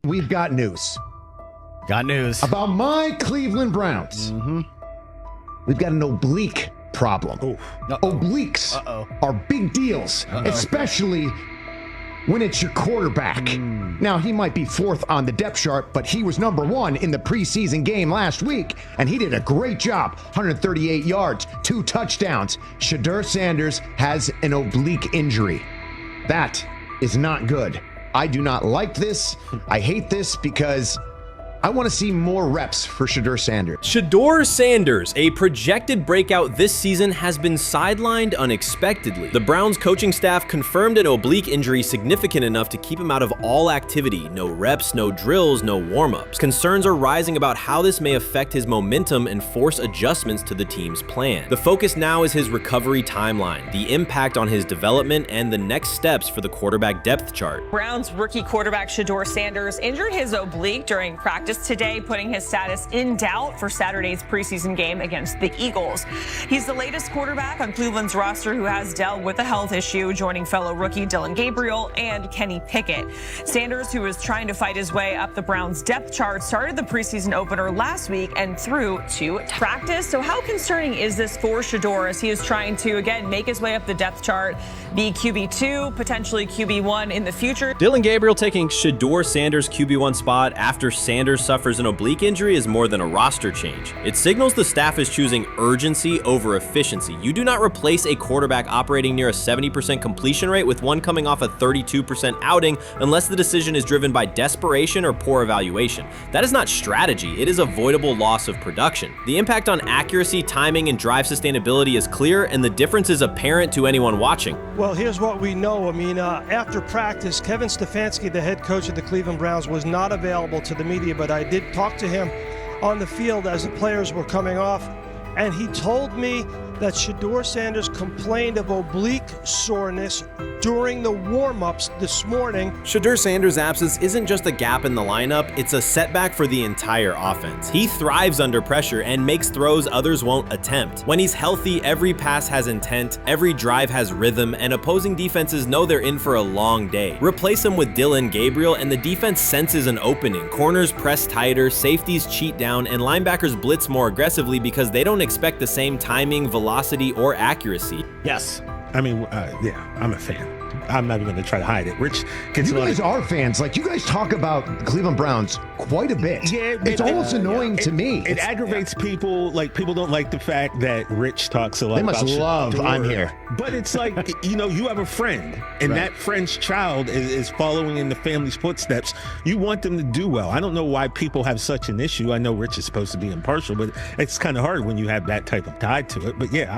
we've got news. Got news. About my Cleveland Browns. We've got an oblique problem. Obliques are big deals, especially when it's your quarterback. Now, he might be fourth on the depth chart, but he was number one in the preseason game last week, and he did a great job. 138 yards, 2 touchdowns. Shedeur Sanders has an oblique injury. That is not good. I do not like this. I hate this because I want to see more reps for Shedeur Sanders. Shedeur Sanders, a projected breakout this season, has been sidelined unexpectedly. The Browns coaching staff confirmed an oblique injury significant enough to keep him out of all activity. No reps, no drills, no warm-ups. Concerns are rising about how this may affect his momentum and force adjustments to the team's plan. The focus now is his recovery timeline, the impact on his development, and the next steps for the quarterback depth chart. Browns rookie quarterback Shedeur Sanders injured his oblique during practice today, putting his status in doubt for Saturday's preseason game against the Eagles. He's the latest quarterback on Cleveland's roster who has dealt with a health issue, joining fellow rookie Dillon Gabriel and Kenny Pickett. Sanders, who is trying to fight his way up the Browns depth chart, started the preseason opener last week and threw to practice. So how concerning is this for Shedeur as he is trying to, again, make his way up the depth chart, be QB2, potentially QB1 in the future? Dillon Gabriel taking Shedeur Sanders' QB1 spot after Sanders suffers an oblique injury is more than a roster change. It signals the staff is choosing urgency over efficiency. You do not replace a quarterback operating near a 70% completion rate with one coming off a 32% outing unless the decision is driven by desperation or poor evaluation. That is not strategy, it is avoidable loss of production. The impact on accuracy, timing, and drive sustainability is clear, and the difference is apparent to anyone watching. Well, here's what we know. I mean, after practice, Kevin Stefanski, the head coach of the Cleveland Browns, was not available to the media, but I did talk to him on the field as the players were coming off, and he told me that Shedeur Sanders complained of oblique soreness during the warm-ups this morning. Shedeur Sanders' absence isn't just a gap in the lineup, it's a setback for the entire offense. He thrives under pressure and makes throws others won't attempt. When he's healthy, every pass has intent, every drive has rhythm, and opposing defenses know they're in for a long day. Replace him with Dillon Gabriel and the defense senses an opening. Corners press tighter, safeties cheat down, and linebackers blitz more aggressively because they don't expect the same timing, velocity, or accuracy. Yes. I mean, yeah, I'm a fan. I'm not even going to try to hide it. Rich, you guys are fans. Like, you guys talk about the Cleveland Browns quite a bit. Yeah, it's almost annoying to me. It aggravates people. Like, people don't like the fact that Rich talks a lot. They must about love Shedeur. I'm here. But it's like, you have a friend, and that friend's child is following in the family's footsteps. You want them to do well. I don't know why people have such an issue. I know Rich is supposed to be impartial, but it's kind of hard when you have that type of tie to it. But yeah,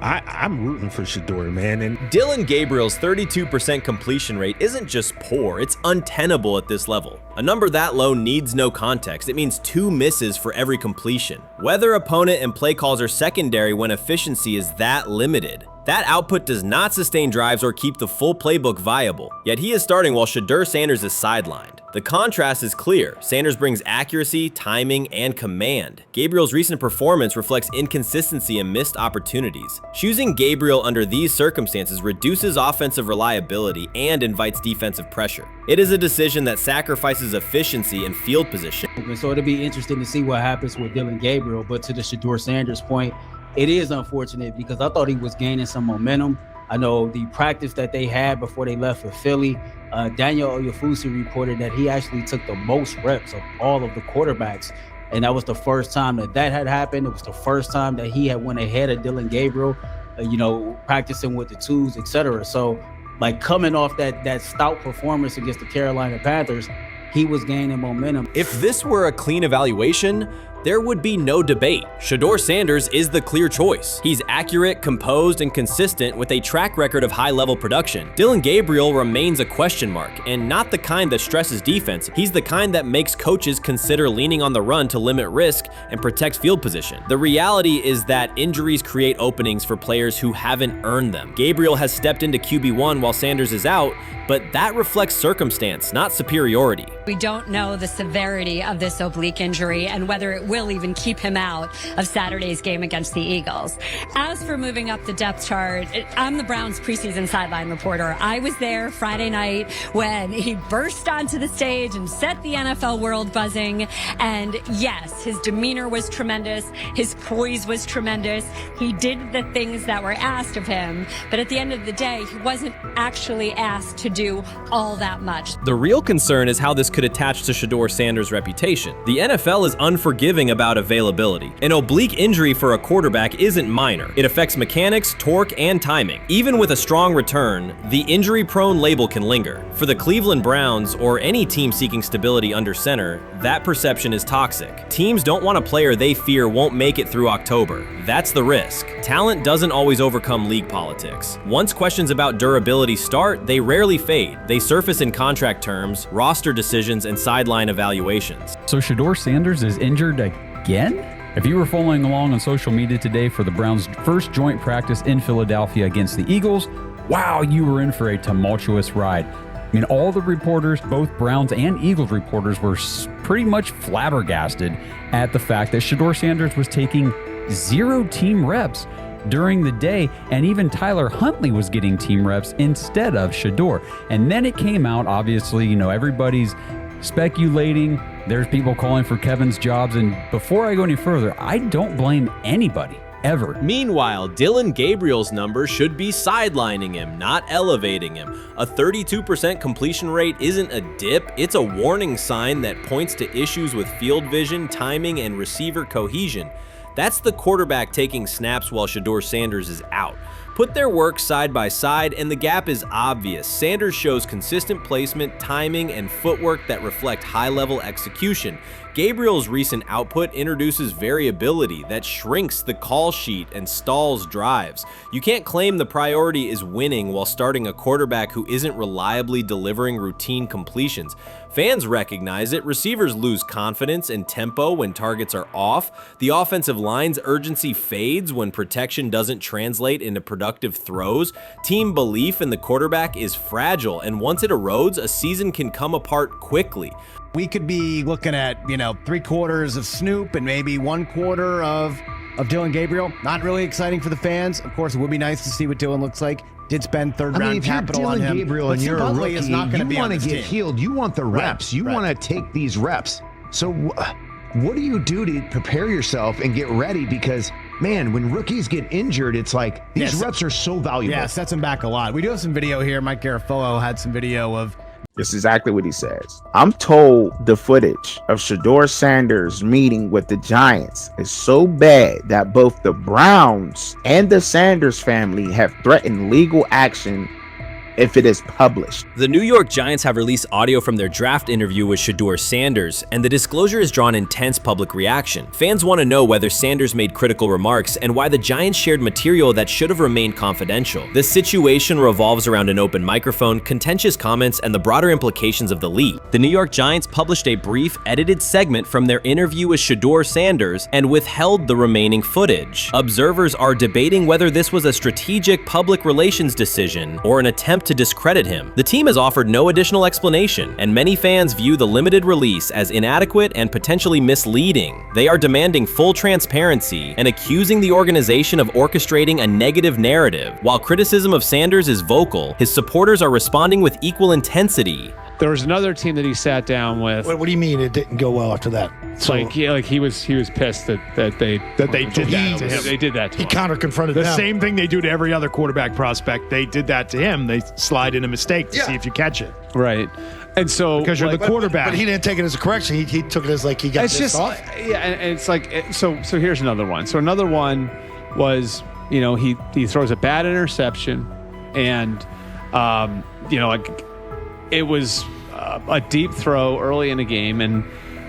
I'm rooting for Shedeur, man. And Dillon Gabriel's 32% completion rate isn't just poor, it's untenable at this level. A number that low needs no context. It means 2 misses for every completion. Weather, opponent, and play calls are secondary when efficiency is that limited. That output does not sustain drives or keep the full playbook viable, yet he is starting while Shedeur Sanders is sidelined. The contrast is clear. Sanders brings accuracy, timing, and command. Gabriel's recent performance reflects inconsistency and missed opportunities. Choosing Gabriel under these circumstances reduces offensive reliability and invites defensive pressure. It is a decision that sacrifices efficiency and field position. So it'll be interesting to see what happens with Dillon Gabriel, but to the Shedeur Sanders point, it is unfortunate because I thought he was gaining some momentum. I know the practice that they had before they left for Philly, Daniel Oyefusi reported that he actually took the most reps of all of the quarterbacks. And that was the first time that had happened. It was the first time that he had went ahead of Dillon Gabriel, practicing with the twos, etc. So, like, coming off that stout performance against the Carolina Panthers, he was gaining momentum. If this were a clean evaluation, there would be no debate. Shedeur Sanders is the clear choice. He's accurate, composed, and consistent with a track record of high-level production. Dillon Gabriel remains a question mark, and not the kind that stresses defense. He's the kind that makes coaches consider leaning on the run to limit risk and protect field position. The reality is that injuries create openings for players who haven't earned them. Gabriel has stepped into QB1 while Sanders is out, but that reflects circumstance, not superiority. We don't know the severity of this oblique injury and whether it will even keep him out of Saturday's game against the Eagles. As for moving up the depth chart, I'm the Browns preseason sideline reporter. I was there Friday night when he burst onto the stage and set the NFL world buzzing. And yes, his demeanor was tremendous. His poise was tremendous. He did the things that were asked of him. But at the end of the day, he wasn't actually asked to do all that much. The real concern is how this could attach to Shedeur Sanders' reputation. The NFL is unforgiving about availability. An oblique injury for a quarterback isn't minor. It affects mechanics, torque, and timing. Even with a strong return, the injury-prone label can linger. For the Cleveland Browns, or any team seeking stability under center, that perception is toxic. Teams don't want a player they fear won't make it through October. That's the risk. Talent doesn't always overcome league politics. Once questions about durability start, they rarely fade. They surface in contract terms, roster decisions, and sideline evaluations. So Shedeur Sanders is injured again? If you were following along on social media today for the Browns' first joint practice in Philadelphia against the Eagles, wow, you were in for a tumultuous ride. I mean, all the reporters, both Browns and Eagles reporters, were pretty much flabbergasted at the fact that Shedeur Sanders was taking 0 team reps during the day, and even Tyler Huntley was getting team reps instead of Shedeur. And then it came out, obviously, everybody's speculating. There's people calling for Kevin's jobs. And before I go any further, I don't blame anybody, ever. Meanwhile, Dillon Gabriel's numbers should be sidelining him, not elevating him. A 32% completion rate isn't a dip, it's a warning sign that points to issues with field vision, timing, and receiver cohesion. That's the quarterback taking snaps while Shedeur Sanders is out. Put their work side by side and the gap is obvious. Sanders shows consistent placement, timing, and footwork that reflect high-level execution. Gabriel's recent output introduces variability that shrinks the call sheet and stalls drives. You can't claim the priority is winning while starting a quarterback who isn't reliably delivering routine completions. Fans recognize it, receivers lose confidence and tempo when targets are off, the offensive line's urgency fades when protection doesn't translate into productive throws, team belief in the quarterback is fragile, and once it erodes, a season can come apart quickly. We could be looking at, 3/4 of Snoop and maybe 1/4 of Dillon Gabriel. Not really exciting for the fans. Of course, it would be nice to see what Dillon looks like. Did spend third-round capital on him. If you're Dillon Gabriel and you're a rookie, is not you be want to get healed. You want the reps. You want to take these reps. So what do you do to prepare yourself and get ready? Because, man, when rookies get injured, it's like these reps are so valuable. Yeah, sets them back a lot. We do have some video here. Mike Garafolo had some video of... This is exactly what he says. I'm told the footage of Shedeur Sanders meeting with the Giants is so bad that both the Browns and the Sanders family have threatened legal action if it is published. The New York Giants have released audio from their draft interview with Shedeur Sanders, and the disclosure has drawn intense public reaction. Fans want to know whether Sanders made critical remarks and why the Giants shared material that should have remained confidential. The situation revolves around an open microphone, contentious comments, and the broader implications of the league. The New York Giants published a brief, edited segment from their interview with Shedeur Sanders and withheld the remaining footage. Observers are debating whether this was a strategic public relations decision or an attempt to discredit him. The team has offered no additional explanation, and many fans view the limited release as inadequate and potentially misleading. They are demanding full transparency and accusing the organization of orchestrating a negative narrative. While criticism of Sanders is vocal, his supporters are responding with equal intensity. There was another team that he sat down with. What do you mean it didn't go well after that? So, he was pissed that they did that to him. They did that to him. He counter-confronted the them. same thing they do to every other quarterback prospect. They did that to him. They slide in a mistake to see if you catch it. Right. And so because you're the quarterback. But he didn't take it as a correction. He took it as like he got pissed off. Yeah, and it's like so here's another one. So another one was, he throws a bad interception, and it was a deep throw early in the game, and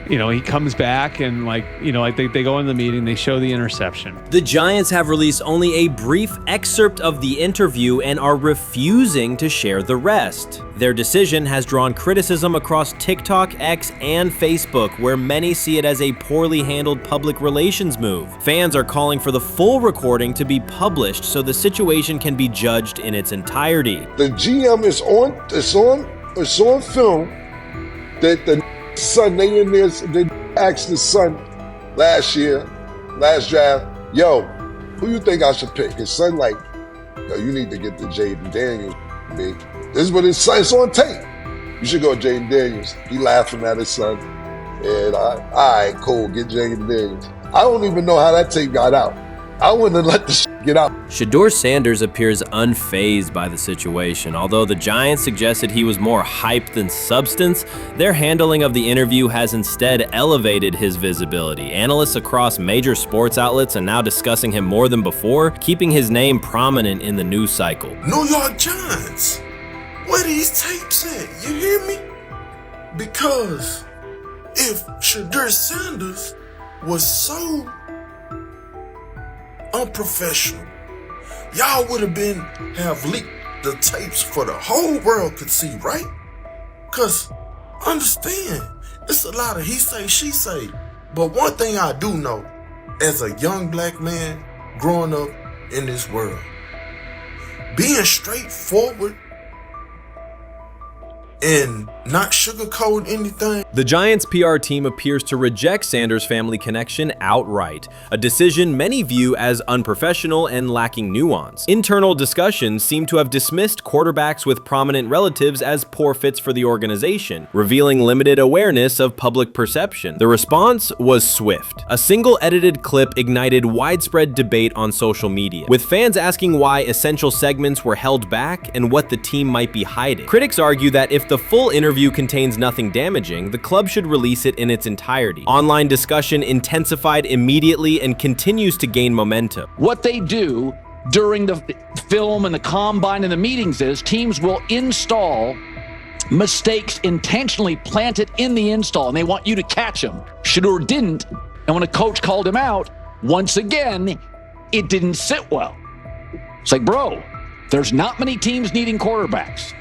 he comes back and they go in the meeting, they show the interception. The Giants have released only a brief excerpt of the interview and are refusing to share the rest. Their decision has drawn criticism across TikTok, X, and Facebook, where many see it as a poorly handled public relations move. Fans are calling for the full recording to be published so the situation can be judged in its entirety. The GM is on film, that the son, they in this, they asked the son last draft, yo, who you think I should pick? His son like, yo, you need to get the Jaden Daniels, big. This is what his son, it's on tape. You should go Jaden Daniels. He laughing at his son. And all right, cool, get Jaden Daniels. I don't even know how that tape got out. I wouldn't have let the shit get out. Shedeur Sanders appears unfazed by the situation. Although the Giants suggested he was more hype than substance, their handling of the interview has instead elevated his visibility. Analysts across major sports outlets are now discussing him more than before, keeping his name prominent in the news cycle. New York Giants, where these tapes at? You hear me? Because if Shedeur Sanders was so unprofessional, y'all would have leaked the tapes for the whole world could see, right? Cause understand, it's a lot of he say, she say. But one thing I do know, as a young black man growing up in this world, being straightforward and not sugarcoat anything. The Giants' PR team appears to reject Sanders' family connection outright, a decision many view as unprofessional and lacking nuance. Internal discussions seem to have dismissed quarterbacks with prominent relatives as poor fits for the organization, revealing limited awareness of public perception. The response was swift. A single edited clip ignited widespread debate on social media, with fans asking why essential segments were held back and what the team might be hiding. Critics argue that if the full interview contains nothing damaging, the club should release it in its entirety. Online discussion intensified immediately and continues to gain momentum. What they do during the film and the combine and the meetings is teams will install mistakes intentionally planted in the install, and they want you to catch them. Shedeur didn't, and when a coach called him out, once again, it didn't sit well. It's like, bro, there's not many teams needing quarterbacks,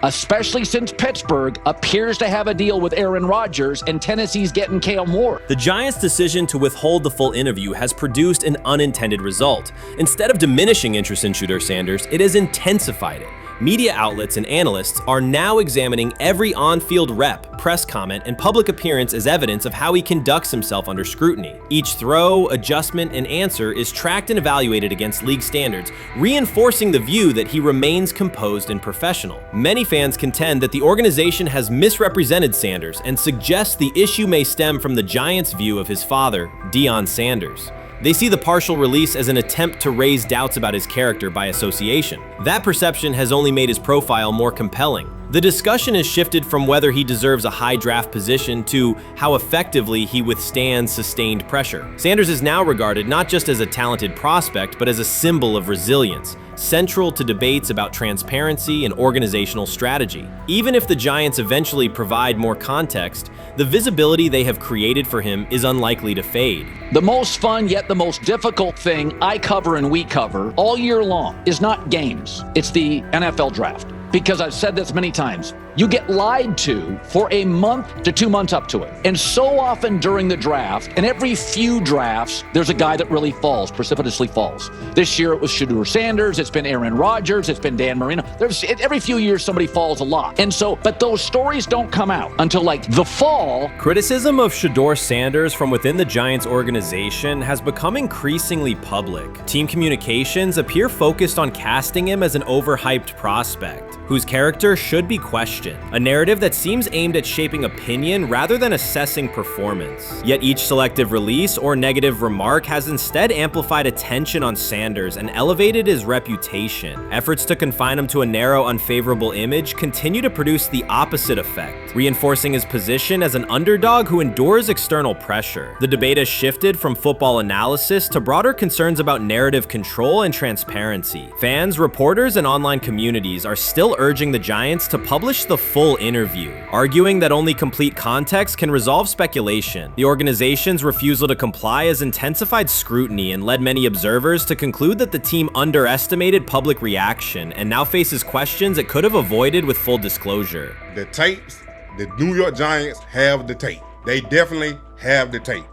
especially since Pittsburgh appears to have a deal with Aaron Rodgers and Tennessee's getting Kale Moore. The Giants' decision to withhold the full interview has produced an unintended result. Instead of diminishing interest in Shedeur Sanders, it has intensified it. Media outlets and analysts are now examining every on-field rep, press comment, and public appearance as evidence of how he conducts himself under scrutiny. Each throw, adjustment, and answer is tracked and evaluated against league standards, reinforcing the view that he remains composed and professional. Many fans contend that the organization has misrepresented Sanders and suggest the issue may stem from the Giants' view of his father, Deion Sanders. They see the partial release as an attempt to raise doubts about his character by association. That perception has only made his profile more compelling. The discussion has shifted from whether he deserves a high draft position to how effectively he withstands sustained pressure. Sanders is now regarded not just as a talented prospect, but as a symbol of resilience, central to debates about transparency and organizational strategy. Even if the Giants eventually provide more context, the visibility they have created for him is unlikely to fade. The most fun yet the most difficult thing I cover and we cover all year long is not games. It's the NFL draft. Because I've said this many times, you get lied to for a month to 2 months up to it. And so often during the draft, and every few drafts, there's a guy that really falls, precipitously falls. This year it was Shedeur Sanders, it's been Aaron Rodgers, it's been Dan Marino. Every few years somebody falls a lot. And so, but those stories don't come out until like the fall. Criticism of Shedeur Sanders from within the Giants organization has become increasingly public. Team communications appear focused on casting him as an overhyped prospect, whose character should be questioned, a narrative that seems aimed at shaping opinion rather than assessing performance. Yet each selective release or negative remark has instead amplified attention on Sanders and elevated his reputation. Efforts to confine him to a narrow, unfavorable image continue to produce the opposite effect, reinforcing his position as an underdog who endures external pressure. The debate has shifted from football analysis to broader concerns about narrative control and transparency. Fans, reporters, and online communities are still urging the Giants to publish the full interview, arguing that only complete context can resolve speculation. The organization's refusal to comply has intensified scrutiny and led many observers to conclude that the team underestimated public reaction and now faces questions it could have avoided with full disclosure. The tapes, the New York Giants have the tape. They definitely have the tape.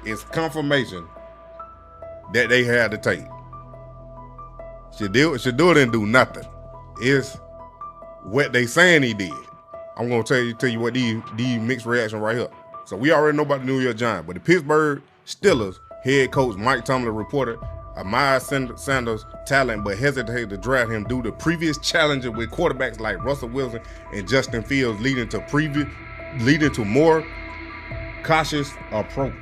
It's confirmation that they had the tape. Shedeur didn't do nothing. It's what they saying he did. I'm gonna tell you what these mixed reaction right here. So we already know about the New York Giants, but the Pittsburgh Steelers head coach Mike Tomlin reported admired Sanders' talent, but hesitated to draft him due to previous challenges with quarterbacks like Russell Wilson and Justin Fields, leading to more cautious approach.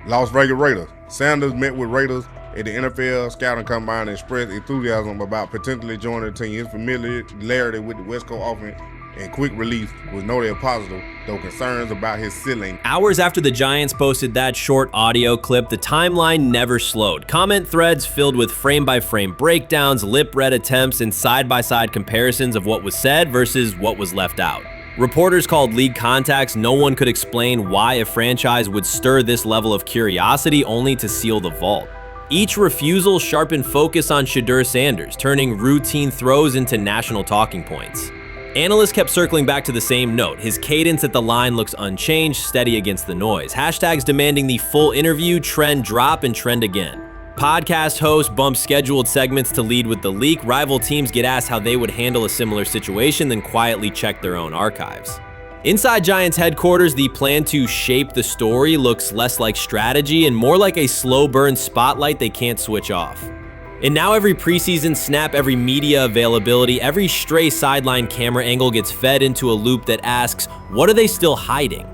Las Vegas Raiders. Sanders met with Raiders at the NFL scouting combine and expressed enthusiasm about potentially joining the team. His familiarity with the West Coast offense and quick release was noted positive, though concerns about his ceiling. Hours after the Giants posted that short audio clip, the timeline never slowed. Comment threads filled with frame-by-frame breakdowns, lip-read attempts, and side-by-side comparisons of what was said versus what was left out. Reporters called league contacts. No one could explain why a franchise would stir this level of curiosity only to seal the vault. Each refusal sharpened focus on Shedeur Sanders, turning routine throws into national talking points. Analysts kept circling back to the same note. His cadence at the line looks unchanged, steady against the noise. Hashtags demanding the full interview, trend drop, and trend again. Podcast hosts bump scheduled segments to lead with the leak. Rival teams get asked how they would handle a similar situation, then quietly check their own archives. Inside Giants headquarters, the plan to shape the story looks less like strategy and more like a slow burn spotlight they can't switch off. And now every preseason snap, every media availability, every stray sideline camera angle gets fed into a loop that asks, what are they still hiding?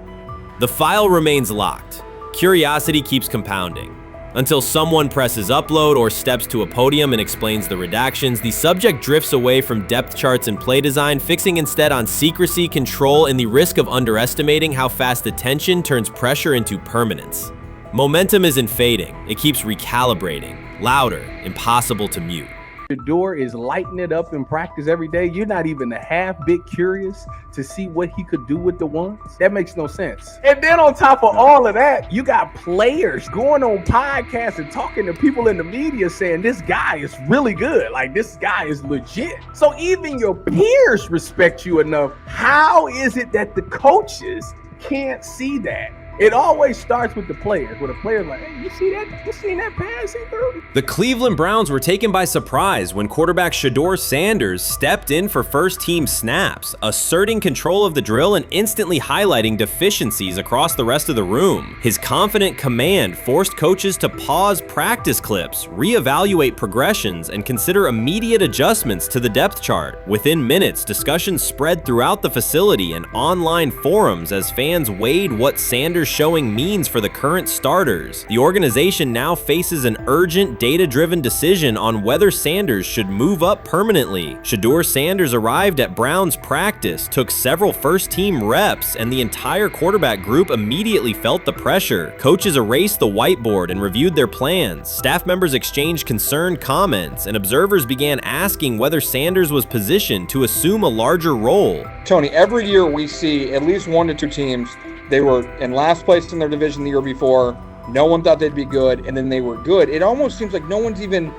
The file remains locked. Curiosity keeps compounding. Until someone presses upload or steps to a podium and explains the redactions, the subject drifts away from depth charts and play design, fixing instead on secrecy, control, and the risk of underestimating how fast attention turns pressure into permanence. Momentum isn't fading, it keeps recalibrating. Louder, impossible to mute. Shedeur is lighting it up in practice every day. You're not even a half bit curious to see what he could do with the ones. That makes no sense. And then on top of all of that, you got players going on podcasts and talking to people in the media saying this guy is really good. Like, this guy is legit. So even your peers respect you enough. How is it that the coaches can't see that? It always starts with the players, where the player's like, hey, you see that? You seen that pass he threw? The Cleveland Browns were taken by surprise when quarterback Shedeur Sanders stepped in for first-team snaps, asserting control of the drill and instantly highlighting deficiencies across the rest of the room. His confident command forced coaches to pause practice clips, reevaluate progressions, and consider immediate adjustments to the depth chart. Within minutes, discussions spread throughout the facility and online forums as fans weighed what Sanders' showing means for the current starters. The organization now faces an urgent, data-driven decision on whether Sanders should move up permanently. Shedeur Sanders arrived at Browns practice, took several first-team reps, and the entire quarterback group immediately felt the pressure. Coaches erased the whiteboard and reviewed their plans. Staff members exchanged concerned comments, and observers began asking whether Sanders was positioned to assume a larger role. Tony, every year we see at least 1 to 2 teams. They were in last place in their division the year before. No one thought they'd be good, and then they were good. It almost seems like no one's even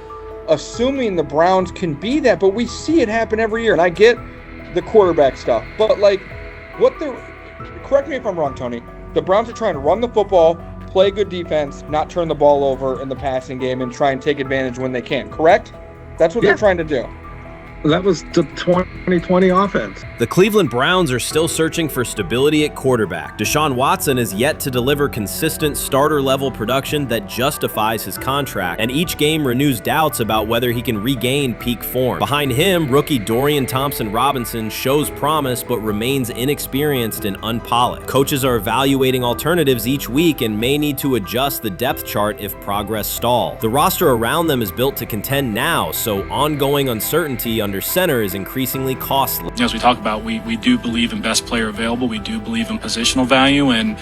assuming the Browns can be that, but we see it happen every year. And I get the quarterback stuff, but like, correct me if I'm wrong, Tony. The Browns are trying to run the football, play good defense, not turn the ball over in the passing game, and try and take advantage when they can, correct? That's what they're trying to do. That was the 2020 offense. The Cleveland Browns are still searching for stability at quarterback. Deshaun Watson is yet to deliver consistent starter-level production that justifies his contract, and each game renews doubts about whether he can regain peak form. Behind him, rookie Dorian Thompson-Robinson shows promise but remains inexperienced and unpolished. Coaches are evaluating alternatives each week and may need to adjust the depth chart if progress stalls. The roster around them is built to contend now, so ongoing uncertainty under center is increasingly costly. As we talk about, we do believe in best player available. We do believe in positional value, and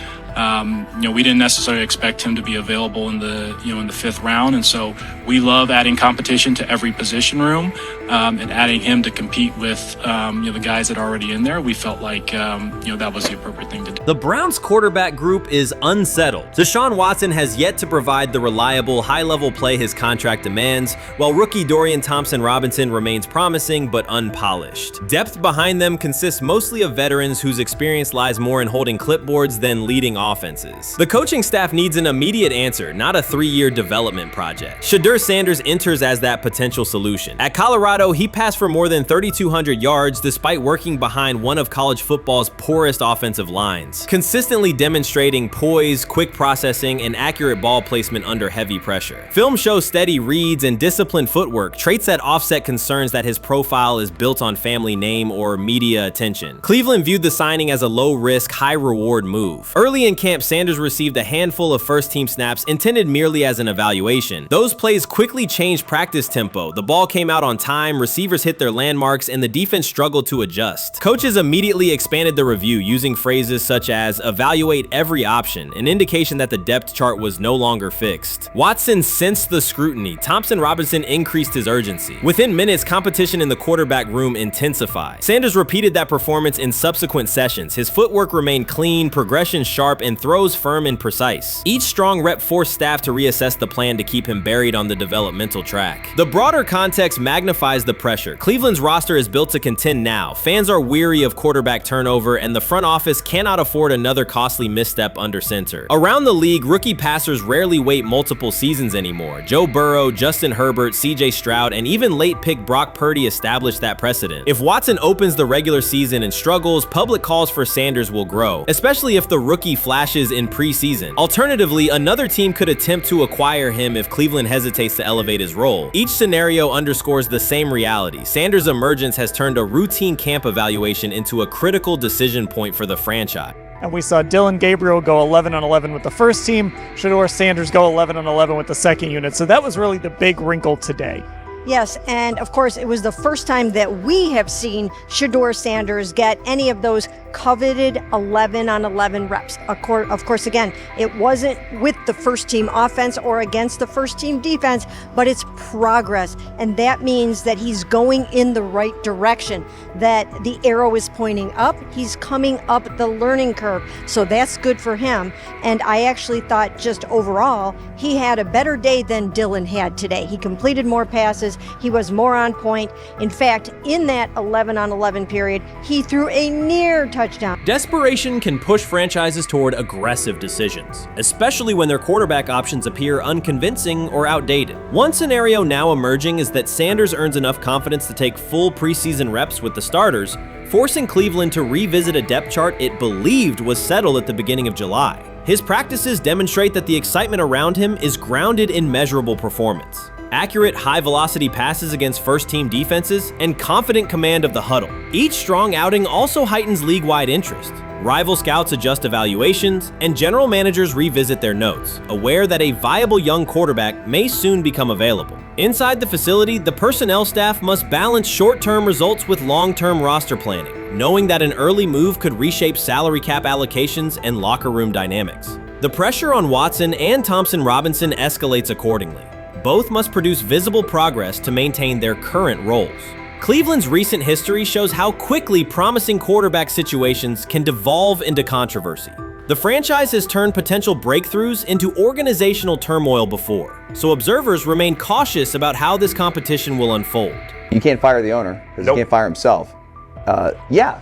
we didn't necessarily expect him to be available in the in the 5th round, and so we love adding competition to every position room and adding him to compete with the guys that are already in there. We felt like that was the appropriate thing to do. The Browns quarterback group is unsettled. Deshaun Watson has yet to provide the reliable, high-level play his contract demands, while rookie Dorian Thompson-Robinson remains promising but unpolished. Depth behind them consists mostly of veterans whose experience lies more in holding clipboards than leading offenses. The coaching staff needs an immediate answer, not a 3-year development project. Shedeur Sanders enters as that potential solution. At Colorado, he passed for more than 3,200 yards despite working behind one of college football's poorest offensive lines, consistently demonstrating poise, quick processing, and accurate ball placement under heavy pressure. Film shows steady reads and disciplined footwork, traits that offset concerns that his profile is built on family name or media attention. Cleveland viewed the signing as a low-risk, high-reward move. Early in camp, Sanders received a handful of first-team snaps intended merely as an evaluation. Those plays quickly changed practice tempo. The ball came out on time, receivers hit their landmarks, and the defense struggled to adjust. Coaches immediately expanded the review using phrases such as evaluate every option, an indication that the depth chart was no longer fixed. Watson sensed the scrutiny. Thompson Robinson increased his urgency. Within minutes, competition in the quarterback room intensified. Sanders repeated that performance in subsequent sessions. His footwork remained clean, progression sharp, and throws firm and precise. Each strong rep forced staff to reassess the plan to keep him buried on the developmental track. The broader context magnifies the pressure. Cleveland's roster is built to contend now. Fans are weary of quarterback turnover, and the front office cannot afford another costly misstep under center. Around the league, rookie passers rarely wait multiple seasons anymore. Joe Burrow, Justin Herbert, CJ Stroud, and even late pick Brock Purdy established that precedent. If Watson opens the regular season and struggles, public calls for Sanders will grow, especially if the rookie flashes in preseason. Alternatively, another team could attempt to acquire him if Cleveland hesitates to elevate his role. Each scenario underscores the same reality. Sanders' emergence has turned a routine camp evaluation into a critical decision point for the franchise. And we saw Dillon Gabriel go 11-11 with the first team, Shedeur Sanders go 11-11 with the second unit. So that was really the big wrinkle today. Yes, and of course, it was the first time that we have seen Shedeur Sanders get any of those coveted 11-on-11 reps. Of course, again, it wasn't with the first team offense or against the first team defense, but it's progress. And that means that he's going in the right direction, that the arrow is pointing up. He's coming up the learning curve. So that's good for him. And I actually thought just overall, he had a better day than Dillon had today. He completed more passes. He was more on point. In fact, in that 11-on-11 period, he threw a near touchdown. Desperation can push franchises toward aggressive decisions, especially when their quarterback options appear unconvincing or outdated. One scenario now emerging is that Sanders earns enough confidence to take full preseason reps with the starters, forcing Cleveland to revisit a depth chart it believed was settled at the beginning of July. His practices demonstrate that the excitement around him is grounded in measurable performance. Accurate, high-velocity passes against first-team defenses, and confident command of the huddle. Each strong outing also heightens league-wide interest. Rival scouts adjust evaluations, and general managers revisit their notes, aware that a viable young quarterback may soon become available. Inside the facility, the personnel staff must balance short-term results with long-term roster planning, knowing that an early move could reshape salary cap allocations and locker room dynamics. The pressure on Watson and Thompson Robinson escalates accordingly. Both must produce visible progress to maintain their current roles. Cleveland's recent history shows how quickly promising quarterback situations can devolve into controversy. The franchise has turned potential breakthroughs into organizational turmoil before, so observers remain cautious about how this competition will unfold. You can't fire the owner because he can't fire himself.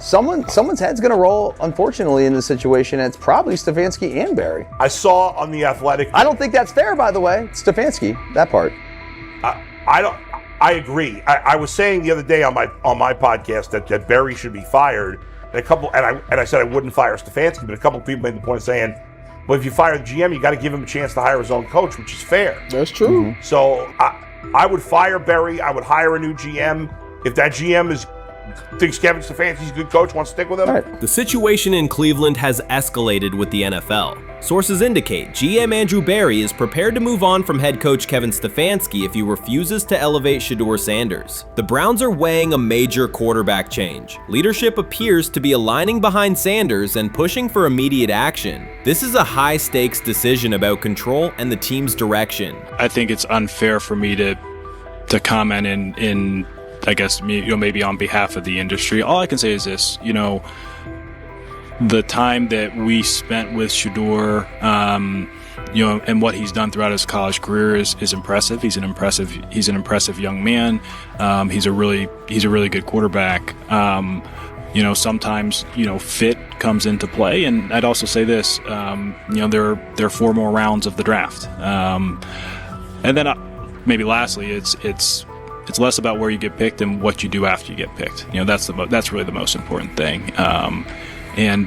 Someone's head's going to roll, unfortunately, in this situation, and it's probably Stefanski and Barry. I saw on The Athletic. I don't think that's fair, by the way. Stefanski, that part. I agree. I was saying the other day on my podcast that Barry should be fired, and I said I wouldn't fire Stefanski, but a couple of people made the point of saying, well, if you fire the GM, you got to give him a chance to hire his own coach, which is fair. That's true. Mm-hmm. So I would fire Barry. I would hire a new GM. If that GM thinks Kevin Stefanski's a good coach, wants to stick with him. Right. The situation in Cleveland has escalated with the NFL. Sources indicate GM Andrew Barry is prepared to move on from head coach Kevin Stefanski if he refuses to elevate Shedeur Sanders. The Browns are weighing a major quarterback change. Leadership appears to be aligning behind Sanders and pushing for immediate action. This is a high-stakes decision about control and the team's direction. I think it's unfair for me to comment in I guess, maybe on behalf of the industry. All I can say is this, the time that we spent with Shedeur, and what he's done throughout his college career is impressive. He's an impressive young man. He's a really good quarterback. sometimes, fit comes into play. And I'd also say this, there are 4 more rounds of the draft. And then maybe lastly, it's less about where you get picked and what you do after you get picked. That's really the most important thing. Getting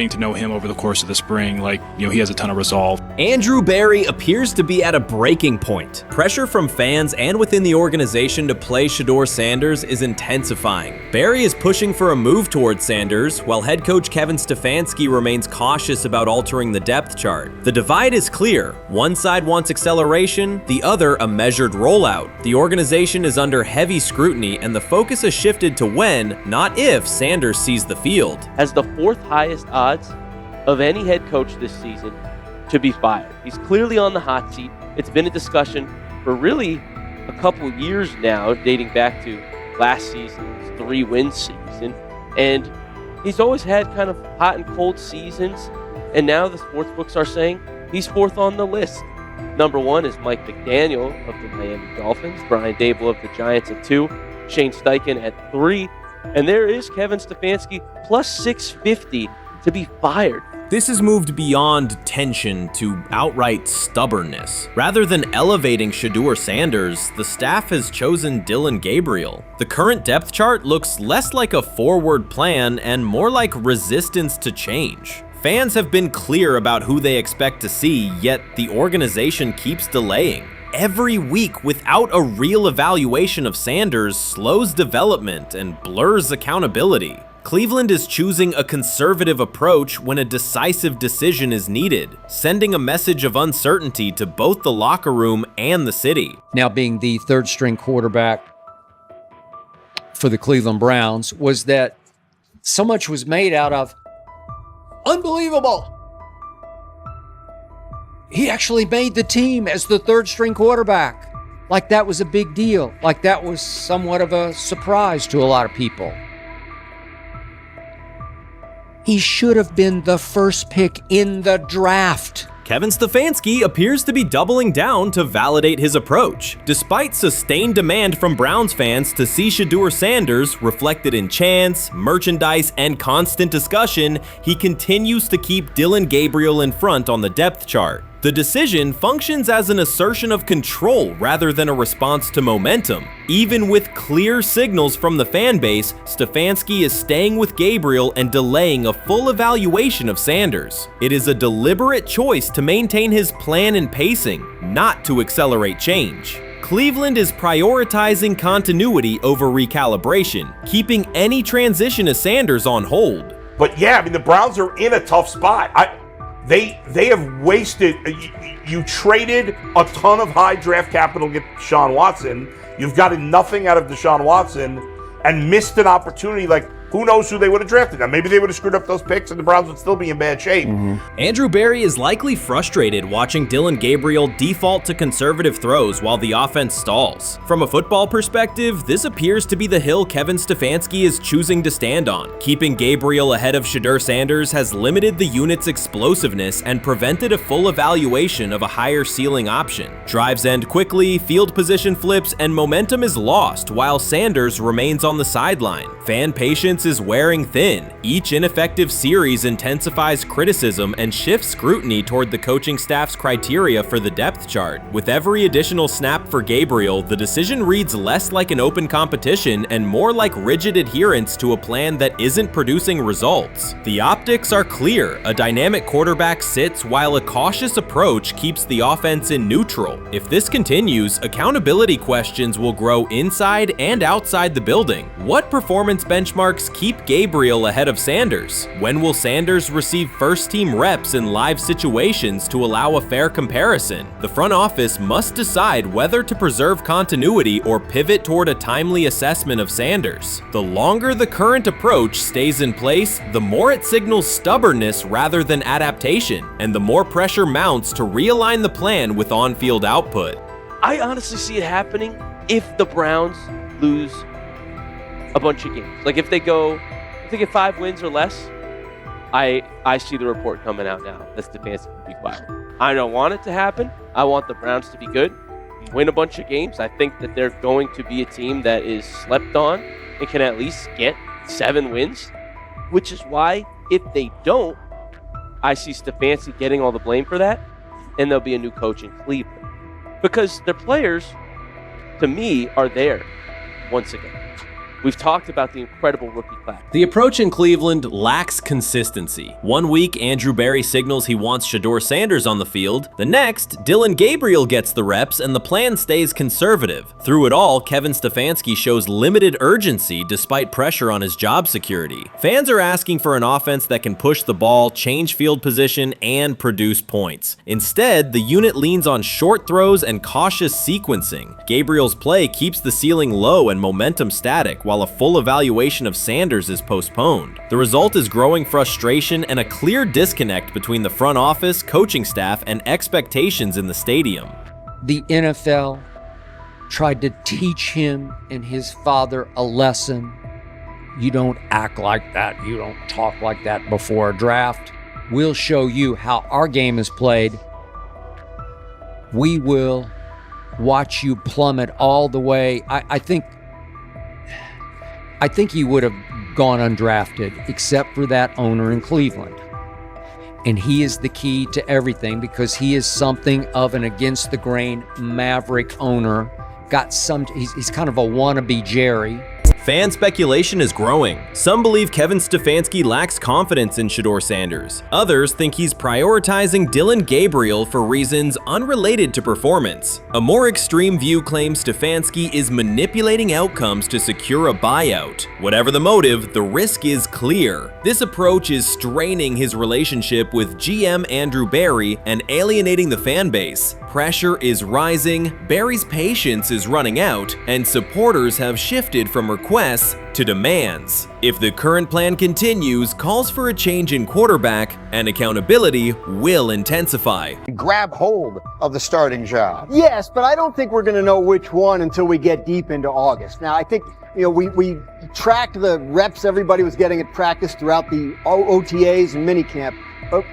to know him over the course of the spring, he has a ton of resolve. Andrew Berry appears to be at a breaking point. Pressure from fans and within the organization to play Shedeur Sanders is intensifying. Berry is pushing for a move towards Sanders, while head coach Kevin Stefanski remains cautious about altering the depth chart. The divide is clear. One side wants acceleration, the other a measured rollout. The organization is under heavy scrutiny, and the focus has shifted to when, not if, Sanders sees the field. Has the 4th highest odds of any head coach this season to be fired. He's clearly on the hot seat. It's been a discussion for really a couple years now, dating back to last season's 3-win season. And he's always had kind of hot and cold seasons. And now the sports books are saying he's 4th on the list. Number 1 is Mike McDaniel of the Miami Dolphins, Brian Dable of the Giants at 2, Shane Steichen at 3, and there is Kevin Stefanski plus 650 to be fired. This has moved beyond tension to outright stubbornness. Rather than elevating Shedeur Sanders, the staff has chosen Dillon Gabriel. The current depth chart looks less like a forward plan and more like resistance to change. Fans have been clear about who they expect to see, yet the organization keeps delaying. Every week without a real evaluation of Sanders slows development and blurs accountability. Cleveland is choosing a conservative approach when a decisive decision is needed, sending a message of uncertainty to both the locker room and the city. Now being the 3rd-string quarterback for the Cleveland Browns, was that so much was made out of unbelievable. He actually made the team as the 3rd-string quarterback. Like that was a big deal. Like that was somewhat of a surprise to a lot of people. He should have been the first pick in the draft. Kevin Stefanski appears to be doubling down to validate his approach. Despite sustained demand from Browns fans to see Shedeur Sanders reflected in chants, merchandise, and constant discussion, he continues to keep Dillon Gabriel in front on the depth chart. The decision functions as an assertion of control rather than a response to momentum. Even with clear signals from the fan base, Stefanski is staying with Gabriel and delaying a full evaluation of Sanders. It is a deliberate choice to maintain his plan and pacing, not to accelerate change. Cleveland is prioritizing continuity over recalibration, keeping any transition to Sanders on hold. But yeah, the Browns are in a tough spot. They have wasted. You traded a ton of high draft capital to get Deshaun Watson. You've gotten nothing out of Deshaun Watson and missed an opportunity. Who knows who they would have drafted? Now, maybe they would have screwed up those picks and the Browns would still be in bad shape. Andrew Berry is likely frustrated watching Dillon Gabriel default to conservative throws while the offense stalls. From a football perspective, this appears to be the hill Kevin Stefanski is choosing to stand on. Keeping Gabriel ahead of Shedeur Sanders has limited the unit's explosiveness and prevented a full evaluation of a higher ceiling option. Drives end quickly, field position flips, and momentum is lost while Sanders remains on the sideline. Fan patience is wearing thin. Each ineffective series intensifies criticism and shifts scrutiny toward the coaching staff's criteria for the depth chart. With every additional snap for Gabriel, the decision reads less like an open competition and more like rigid adherence to a plan that isn't producing results. The optics are clear. A dynamic quarterback sits while a cautious approach keeps the offense in neutral. If this continues, accountability questions will grow inside and outside the building. What performance benchmarks keep Gabriel ahead of Sanders? When will Sanders receive first-team reps in live situations to allow a fair comparison? The front office must decide whether to preserve continuity or pivot toward a timely assessment of Sanders. The longer the current approach stays in place, the more it signals stubbornness rather than adaptation, and the more pressure mounts to realign the plan with on-field output. I honestly see it happening if the Browns lose a bunch of games. If they get 5 wins or less, I see the report coming out now that Stefanski will be fired. I don't want it to happen. I want the Browns to be good. win a bunch of games. I think that they're going to be a team that is slept on and can at least get 7 wins, which is why if they don't, I see Stefanski getting all the blame for that, and there'll be a new coach in Cleveland. Because their players, to me, are there once again. We've talked about the incredible rookie class. The approach in Cleveland lacks consistency. One week, Andrew Berry signals he wants Shedeur Sanders on the field. The next, Dillon Gabriel gets the reps and the plan stays conservative. Through it all, Kevin Stefanski shows limited urgency despite pressure on his job security. Fans are asking for an offense that can push the ball, change field position, and produce points. Instead, the unit leans on short throws and cautious sequencing. Gabriel's play keeps the ceiling low and momentum static, while a full evaluation of Sanders is postponed. The result is growing frustration and a clear disconnect between the front office, coaching staff, and expectations in the stadium. The NFL tried to teach him and his father a lesson. You don't act like that. You don't talk like that before a draft. We'll show you how our game is played. We will watch you plummet all the way. I think he would have gone undrafted except for that owner in Cleveland. And he is the key to everything because he is something of an against the grain maverick owner. He's kind of a wannabe Jerry. Fan speculation is growing. Some believe Kevin Stefanski lacks confidence in Shedeur Sanders. Others think he's prioritizing Dillon Gabriel for reasons unrelated to performance. A more extreme view claims Stefanski is manipulating outcomes to secure a buyout. Whatever the motive, the risk is clear. This approach is straining his relationship with GM Andrew Berry and alienating the fan base. Pressure is rising, Berry's patience is running out, and supporters have shifted from requests to demands. If the current plan continues, calls for a change in quarterback and accountability will intensify. Grab hold of the starting job. Yes, but I don't think we're going to know which one until we get deep into August. Now, I think we tracked the reps everybody was getting at practice throughout the OTAs and minicamp. But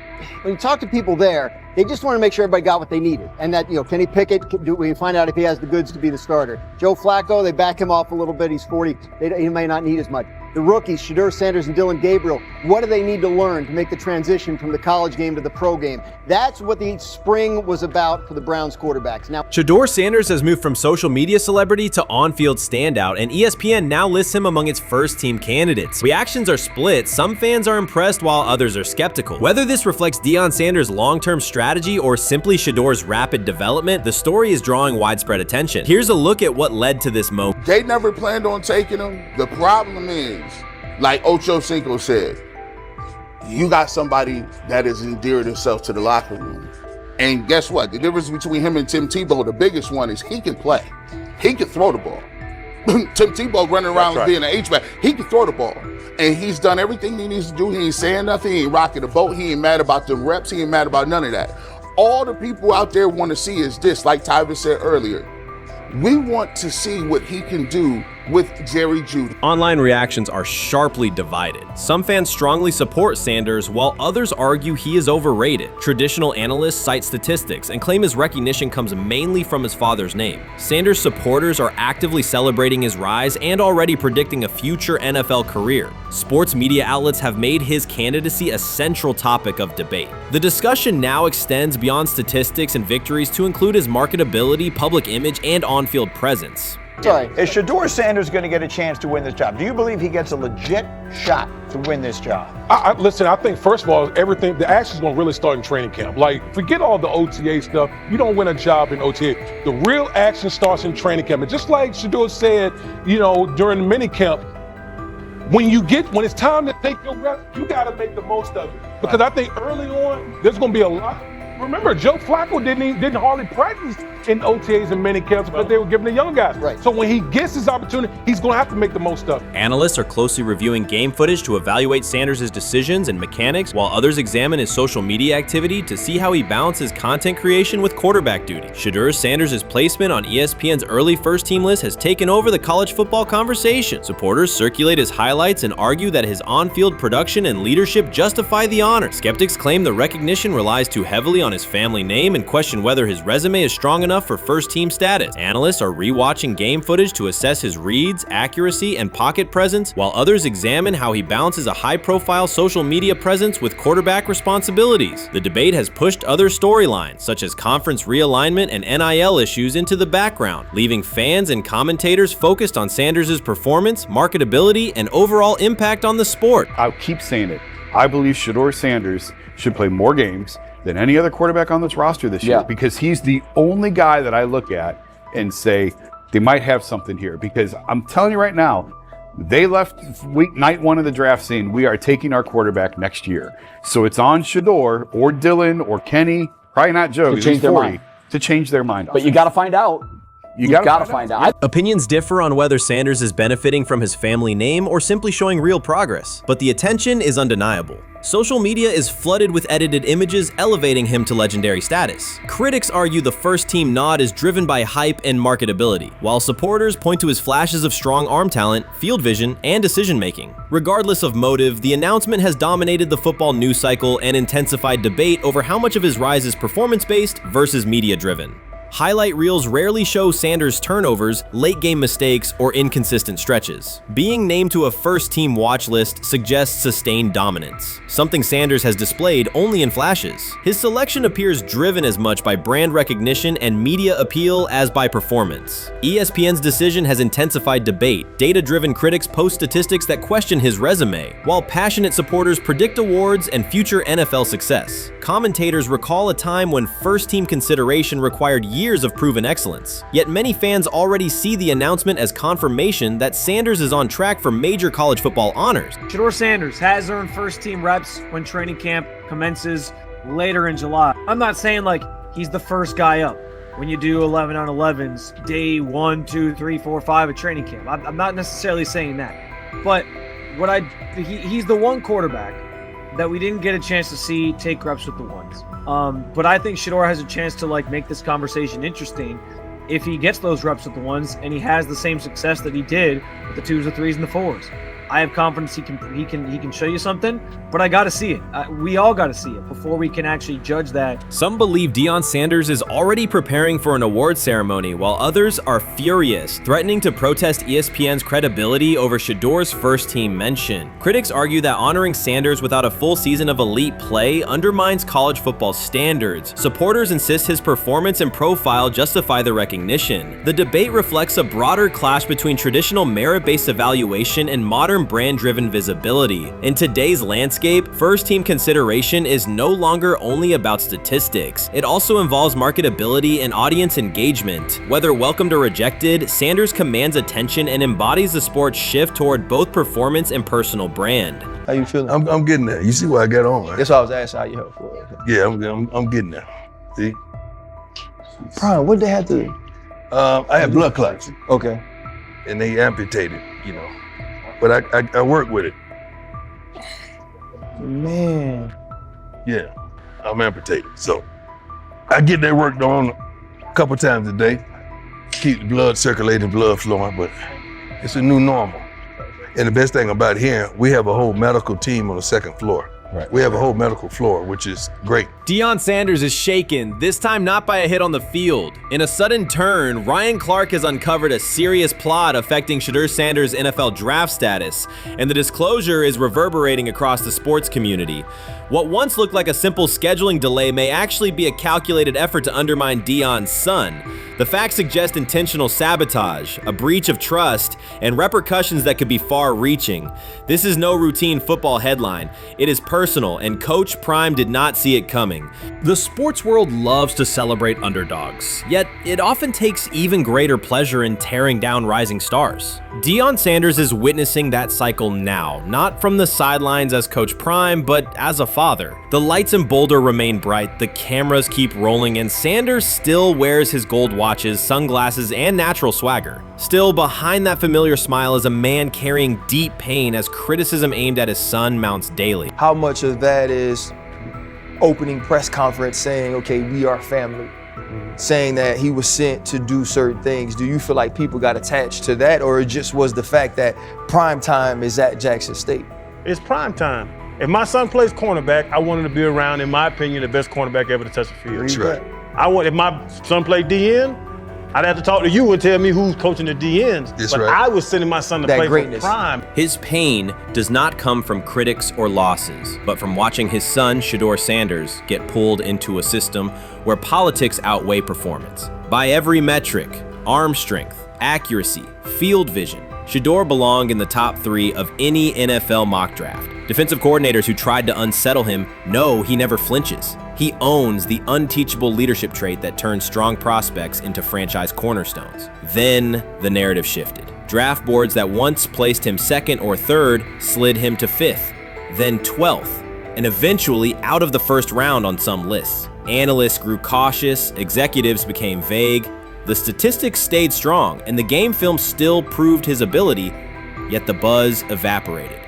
when you talk to people there, they just want to make sure everybody got what they needed. And that, Kenny Pickett, we find out if he has the goods to be the starter. Joe Flacco, they back him off a little bit. He's 40. He may not need as much. The rookies, Shedeur Sanders and Dillon Gabriel, what do they need to learn to make the transition from the college game to the pro game? That's what the spring was about for the Browns quarterbacks. Now, Shedeur Sanders has moved from social media celebrity to on-field standout, and ESPN now lists him among its first-team candidates. Reactions are split. Some fans are impressed while others are skeptical. Whether this reflects Deion Sanders' long-term strategy or simply Shedeur's rapid development, the story is drawing widespread attention. Here's a look at what led to this moment. They never planned on taking him. The problem is, like Ocho Cinco said, you got somebody that has endeared himself to the locker room. And guess what? The difference between him and Tim Tebow, the biggest one, is he can play. He can throw the ball. Tim Tebow running around being an H-back. He can throw the ball. And he's done everything he needs to do. He ain't saying nothing. He ain't rocking the boat. He ain't mad about the reps. He ain't mad about none of that. All the people out there want to see is this, like Tyvis said earlier. We want to see what he can do with Jerry Jeudy. Online reactions are sharply divided. Some fans strongly support Sanders, while others argue he is overrated. Traditional analysts cite statistics and claim his recognition comes mainly from his father's name. Sanders supporters are actively celebrating his rise and already predicting a future NFL career. Sports media outlets have made his candidacy a central topic of debate. The discussion now extends beyond statistics and victories to include his marketability, public image, and on-field presence. Sorry, is Shedeur Sanders going to get a chance to win this job? Do you believe he gets a legit shot to win this job? Listen, I think first of all, the action's going to really start in training camp. Like, forget all the OTA stuff. You don't win a job in OTA. The real action starts in training camp. And just like Shedeur said, during the mini camp, when it's time to take your reps, you got to make the most of it. Because I think early on, there's going to be a lot. Remember, Joe Flacco didn't hardly practice in OTAs and mini camps because they were giving the young guys. Right. So when he gets his opportunity, he's going to have to make the most of it. Analysts are closely reviewing game footage to evaluate Sanders' decisions and mechanics, while others examine his social media activity to see how he balances content creation with quarterback duty. Shedeur Sanders' placement on ESPN's early first-team list has taken over the college football conversation. Supporters circulate his highlights and argue that his on-field production and leadership justify the honor. Skeptics claim the recognition relies too heavily on his family name and question whether his resume is strong enough for first-team status. Analysts are rewatching game footage to assess his reads, accuracy, and pocket presence, while others examine how he balances a high-profile social media presence with quarterback responsibilities. The debate has pushed other storylines, such as conference realignment and NIL issues, into the background, leaving fans and commentators focused on Sanders' performance, marketability, and overall impact on the sport. I'll keep saying it. I believe Shedeur Sanders should play more games than any other quarterback on this roster this year, because he's the only guy that I look at and say they might have something here. Because I'm telling you right now, they left night one of the draft saying we are taking our quarterback next year. So it's on Shedeur or Dillon or Kenny, probably not Joe, to change their mind. To change their mind. But you got to find out. You gotta find out. Opinions differ on whether Sanders is benefiting from his family name or simply showing real progress, but the attention is undeniable. Social media is flooded with edited images elevating him to legendary status. Critics argue the first-team nod is driven by hype and marketability, while supporters point to his flashes of strong arm talent, field vision, and decision-making. Regardless of motive, the announcement has dominated the football news cycle and intensified debate over how much of his rise is performance-based versus media-driven. Highlight reels rarely show Sanders' turnovers, late-game mistakes, or inconsistent stretches. Being named to a first-team watch list suggests sustained dominance, something Sanders has displayed only in flashes. His selection appears driven as much by brand recognition and media appeal as by performance. ESPN's decision has intensified debate. Data-driven critics post statistics that question his resume, while passionate supporters predict awards and future NFL success. Commentators recall a time when first-team consideration required years of proven excellence. Yet many fans already see the announcement as confirmation that Sanders is on track for major college football honors. Shedeur Sanders has earned first-team reps when training camp commences later in July. I'm not saying like he's the first guy up when you do 11 on 11s day 1, 2, 3, 4, 5 at training camp. I'm not necessarily saying that, but he's the one quarterback that we didn't get a chance to see take reps with the ones. But I think Shedeur has a chance to like make this conversation interesting if he gets those reps with the ones and he has the same success that he did with the 2s, the 3s, and the 4s. I have confidence he can show you something, but I got to see it. We all got to see it before we can actually judge that. Some believe Deion Sanders is already preparing for an award ceremony, while others are furious, threatening to protest ESPN's credibility over Shedeur's first-team mention. Critics argue that honoring Sanders without a full season of elite play undermines college football standards. Supporters insist his performance and profile justify the recognition. The debate reflects a broader clash between traditional merit-based evaluation and modern brand-driven visibility. In today's landscape, first-team consideration is no longer only about statistics. It also involves marketability and audience engagement. Whether welcomed or rejected, Sanders commands attention and embodies the sport's shift toward both performance and personal brand. How you feeling? I'm getting there. You see what I got on, right? That's why I was asking how you help for it. Yeah, I'm getting there. See? Brian, what did they have to do? I had blood clots. Okay. And they amputated, you know. But I work with it. Man. Yeah, I'm amputated. So I get that work on a couple times a day. Keep the blood circulating, blood flowing, but it's a new normal. And the best thing about here, we have a whole medical team on the second floor. Right. We have a whole medical floor, which is great. Deion Sanders is shaken, this time not by a hit on the field. In a sudden turn, Ryan Clark has uncovered a serious plot affecting Shedeur Sanders' NFL draft status, and the disclosure is reverberating across the sports community. What once looked like a simple scheduling delay may actually be a calculated effort to undermine Deion's son. The facts suggest intentional sabotage, a breach of trust, and repercussions that could be far-reaching. This is no routine football headline. It is personal, and Coach Prime did not see it coming. The sports world loves to celebrate underdogs, yet it often takes even greater pleasure in tearing down rising stars. Deion Sanders is witnessing that cycle now, not from the sidelines as Coach Prime, but as a father. The lights in Boulder remain bright, the cameras keep rolling, and Sanders still wears his gold watches, sunglasses, and natural swagger. Still, behind that familiar smile is a man carrying deep pain as criticism aimed at his son mounts daily. How much of that is opening press conference saying, okay, we are family, saying that he was sent to do certain things? Do you feel like people got attached to that, or it just was the fact that prime time is at Jackson State? It's prime time. If my son plays cornerback, I want him to be around, in my opinion, the best cornerback ever to touch the field. That's right. If my son played DN, I'd have to talk to you and tell me who's coaching the DNs. That's but right. I was sending my son to play for prime. His pain does not come from critics or losses, but from watching his son, Shedeur Sanders, get pulled into a system where politics outweigh performance. By every metric, arm strength, accuracy, field vision, Shedeur belonged in the top 3 of any NFL mock draft. Defensive coordinators who tried to unsettle him know he never flinches. He owns the unteachable leadership trait that turns strong prospects into franchise cornerstones. Then the narrative shifted. Draft boards that once placed him 2nd or 3rd slid him to 5th, then 12th, and eventually out of the 1st round on some lists. Analysts grew cautious, executives became vague. The statistics stayed strong, and the game film still proved his ability, yet the buzz evaporated.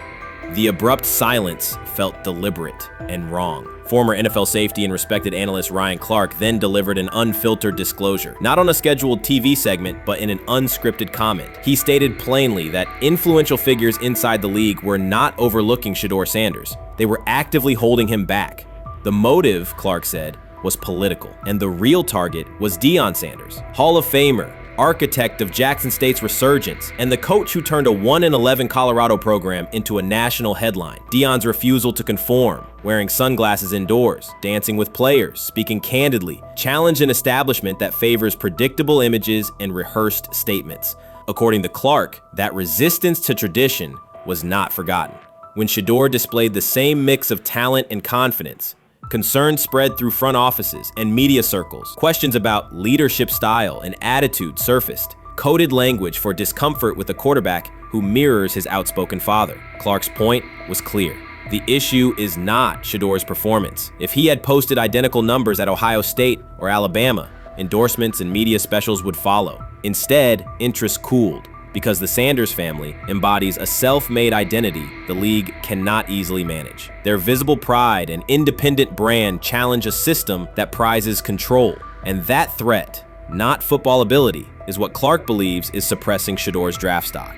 The abrupt silence felt deliberate and wrong. Former NFL safety and respected analyst Ryan Clark then delivered an unfiltered disclosure, not on a scheduled TV segment, but in an unscripted comment. He stated plainly that influential figures inside the league were not overlooking Shedeur Sanders. They were actively holding him back. The motive, Clark said, was political, and the real target was Deion Sanders, Hall of Famer, architect of Jackson State's resurgence, and the coach who turned a 1-11 Colorado program into a national headline. Deion's refusal to conform, wearing sunglasses indoors, dancing with players, speaking candidly, challenged an establishment that favors predictable images and rehearsed statements. According to Clark, that resistance to tradition was not forgotten. When Shedeur displayed the same mix of talent and confidence, concern spread through front offices and media circles. Questions about leadership style and attitude surfaced. Coded language for discomfort with a quarterback who mirrors his outspoken father. Clark's point was clear. The issue is not Shedeur's performance. If he had posted identical numbers at Ohio State or Alabama, endorsements and media specials would follow. Instead, interest cooled, because the Sanders family embodies a self-made identity the league cannot easily manage. Their visible pride and independent brand challenge a system that prizes control. And that threat, not football ability, is what Clark believes is suppressing Shedeur's draft stock.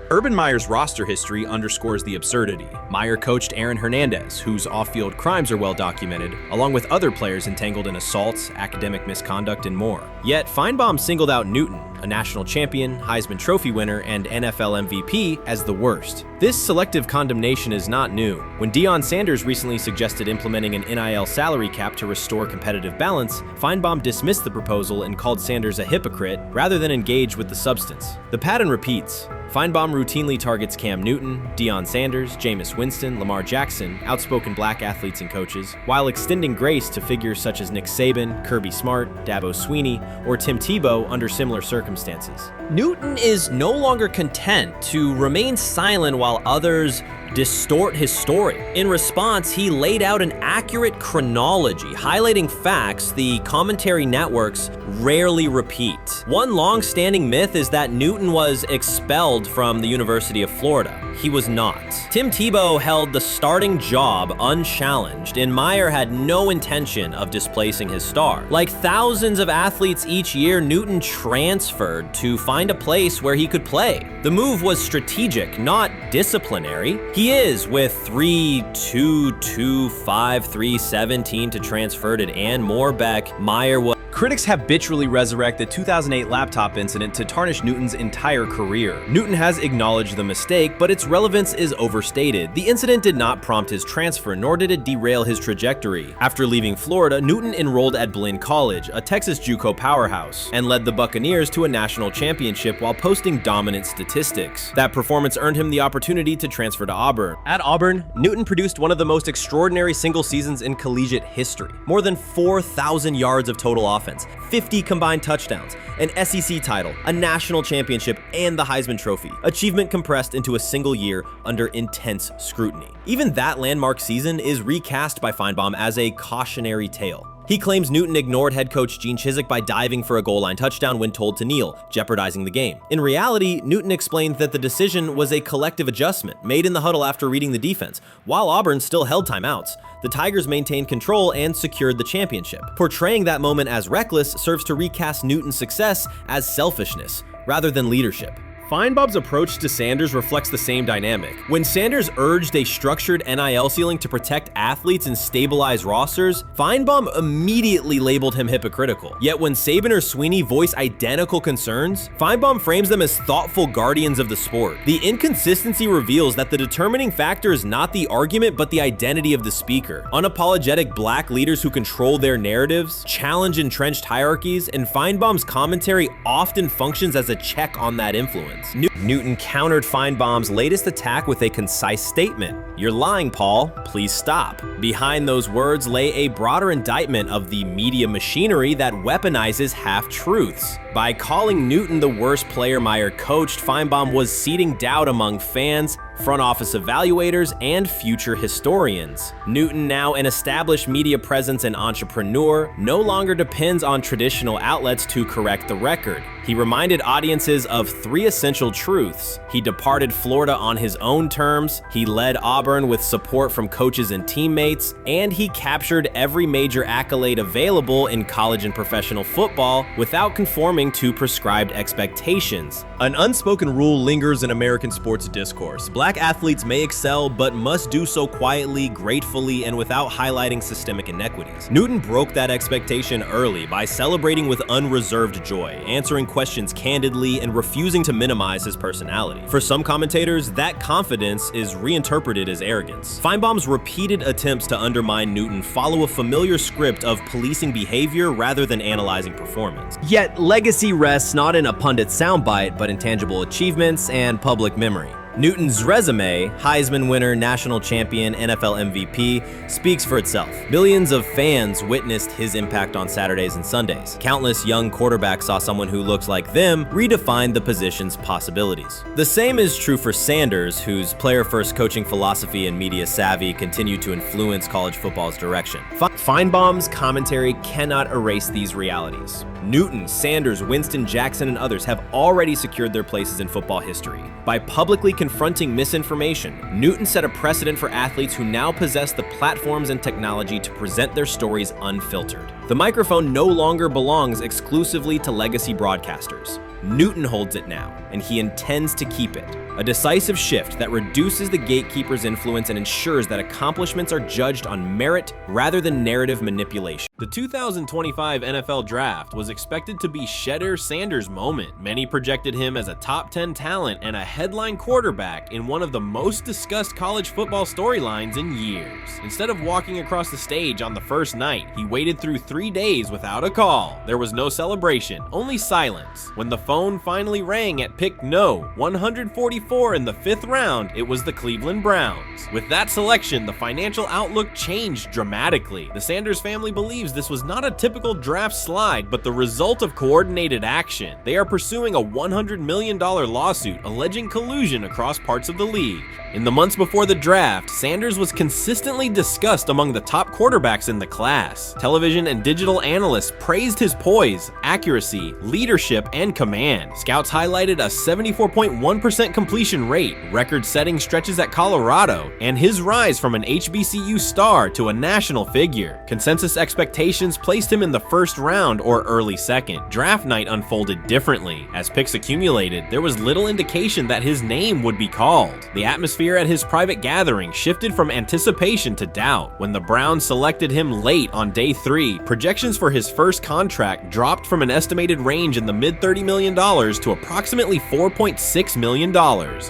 Urban Meyer's roster history underscores the absurdity. Meyer coached Aaron Hernandez, whose off-field crimes are well documented, along with other players entangled in assaults, academic misconduct, and more. Yet Feinbaum singled out Newton, a national champion, Heisman Trophy winner, and NFL MVP, as the worst. This selective condemnation is not new. When Deion Sanders recently suggested implementing an NIL salary cap to restore competitive balance, Feinbaum dismissed the proposal and called Sanders a hypocrite rather than engage with the substance. The pattern repeats. Feinbaum routinely targets Cam Newton, Deion Sanders, Jameis Winston, Lamar Jackson, outspoken black athletes and coaches, while extending grace to figures such as Nick Saban, Kirby Smart, Dabo Swinney, or Tim Tebow under similar circumstances. Newton is no longer content to remain silent while others distort his story. In response, he laid out an accurate chronology, highlighting facts the commentary networks rarely repeat. One long-standing myth is that Newton was expelled from the University of Florida. He was not. Tim Tebow held the starting job unchallenged, and Meyer had no intention of displacing his star. Like thousands of athletes each year, Newton transferred to find a place where he could play. The move was strategic, not disciplinary. He is with 3-2-2-5-3-17 to transfer to and more back. Meyer was. Critics habitually resurrect the 2008 laptop incident to tarnish Newton's entire career. Newton has acknowledged the mistake, but its relevance is overstated. The incident did not prompt his transfer, nor did it derail his trajectory. After leaving Florida, Newton enrolled at Blinn College, a Texas JUCO powerhouse, and led the Buccaneers to a national championship while posting dominant statistics. That performance earned him the opportunity to transfer to Auburn. At Auburn, Newton produced one of the most extraordinary single seasons in collegiate history. More than 4,000 yards of total offense, 50 combined touchdowns, an SEC title, a national championship, and the Heisman Trophy. Achievement compressed into a single year under intense scrutiny. Even that landmark season is recast by Feinbaum as a cautionary tale. He claims Newton ignored head coach Gene Chizik by diving for a goal line touchdown when told to kneel, jeopardizing the game. In reality, Newton explained that the decision was a collective adjustment made in the huddle after reading the defense. While Auburn still held timeouts, the Tigers maintained control and secured the championship. Portraying that moment as reckless serves to recast Newton's success as selfishness rather than leadership. Feinbaum's approach to Sanders reflects the same dynamic. When Sanders urged a structured NIL ceiling to protect athletes and stabilize rosters, Feinbaum immediately labeled him hypocritical. Yet when Saban or Sweeney voice identical concerns, Feinbaum frames them as thoughtful guardians of the sport. The inconsistency reveals that the determining factor is not the argument but the identity of the speaker. Unapologetic black leaders who control their narratives, challenge entrenched hierarchies, and Feinbaum's commentary often functions as a check on that influence. Newton countered Feinbaum's latest attack with a concise statement. "You're lying, Paul. Please stop." Behind those words lay a broader indictment of the media machinery that weaponizes half-truths. By calling Newton the worst player Meyer coached, Feinbaum was seeding doubt among fans, front office evaluators, and future historians. Newton, now an established media presence and entrepreneur, no longer depends on traditional outlets to correct the record. He reminded audiences of 3 essential truths. He departed Florida on his own terms, he led Auburn with support from coaches and teammates, and he captured every major accolade available in college and professional football without conforming to prescribed expectations. An unspoken rule lingers in American sports discourse. Black athletes may excel, but must do so quietly, gratefully, and without highlighting systemic inequities. Newton broke that expectation early by celebrating with unreserved joy, answering questions candidly, and refusing to minimize his personality. For some commentators, that confidence is reinterpreted as arrogance. Feinbaum's repeated attempts to undermine Newton follow a familiar script of policing behavior rather than analyzing performance. Yet, legacy rests not in a pundit's soundbite, but in tangible achievements and public memory. Newton's resume, Heisman winner, national champion, NFL MVP, speaks for itself. Millions of fans witnessed his impact on Saturdays and Sundays. Countless young quarterbacks saw someone who looked like them redefine the position's possibilities. The same is true for Sanders, whose player-first coaching philosophy and media savvy continue to influence college football's direction. Feinbaum's commentary cannot erase these realities. Newton, Sanders, Winston, Jackson, and others have already secured their places in football history. By publicly confronting misinformation, Newton set a precedent for athletes who now possess the platforms and technology to present their stories unfiltered. The microphone no longer belongs exclusively to legacy broadcasters. Newton holds it now, and he intends to keep it. A decisive shift that reduces the gatekeeper's influence and ensures that accomplishments are judged on merit rather than narrative manipulation. The 2025 NFL Draft was expected to be Shedeur Sanders' moment. Many projected him as a top 10 talent and a headline quarterback in one of the most discussed college football storylines in years. Instead of walking across the stage on the first night, he waited through 3 days without a call. There was no celebration, only silence. When the phone finally rang at pick no. 144 in the 5th round, it was the Cleveland Browns. With that selection, the financial outlook changed dramatically. The Sanders family believes this was not a typical draft slide, but the result of coordinated action. They are pursuing a $100 million lawsuit alleging collusion across parts of the league. In the months before the draft, Sanders was consistently discussed among the top quarterbacks in the class. Television and digital analysts praised his poise, accuracy, leadership, and command. Scouts highlighted a 74.1% completion rate, record-setting stretches at Colorado, and his rise from an HBCU star to a national figure. Consensus expectations placed him in the 1st round or early 2nd. Draft night unfolded differently. As picks accumulated, there was little indication that his name would be called. The atmosphere at his private gathering shifted from anticipation to doubt. When the Browns selected him late on day 3, projections for his first contract dropped from an estimated range in the mid-$30 million to approximately $4.6 million,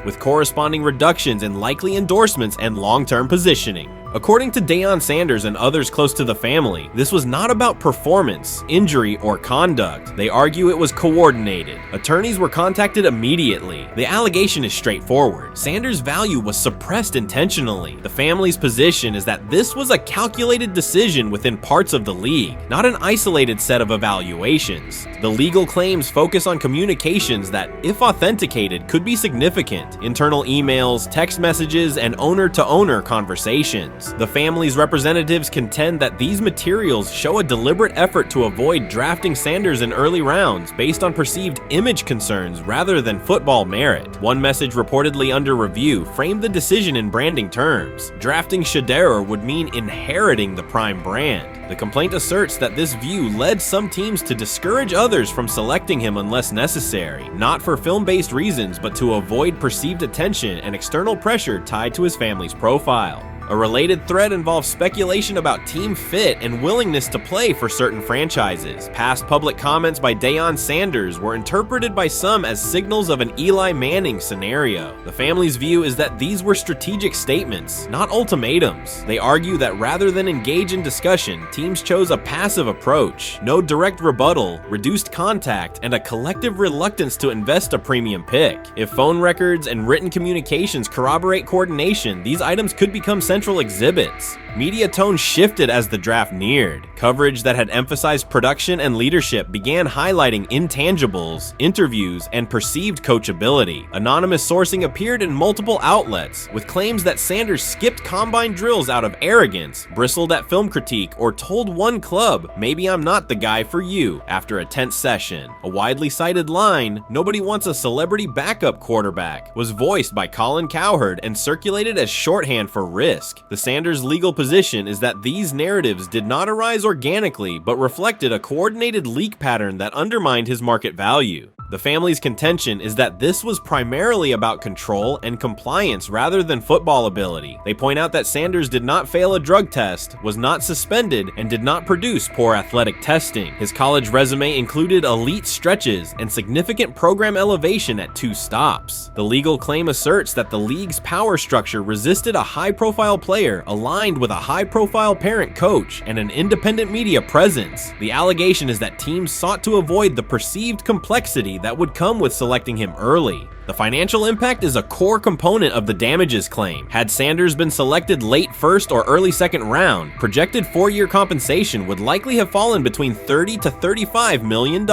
with corresponding reductions in likely endorsements and long-term positioning. According to Deion Sanders and others close to the family, this was not about performance, injury, or conduct. They argue it was coordinated. Attorneys were contacted immediately. The allegation is straightforward. Sanders' value was suppressed intentionally. The family's position is that this was a calculated decision within parts of the league, not an isolated set of evaluations. The legal claims focus on communications that, if authenticated, could be significant. Internal emails, text messages, and owner-to-owner conversations. leagues. The family's representatives contend that these materials show a deliberate effort to avoid drafting Sanders in early rounds based on perceived image concerns rather than football merit. One message reportedly under review framed the decision in branding terms. Drafting Shedeur would mean inheriting the Prime brand. The complaint asserts that this view led some teams to discourage others from selecting him unless necessary, not for film-based reasons, but to avoid perceived attention and external pressure tied to his family's profile. A related thread involves speculation about team fit and willingness to play for certain franchises. Past public comments by Deion Sanders were interpreted by some as signals of an Eli Manning scenario. The family's view is that these were strategic statements, not ultimatums. They argue that rather than engage in discussion, teams chose a passive approach, no direct rebuttal, reduced contact, and a collective reluctance to invest a premium pick. If phone records and written communications corroborate coordination, these items could become central exhibits. Media tone shifted as the draft neared. Coverage that had emphasized production and leadership began highlighting intangibles, interviews, and perceived coachability. Anonymous sourcing appeared in multiple outlets, with claims that Sanders skipped combine drills out of arrogance, bristled at film critique, or told one club, "Maybe I'm not the guy for you," after a tense session. A widely cited line, "Nobody wants a celebrity backup quarterback," was voiced by Colin Cowherd and circulated as shorthand for risk. The Sanders legal position is that these narratives did not arise organically, but reflected a coordinated leak pattern that undermined his market value. The family's contention is that this was primarily about control and compliance rather than football ability. They point out that Sanders did not fail a drug test, was not suspended, and did not produce poor athletic testing. His college resume included elite stretches and significant program elevation at 2 stops. The legal claim asserts that the league's power structure resisted a high-profile player aligned with a high-profile parent coach and an independent media presence. The allegation is that teams sought to avoid the perceived complexity that would come with selecting him early. The financial impact is a core component of the damages claim. Had Sanders been selected late first or early second round, projected 4-year compensation would likely have fallen between $30 to $35 million,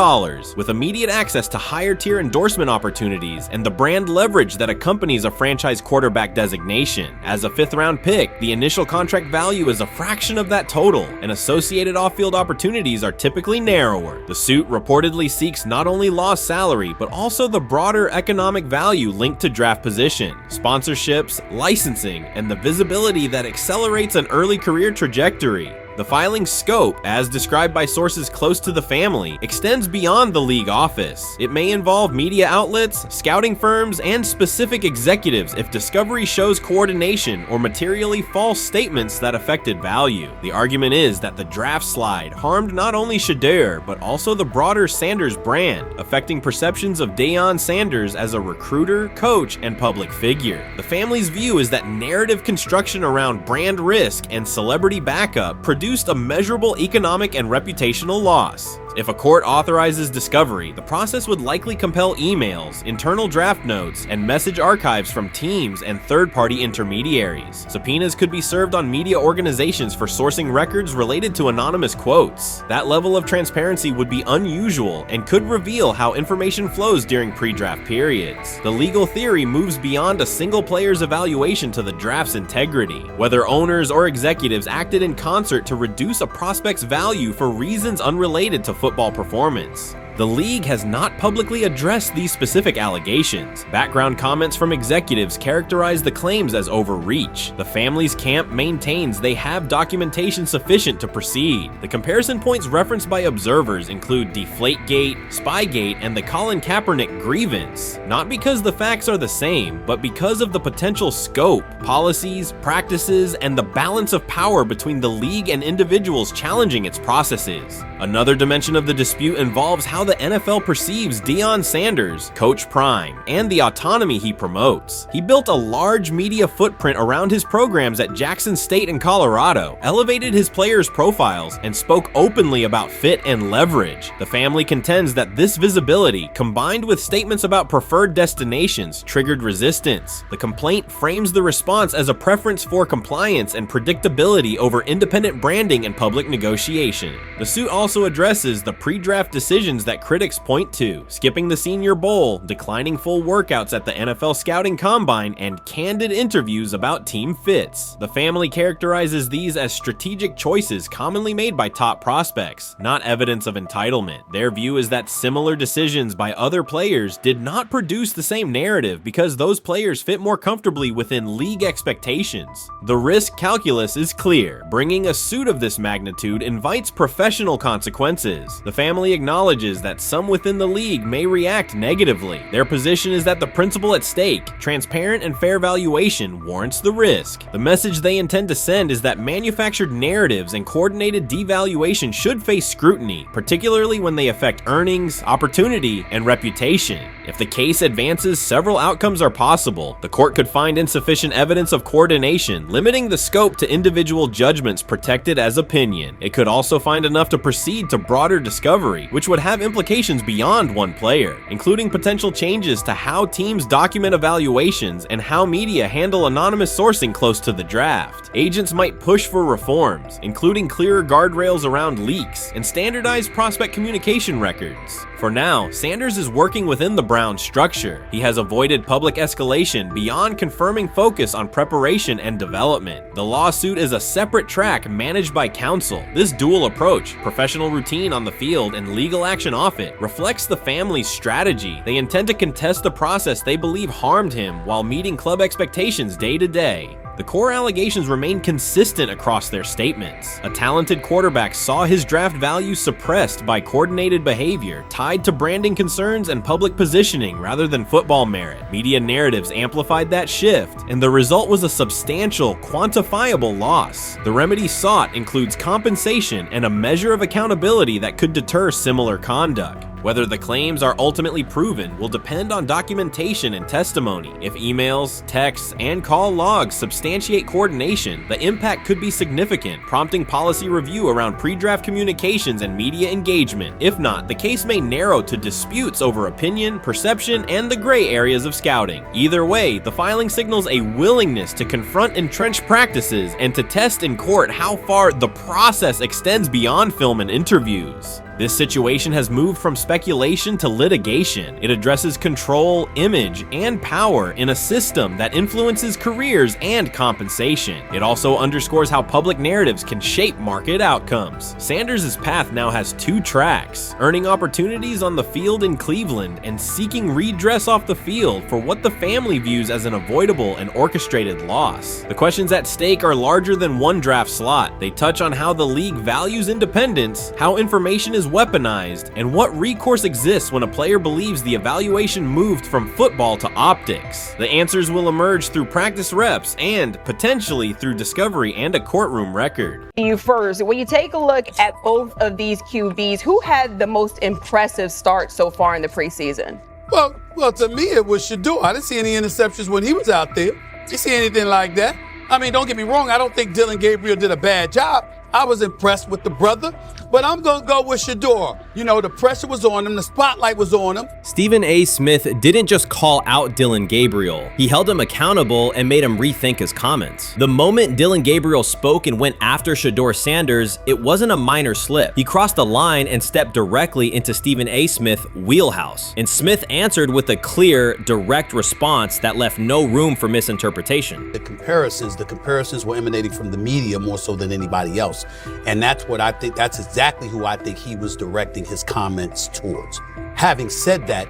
with immediate access to higher tier endorsement opportunities and the brand leverage that accompanies a franchise quarterback designation. As a 5th round pick, the initial contract value is a fraction of that total, and associated off-field opportunities are typically narrower. The suit reportedly seeks not only lost salary, but also the broader economic value linked to draft position, sponsorships, licensing, and the visibility that accelerates an early career trajectory. The filing's scope, as described by sources close to the family, extends beyond the league office. It may involve media outlets, scouting firms, and specific executives if discovery shows coordination or materially false statements that affected value. The argument is that the draft slide harmed not only Shedeur, but also the broader Sanders brand, affecting perceptions of Deion Sanders as a recruiter, coach, and public figure. The family's view is that narrative construction around brand risk and celebrity backup produced a measurable economic and reputational loss. If a court authorizes discovery, the process would likely compel emails, internal draft notes, and message archives from teams and third-party intermediaries. Subpoenas could be served on media organizations for sourcing records related to anonymous quotes. That level of transparency would be unusual and could reveal how information flows during pre-draft periods. The legal theory moves beyond a single player's evaluation to the draft's integrity, whether owners or executives acted in concert to reduce a prospect's value for reasons unrelated to football performance. The league has not publicly addressed these specific allegations. Background comments from executives characterize the claims as overreach. The family's camp maintains they have documentation sufficient to proceed. The comparison points referenced by observers include Deflategate, Spygate, and the Colin Kaepernick grievance, not because the facts are the same, but because of the potential scope, policies, practices, and the balance of power between the league and individuals challenging its processes. Another dimension of the dispute involves how the NFL perceives Deion Sanders, Coach Prime, and the autonomy he promotes. He built a large media footprint around his programs at Jackson State and Colorado, elevated his players' profiles, and spoke openly about fit and leverage. The family contends that this visibility, combined with statements about preferred destinations, triggered resistance. The complaint frames the response as a preference for compliance and predictability over independent branding and public negotiation. The suit also also addresses the pre-draft decisions that critics point to, skipping the Senior Bowl, declining full workouts at the NFL Scouting Combine, and candid interviews about team fits. The family characterizes these as strategic choices commonly made by top prospects, not evidence of entitlement. Their view is that similar decisions by other players did not produce the same narrative because those players fit more comfortably within league expectations. The risk calculus is clear. Bringing a suit of this magnitude invites professional consequences. The family acknowledges that some within the league may react negatively. Their position is that the principle at stake, transparent and fair valuation, warrants the risk. The message they intend to send is that manufactured narratives and coordinated devaluation should face scrutiny, particularly when they affect earnings, opportunity, and reputation. If the case advances, several outcomes are possible. The court could find insufficient evidence of coordination, limiting the scope to individual judgments protected as opinion. It could also find enough to proceed to broader discovery, which would have implications beyond one player, including potential changes to how teams document evaluations and how media handle anonymous sourcing close to the draft. Agents might push for reforms, including clearer guardrails around leaks and standardized prospect communication records. For now, Sanders is working within the Browns structure. He has avoided public escalation beyond confirming focus on preparation and development. The lawsuit is a separate track managed by counsel. This dual approach, professional routine on the field and legal action off it, reflects the family's strategy. They intend to contest the process they believe harmed him while meeting club expectations day to day. The core allegations remain consistent across their statements. A talented quarterback saw his draft value suppressed by coordinated behavior tied to branding concerns and public positioning rather than football merit. Media narratives amplified that shift, and the result was a substantial, quantifiable loss. The remedy sought includes compensation and a measure of accountability that could deter similar conduct. Whether the claims are ultimately proven will depend on documentation and testimony. If emails, texts, and call logs substantiate coordination, the impact could be significant, prompting policy review around pre-draft communications and media engagement. If not, the case may narrow to disputes over opinion, perception, and the gray areas of scouting. Either way, the filing signals a willingness to confront entrenched practices and to test in court how far the process extends beyond film and interviews. This situation has moved from speculation to litigation. It addresses control, image, and power in a system that influences careers and compensation. It also underscores how public narratives can shape market outcomes. Sanders' path now has two tracks: earning opportunities on the field in Cleveland and seeking redress off the field for what the family views as an avoidable and orchestrated loss. The questions at stake are larger than one draft slot. They touch on how the league values independence, how information is weaponized, and what recourse exists when a player believes the evaluation moved from football to optics. The answers will emerge through practice reps and potentially through discovery and a courtroom record. You first, when you take a look at both of these QBs, who had the most impressive start so far in the preseason? Well, to me, it was Shedeur. I didn't see any interceptions when he was out there. Didn't see anything like that. I mean, don't get me wrong. I don't think Dillon Gabriel did a bad job. I was impressed with the brother, but I'm going to go with Shedeur. You know, the pressure was on him, the spotlight was on him. Stephen A. Smith didn't just call out Dillon Gabriel. He held him accountable and made him rethink his comments. The moment Dillon Gabriel spoke and went after Shedeur Sanders, it wasn't a minor slip. He crossed the line and stepped directly into Stephen A. Smith's wheelhouse. And Smith answered with a clear, direct response that left no room for misinterpretation. The comparisons were emanating from the media more so than anybody else. And that's what I think, that's exactly who I think he was directing his comments towards. Having said that,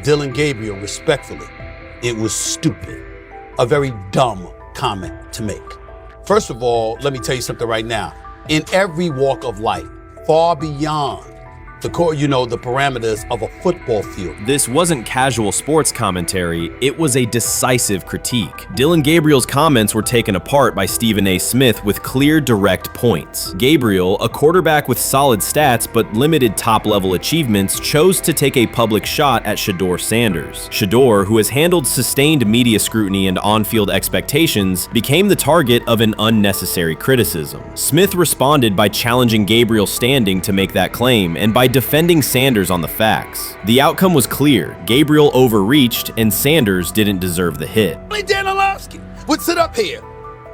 Dillon Gabriel, respectfully, it was stupid. A very dumb comment to make. First of all, let me tell you something right now. In every walk of life, far beyond the parameters of a football field. This wasn't casual sports commentary, it was a decisive critique. Dillon Gabriel's comments were taken apart by Stephen A. Smith with clear, direct points. Gabriel, a quarterback with solid stats but limited top-level achievements, chose to take a public shot at Shedeur Sanders. Shedeur, who has handled sustained media scrutiny and on-field expectations, became the target of an unnecessary criticism. Smith responded by challenging Gabriel's standing to make that claim, and by defending Sanders on the facts. The outcome was clear. Gabriel overreached, and Sanders didn't deserve the hit. Only Dan Orlovsky would sit up here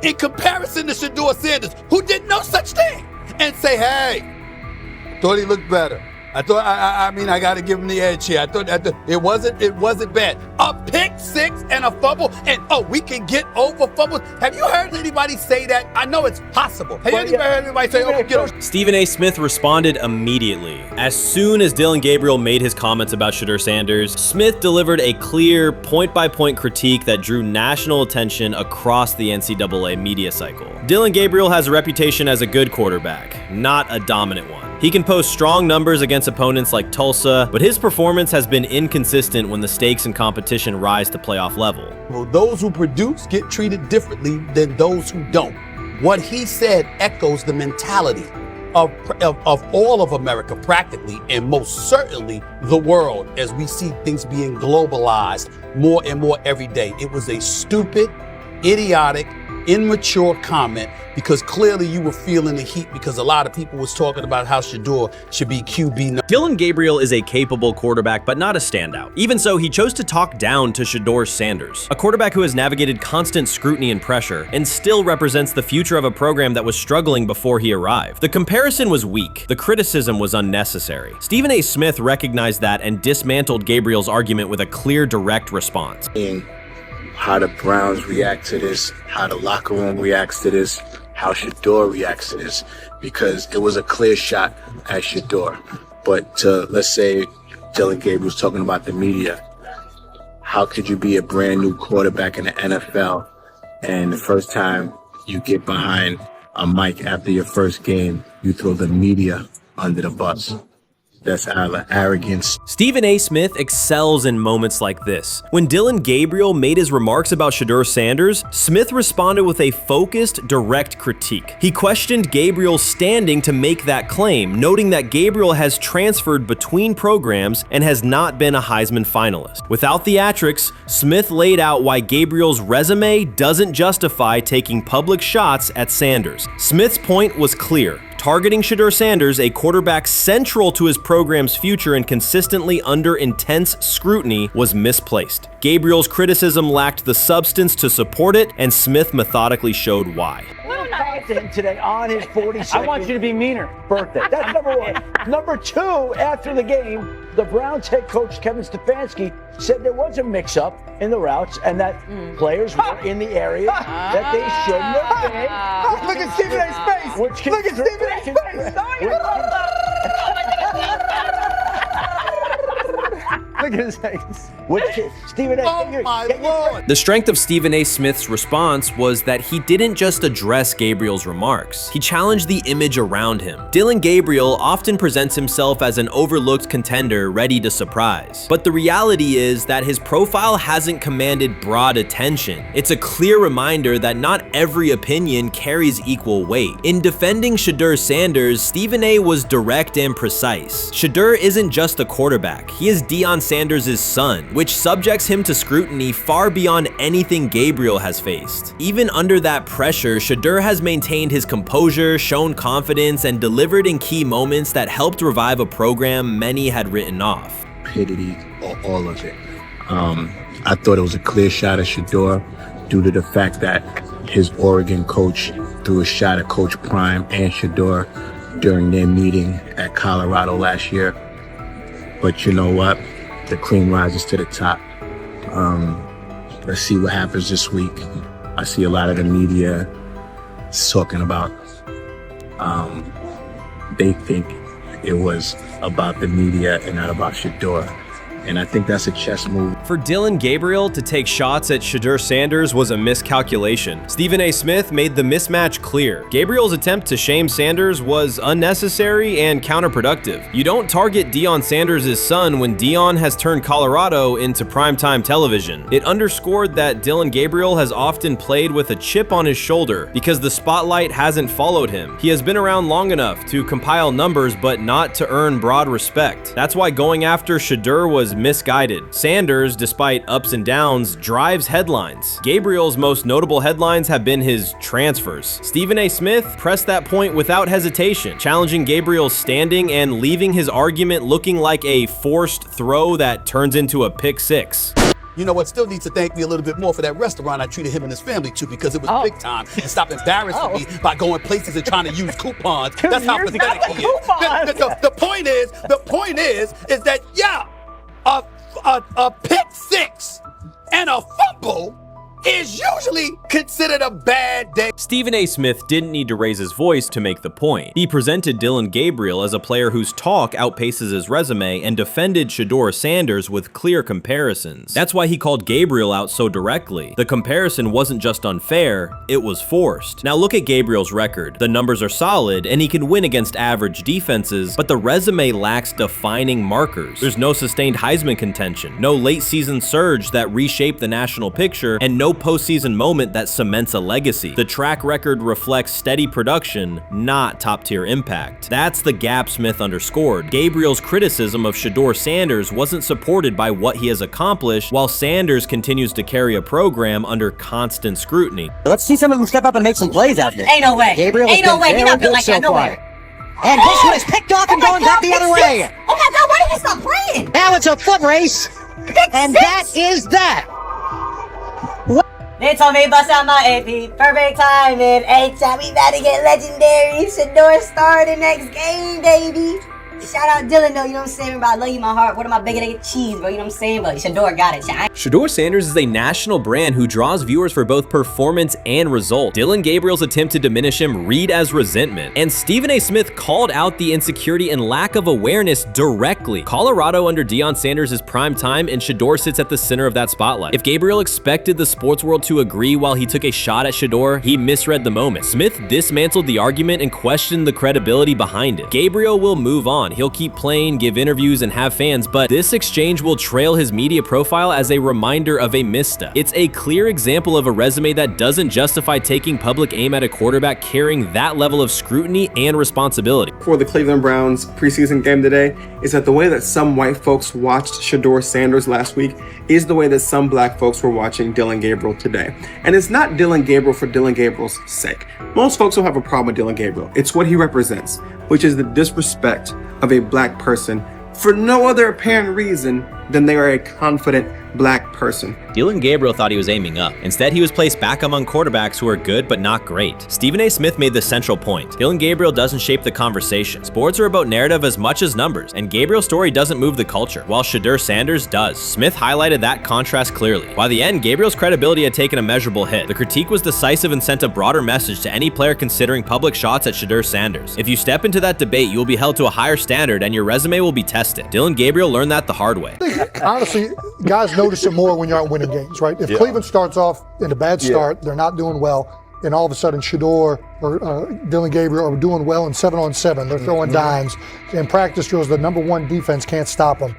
in comparison to Shedeur Sanders, who did no such thing, and say, hey, thought he looked better. I mean, I got to give him the edge here. I thought it wasn't bad. A pick six and a fumble, and we can get over fumbles. Have you heard anybody say that? I know it's possible. Have you ever heard anybody say, we get over? Stephen A. Smith responded immediately. As soon as Dillon Gabriel made his comments about Shedeur Sanders, Smith delivered a clear, point-by-point critique that drew national attention across the NCAA media cycle. Dillon Gabriel has a reputation as a good quarterback, not a dominant one. He can post strong numbers against opponents like Tulsa, but his performance has been inconsistent when the stakes and competition rise to playoff level. Well, those who produce get treated differently than those who don't. What he said echoes the mentality of all of America practically, and most certainly the world, as we see things being globalized more and more every day. It was a stupid, idiotic, immature comment, because clearly you were feeling the heat because a lot of people was talking about how Shedeur should be QB. Dillon Gabriel is a capable quarterback, but not a standout. Even so, he chose to talk down to Shedeur Sanders, a quarterback who has navigated constant scrutiny and pressure and still represents the future of a program that was struggling before he arrived. The comparison was weak. The criticism was unnecessary. Stephen A. Smith recognized that and dismantled Gabriel's argument with a clear, direct response. How the Browns react to this, how the locker room reacts to this, how Shedeur reacts to this, because it was a clear shot at Shedeur. But let's say Dillon Gabriel's talking about the media. How could you be a brand new quarterback in the NFL and the first time you get behind a mic after your first game, you throw the media under the bus? That's arrogance. Stephen A. Smith excels in moments like this. When Dillon Gabriel made his remarks about Shedeur Sanders, Smith responded with a focused, direct critique. He questioned Gabriel's standing to make that claim, noting that Gabriel has transferred between programs and has not been a Heisman finalist. Without theatrics, Smith laid out why Gabriel's resume doesn't justify taking public shots at Sanders. Smith's point was clear. Targeting Shedeur Sanders, a quarterback central to his program's future and consistently under intense scrutiny, was misplaced. Gabriel's criticism lacked the substance to support it, and Smith methodically showed why. Today on his 42nd I want you to be meaner. Birthday. That's number one. Number two, after the game, the Browns head coach Kevin Stefanski said there was a mix-up in the routes and that players were in the area that they shouldn't have been. Look at Stephen A's face. Look at Stephen A's Look at his face. Stephen A. Oh my Lord. The strength of Stephen A. Smith's response was that he didn't just address Gabriel's remarks. He challenged the image around him. Dillon Gabriel often presents himself as an overlooked contender ready to surprise. But the reality is that his profile hasn't commanded broad attention. It's a clear reminder that not every opinion carries equal weight. In defending Shedeur Sanders, Stephen A. was direct and precise. Shedeur isn't just a quarterback. He is Deion Sanders' son, which subjects him to scrutiny far beyond anything Gabriel has faced. Even under that pressure, Shedeur has maintained his composure, shown confidence, and delivered in key moments that helped revive a program many had written off. Stupidity, all of it. I thought it was a clear shot at Shedeur due to the fact that his Oregon coach threw a shot at Coach Prime and Shedeur during their meeting at Colorado last year. But you know what? The cream rises to the top. Let's see what happens this week. I see a lot of the media talking about they think it was about the media and not about Shedeur. And I think that's a chess move. For Dillon Gabriel to take shots at Shedeur Sanders was a miscalculation. Stephen A. Smith made the mismatch clear. Gabriel's attempt to shame Sanders was unnecessary and counterproductive. You don't target Deion Sanders' son when Deion has turned Colorado into primetime television. It underscored that Dillon Gabriel has often played with a chip on his shoulder because the spotlight hasn't followed him. He has been around long enough to compile numbers but not to earn broad respect. That's why going after Shedeur was misguided. Sanders, despite ups and downs, drives headlines. Gabriel's most notable headlines have been his transfers. Stephen A. Smith pressed that point without hesitation, challenging Gabriel's standing and leaving his argument looking like a forced throw that turns into a pick six. you know what, still needs to thank me a little bit more for that restaurant I treated him and his family to, because it was big time, and stop embarrassing me by going places and trying to use coupons. That's how pathetic he is. The point is that, yeah, a pick six and a fumble is usually considered a bad day. Stephen A. Smith didn't need to raise his voice to make the point. He presented Dillon Gabriel as a player whose talk outpaces his resume and defended Shedeur Sanders with clear comparisons. That's why he called Gabriel out so directly. The comparison wasn't just unfair, it was forced. Now look at Gabriel's record. The numbers are solid and he can win against average defenses, but the resume lacks defining markers. There's no sustained Heisman contention, no late season surge that reshaped the national picture, and no postseason moment that cements a legacy. The track record reflects steady production, not top-tier impact. That's the gap Smith underscored. Gabriel's criticism of Shedeur Sanders wasn't supported by what he has accomplished, while Sanders continues to carry a program under constant scrutiny. Let's see some of them step up and make some plays out there. Ain't no way. Gabriel Ain't no way. He's not built like that. No way. And this one is picked off and going back the other way. Oh my God, why did he stop playing? Now it's a foot race. And that is that. They told me bust out my AP, perfect timing. H-shot, we about to get legendary. Shedeur start the next game, baby. Shout out Dillon though, you know what I'm saying? Bro, I love you, my heart. What am I bigger than cheese, bro? You know what I'm saying? But Shedeur got it. Shedeur Sanders is a national brand who draws viewers for both performance and result. Dillon Gabriel's attempt to diminish him read as resentment. And Stephen A. Smith called out the insecurity and lack of awareness directly. Colorado under Deion Sanders is prime time, and Shedeur sits at the center of that spotlight. If Gabriel expected the sports world to agree while he took a shot at Shedeur, he misread the moment. Smith dismantled the argument and questioned the credibility behind it. Gabriel will move on. He'll keep playing, give interviews, and have fans, but this exchange will trail his media profile as a reminder of a misstep. It's a clear example of a resume that doesn't justify taking public aim at a quarterback carrying that level of scrutiny and responsibility. For the Cleveland Browns preseason game today is that the way that some white folks watched Shedeur Sanders last week is the way that some black folks were watching Dillon Gabriel today. And it's not Dillon Gabriel for Dillon Gabriel's sake. Most folks don't have a problem with Dillon Gabriel. It's what he represents, which is the disrespect of a black person for no other apparent reason than they are a confident black person. Dillon Gabriel thought he was aiming up. Instead, he was placed back among quarterbacks who are good but not great. Stephen A. Smith made the central point. Dillon Gabriel doesn't shape the conversation. Sports are about narrative as much as numbers, and Gabriel's story doesn't move the culture, while Shedeur Sanders does. Smith highlighted that contrast clearly. By the end, Gabriel's credibility had taken a measurable hit. The critique was decisive and sent a broader message to any player considering public shots at Shedeur Sanders. If you step into that debate, you will be held to a higher standard and your resume will be tested. Dillon Gabriel learned that the hard way. Honestly, guys notice it more when you're out winning games, right? If Cleveland starts off in a bad start, they're not doing well, and all of a sudden Shedeur or Dillon Gabriel are doing well in 7-on-7. They're throwing dimes. And practice drills, the number one defense can't stop them.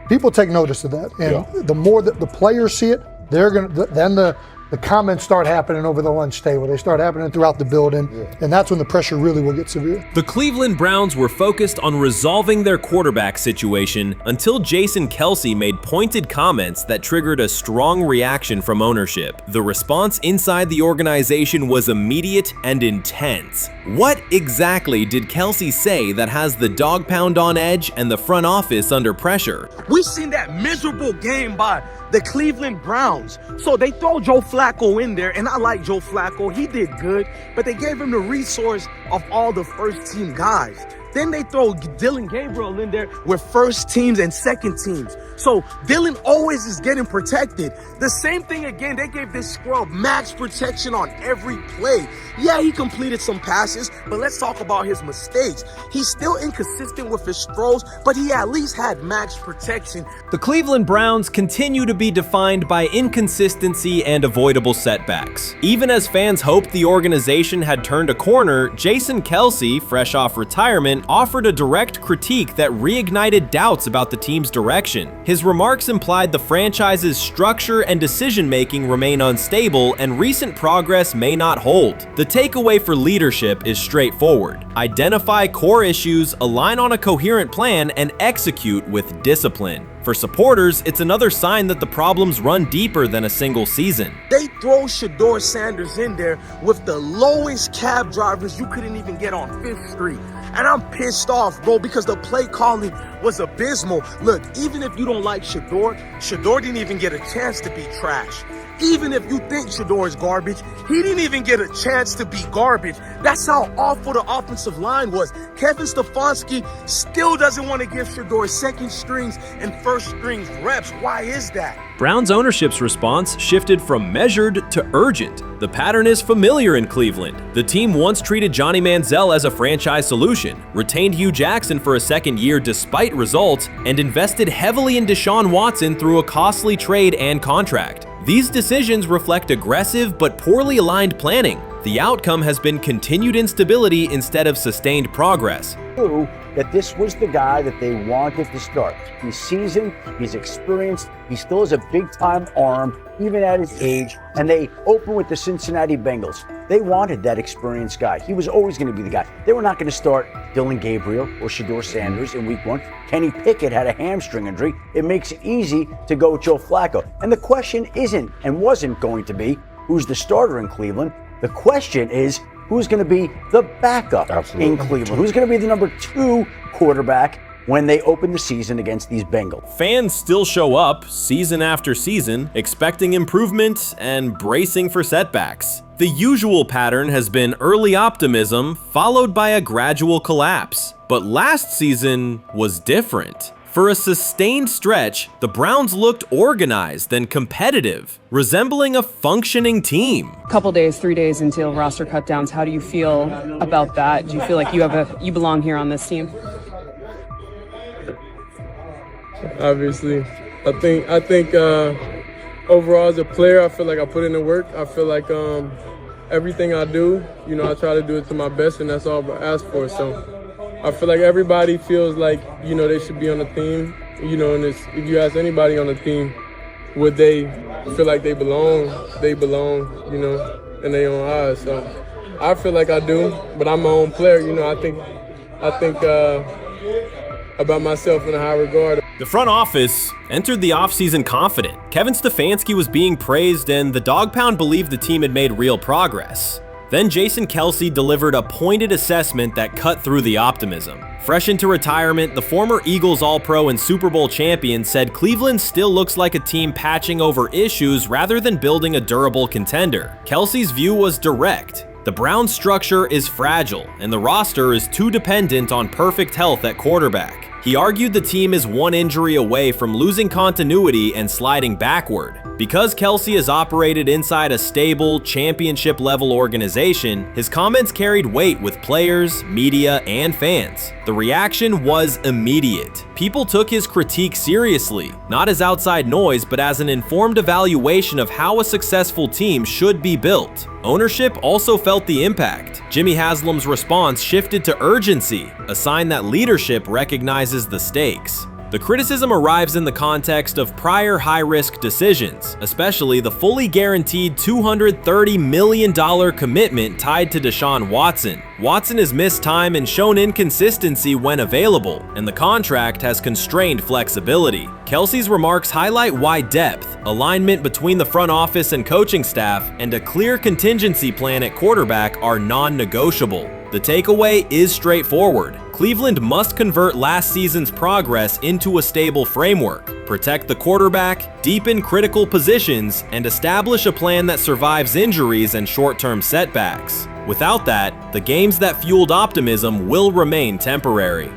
People take notice of that. And the more that the players see it, they're going to, then the comments start happening over the lunch table. They start happening throughout the building, and that's when the pressure really will get severe. The Cleveland Browns were focused on resolving their quarterback situation until Jason Kelce made pointed comments that triggered a strong reaction from ownership. The response inside the organization was immediate and intense. What exactly did Kelce say that has the dog pound on edge and the front office under pressure? We've seen that miserable game by the Cleveland Browns. So they throw Joe Flacco in there, and I like Joe Flacco. He did good, but they gave him the resource of all the first team guys. Then they throw Dillon Gabriel in there with first teams and second teams. So Dillon always is getting protected. The same thing again, they gave this scrub max protection on every play. Yeah, he completed some passes, but let's talk about his mistakes. He's still inconsistent with his throws, but he at least had max protection. The Cleveland Browns continue to be defined by inconsistency and avoidable setbacks. Even as fans hoped the organization had turned a corner, Jason Kelce, fresh off retirement, offered a direct critique that reignited doubts about the team's direction. His remarks implied the franchise's structure and decision-making remain unstable and recent progress may not hold. The takeaway for leadership is straightforward. Identify core issues, align on a coherent plan, and execute with discipline. For supporters, it's another sign that the problems run deeper than a single season. They throw Shedeur Sanders in there with the lowest cab drivers you couldn't even get on 5th Street. And I'm pissed off, bro, because the play calling was abysmal. Look, even if you don't like Shedeur, Shedeur didn't even get a chance to be trash. Even if you think Shedeur is garbage, he didn't even get a chance to be garbage. That's how awful the offensive line was. Kevin Stefanski still doesn't want to give Shedeur second strings and first strings reps. Why is that? Browns ownership's response shifted from measured to urgent. The pattern is familiar in Cleveland. The team once treated Johnny Manziel as a franchise solution, retained Hugh Jackson for a second year despite results, and invested heavily in Deshaun Watson through a costly trade and contract. These decisions reflect aggressive but poorly aligned planning. The outcome has been continued instability instead of sustained progress. That this was the guy that they wanted to start. He's seasoned, he's experienced, he still has a big-time arm, even at his age, and they open with the Cincinnati Bengals. They wanted that experienced guy. He was always going to be the guy. They were not going to start Dillon Gabriel or Shedeur Sanders in week 1. Kenny Pickett had a hamstring injury. It makes it easy to go with Joe Flacco. And the question isn't and wasn't going to be who's the starter in Cleveland. The question is, who's going to be the backup in Cleveland? Who's going to be the number 2 quarterback when they open the season against these Bengals? Fans still show up season after season, expecting improvement and bracing for setbacks. The usual pattern has been early optimism followed by a gradual collapse. But last season was different. For a sustained stretch, the Browns looked organized and competitive, resembling a functioning team. Couple days, 3 days until roster cutdowns. How do you feel about that? Do you feel like you belong here on this team? Obviously, I think overall as a player, I feel like I put in the work. I feel like everything I do, I try to do it to my best, and that's all I ask for. So I feel like everybody feels like, they should be on the team, and if you ask anybody on the team, would they feel like they belong, in their own eyes. So I feel like I do, but I'm my own player, I think about myself in a high regard. The front office entered the offseason confident. Kevin Stefanski was being praised and the Dog Pound believed the team had made real progress. Then Jason Kelce delivered a pointed assessment that cut through the optimism. Fresh into retirement, the former Eagles All-Pro and Super Bowl champion said Cleveland still looks like a team patching over issues rather than building a durable contender. Kelce's view was direct. The Browns' structure is fragile, and the roster is too dependent on perfect health at quarterback. He argued the team is one injury away from losing continuity and sliding backward. Because Kelce has operated inside a stable, championship-level organization, his comments carried weight with players, media, and fans. The reaction was immediate. People took his critique seriously, not as outside noise, but as an informed evaluation of how a successful team should be built. Ownership also felt the impact. Jimmy Haslam's response shifted to urgency, a sign that leadership recognizes the stakes. The criticism arrives in the context of prior high-risk decisions, especially the fully guaranteed $230 million commitment tied to Deshaun Watson. Watson has missed time and shown inconsistency when available, and the contract has constrained flexibility. Kelce's remarks highlight why depth, alignment between the front office and coaching staff, and a clear contingency plan at quarterback are non-negotiable. The takeaway is straightforward. Cleveland must convert last season's progress into a stable framework, protect the quarterback, deepen critical positions, and establish a plan that survives injuries and short-term setbacks. Without that, the games that fueled optimism will remain temporary.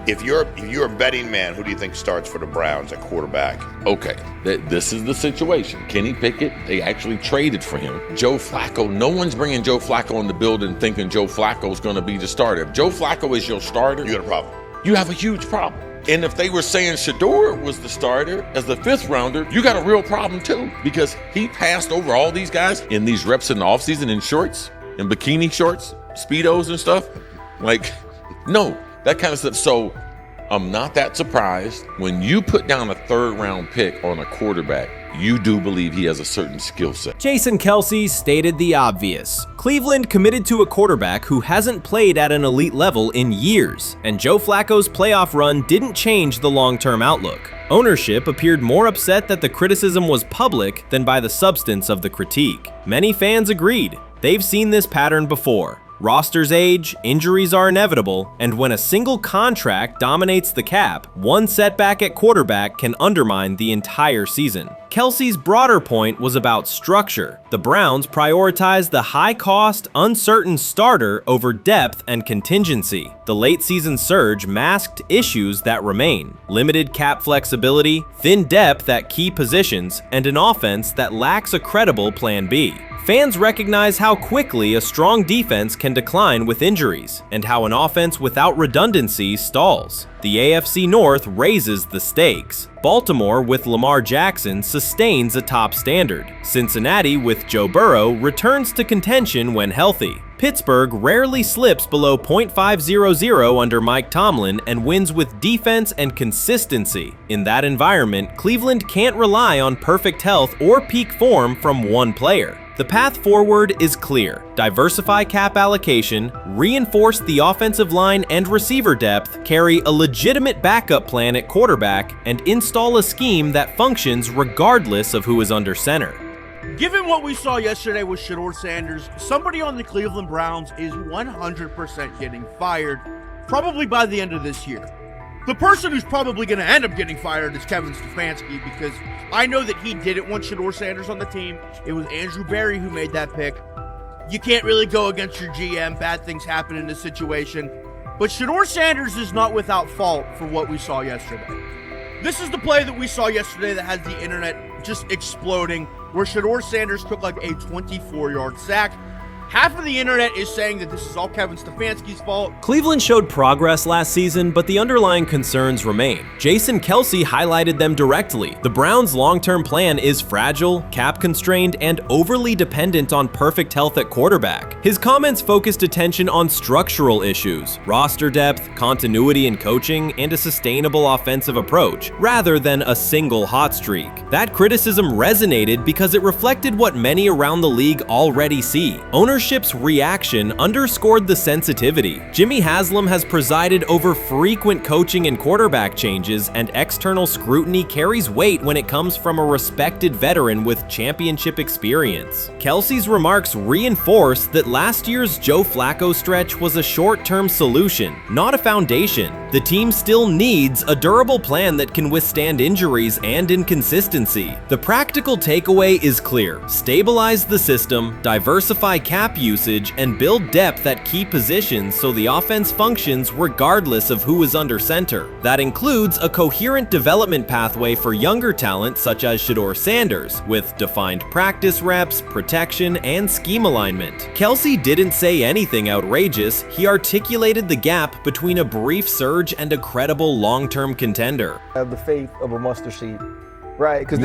If you're a betting man, who do you think starts for the Browns at quarterback? Okay, this is the situation. Kenny Pickett, they actually traded for him. Joe Flacco, no one's bringing Joe Flacco in the building thinking Joe Flacco's going to be the starter. If Joe Flacco is your starter, you got a problem. You have a huge problem. And if they were saying Shedeur was the starter as the 5th rounder, you got a real problem too, because he passed over all these guys in these reps in the offseason in shorts, in bikini shorts, Speedos and stuff. No. That kind of stuff. So I'm not that surprised. When you put down a 3rd round pick on a quarterback, you do believe he has a certain skill set. Jason Kelce stated the obvious. Cleveland committed to a quarterback who hasn't played at an elite level in years, and Joe Flacco's playoff run didn't change the long-term outlook. Ownership appeared more upset that the criticism was public than by the substance of the critique. Many fans agreed. They've seen this pattern before. Rosters age, injuries are inevitable, and when a single contract dominates the cap, one setback at quarterback can undermine the entire season. Kelsey's broader point was about structure. The Browns prioritized the high-cost, uncertain starter over depth and contingency. The late-season surge masked issues that remain: limited cap flexibility, thin depth at key positions, and an offense that lacks a credible plan B. Fans recognize how quickly a strong defense can decline with injuries, and how an offense without redundancy stalls. The AFC North raises the stakes. Baltimore with Lamar Jackson sustains a top standard. Cincinnati with Joe Burrow returns to contention when healthy. Pittsburgh rarely slips below .500 under Mike Tomlin and wins with defense and consistency. In that environment, Cleveland can't rely on perfect health or peak form from one player. The path forward is clear. Diversify cap allocation, reinforce the offensive line and receiver depth, carry a legitimate backup plan at quarterback, and install a scheme that functions regardless of who is under center. Given what we saw yesterday with Shedeur Sanders, somebody on the Cleveland Browns is 100% getting fired, probably by the end of this year. The person who's probably going to end up getting fired is Kevin Stefanski, because I know that he didn't want Shedeur Sanders on the team. It was Andrew Berry who made that pick. You can't really go against your GM. Bad things happen in this situation. But Shedeur Sanders is not without fault for what we saw yesterday. This is the play that we saw yesterday that has the internet just exploding, where Shedeur Sanders took like a 24-yard sack. Half of the internet is saying that this is all Kevin Stefanski's fault. Cleveland showed progress last season, but the underlying concerns remain. Jason Kelce highlighted them directly. The Browns' long-term plan is fragile, cap-constrained, and overly dependent on perfect health at quarterback. His comments focused attention on structural issues, roster depth, continuity in coaching, and a sustainable offensive approach, rather than a single hot streak. That criticism resonated because it reflected what many around the league already see. Ownership's reaction underscored the sensitivity. Jimmy Haslam has presided over frequent coaching and quarterback changes, and external scrutiny carries weight when it comes from a respected veteran with championship experience. Kelsey's remarks reinforce that last year's Joe Flacco stretch was a short-term solution, not a foundation. The team still needs a durable plan that can withstand injuries and inconsistency. The practical takeaway is clear: stabilize the system, diversify cap usage, and build depth at key positions so the offense functions regardless of who is under center. That includes a coherent development pathway for younger talent such as Shedeur Sanders, with defined practice reps, protection, and scheme alignment. Kelce didn't say anything outrageous. He articulated the gap between a brief surge and a credible long-term contender. I have the faith of a mustard seed. Right, because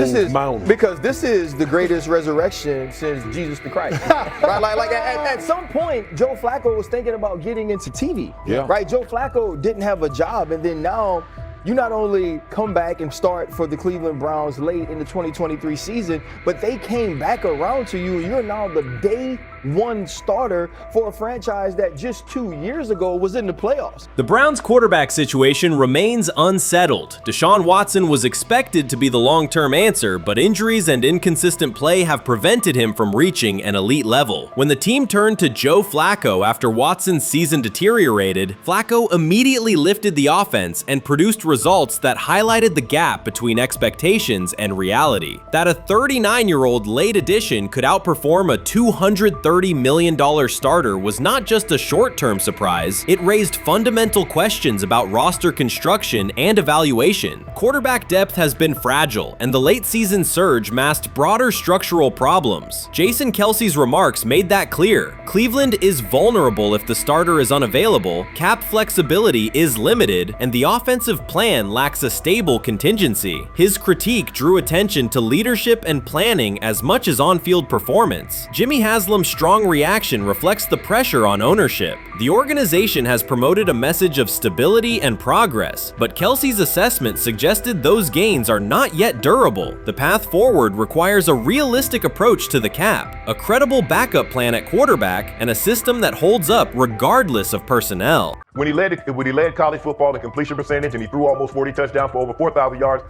this is the greatest resurrection since Jesus the Christ. Right, like at some point, Joe Flacco was thinking about getting into TV. Yeah. Right, Joe Flacco didn't have a job, and then now you not only come back and start for the Cleveland Browns late in the 2023 season, but they came back around to you. You're now the day one starter for a franchise that just 2 years ago was in the playoffs. The Browns' quarterback situation remains unsettled. Deshaun Watson was expected to be the long-term answer, but injuries and inconsistent play have prevented him from reaching an elite level. When the team turned to Joe Flacco after Watson's season deteriorated, Flacco immediately lifted the offense and produced results that highlighted the gap between expectations and reality. That a 39-year-old late addition could outperform a $230 million starter was not just a short-term surprise, it raised fundamental questions about roster construction and evaluation. Quarterback depth has been fragile, and the late-season surge masked broader structural problems. Jason Kelce's remarks made that clear. Cleveland is vulnerable if the starter is unavailable, cap flexibility is limited, and the offensive plan lacks a stable contingency. His critique drew attention to leadership and planning as much as on-field performance. Jimmy Haslam's strong reaction reflects the pressure on ownership. The organization has promoted a message of stability and progress, but Kelce's assessment suggested those gains are not yet durable. The path forward requires a realistic approach to the cap, a credible backup plan at quarterback, and a system that holds up regardless of personnel. When he led college football in completion percentage and he threw almost 40 touchdowns for over 4,000 yards,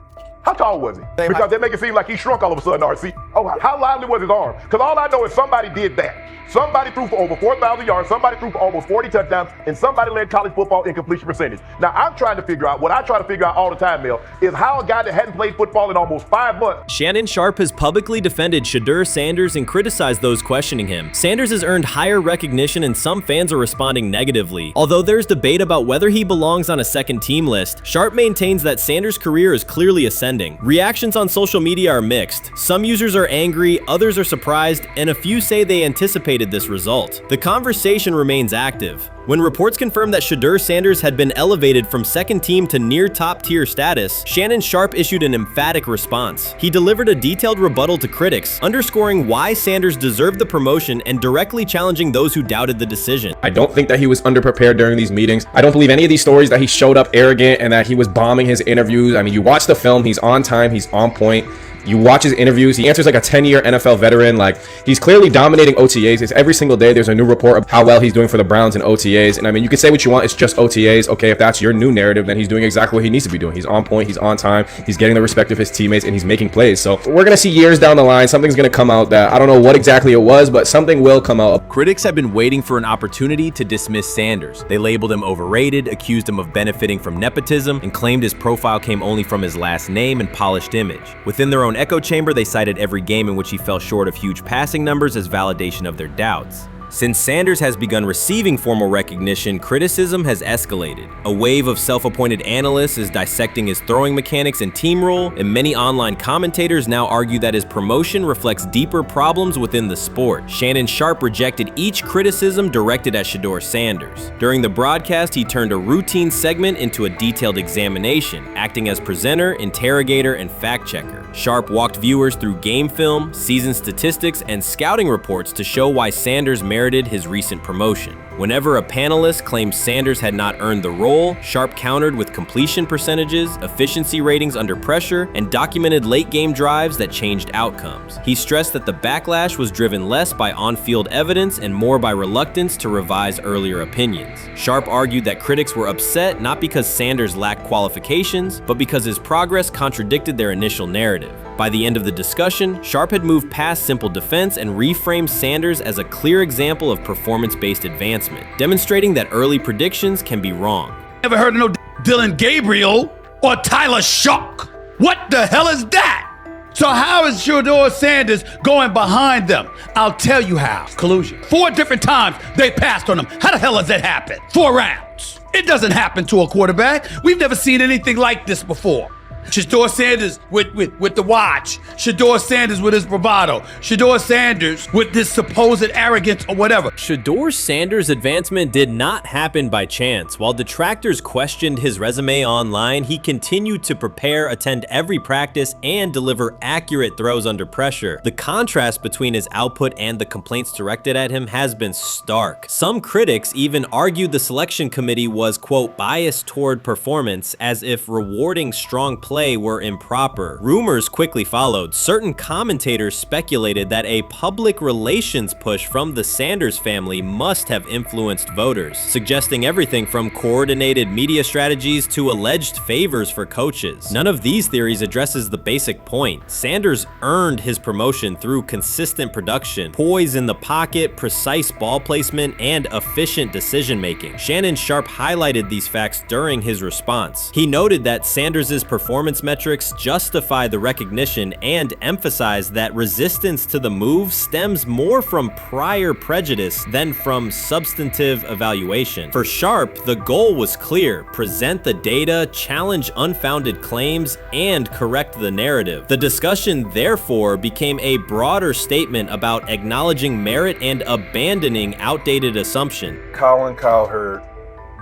How tall was he? Because they make it seem like he shrunk all of a sudden, RC. Oh, how lively was his arm? Because all I know is somebody did that. Somebody threw for over 4,000 yards, somebody threw for almost 40 touchdowns, and somebody led college football in completion percentage. Now, I'm trying to figure out, what I try to figure out all the time, Mel, is how a guy that hadn't played football in almost 5 months. Shannon Sharpe has publicly defended Shedeur Sanders and criticized those questioning him. Sanders has earned higher recognition and some fans are responding negatively. Although there's debate about whether he belongs on a second team list, Sharpe maintains that Sanders' career is clearly ascending. Reactions on social media are mixed. Some users are angry, others are surprised, and a few say they anticipated this result. The conversation remains active. When reports confirmed that Shedeur Sanders had been elevated from second team to near top tier status, Shannon Sharpe issued an emphatic response. He delivered a detailed rebuttal to critics, underscoring why Sanders deserved the promotion and directly challenging those who doubted the decision. I don't think that he was underprepared during these meetings. I don't believe any of these stories that he showed up arrogant and that he was bombing his interviews. I mean, you watch the film, he's on time, he's on point. You watch his interviews, he answers like a 10-year NFL veteran. Like, he's clearly dominating OTAs. It's every single day there's a new report of how well he's doing for the Browns in OTAs. And I mean, you can say what you want, it's just OTAs. Okay, if that's your new narrative, then he's doing exactly what he needs to be doing. He's on point, he's on time, he's getting the respect of his teammates, and he's making plays. So we're gonna see years down the line, something's gonna come out that I don't know what exactly it was, but something will come out. Critics have been waiting for an opportunity to dismiss Sanders. They labeled him overrated, accused him of benefiting from nepotism, and claimed his profile came only from his last name and polished image. Within their own echo chamber, they cited every game in which he fell short of huge passing numbers as validation of their doubts. Since Sanders has begun receiving formal recognition, criticism has escalated. A wave of self-appointed analysts is dissecting his throwing mechanics and team role, and many online commentators now argue that his promotion reflects deeper problems within the sport. Shannon Sharpe rejected each criticism directed at Shedeur Sanders. During the broadcast, he turned a routine segment into a detailed examination, acting as presenter, interrogator, and fact-checker. Sharpe walked viewers through game film, season statistics, and scouting reports to show why Sanders merited his recent promotion. Whenever a panelist claimed Sanders had not earned the role, Sharpe countered with completion percentages, efficiency ratings under pressure, and documented late-game drives that changed outcomes. He stressed that the backlash was driven less by on-field evidence and more by reluctance to revise earlier opinions. Sharpe argued that critics were upset not because Sanders lacked qualifications, but because his progress contradicted their initial narrative. By the end of the discussion, Sharpe had moved past simple defense and reframed Sanders as a clear example of performance-based advancement, demonstrating that early predictions can be wrong. Never heard of no Dillon Gabriel or Tyler Shock. What the hell is that? So how is Shedeur Sanders going behind them? I'll tell you how. Collusion. 4 different times they passed on him. How the hell does that happen? 4 rounds. It doesn't happen to a quarterback. We've never seen anything like this before. Shedeur Sanders with the watch. Shedeur Sanders with his bravado. Shedeur Sanders with this supposed arrogance or whatever. Shedeur Sanders' advancement did not happen by chance. While detractors questioned his resume online, he continued to prepare, attend every practice, and deliver accurate throws under pressure. The contrast between his output and the complaints directed at him has been stark. Some critics even argued the selection committee was, quote, biased toward performance, as if rewarding strong play were improper. Rumors quickly followed. Certain commentators speculated that a public relations push from the Sanders family must have influenced voters, suggesting everything from coordinated media strategies to alleged favors for coaches. None of these theories addresses the basic point. Sanders earned his promotion through consistent production, poise in the pocket, precise ball placement, and efficient decision-making. Shannon Sharpe highlighted these facts during his response. He noted that Sanders' performance metrics justify the recognition and emphasize that resistance to the move stems more from prior prejudice than from substantive evaluation. For Sharpe, the goal was clear: present the data, challenge unfounded claims, and correct the narrative. The discussion, therefore, became a broader statement about acknowledging merit and abandoning outdated assumptions. Colin Cowherd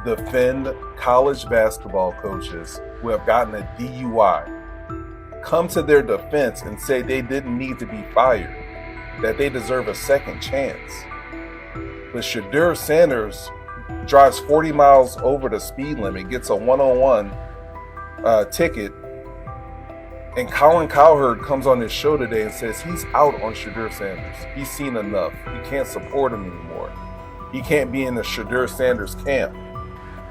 defend college basketball coaches who have gotten a DUI, come to their defense and say they didn't need to be fired, that they deserve a second chance. But Shedeur Sanders drives 40 miles over the speed limit, gets a one-on-one ticket, and Colin Cowherd comes on his show today and says he's out on Shedeur Sanders. He's seen enough. He can't support him anymore. He can't be in the Shedeur Sanders camp.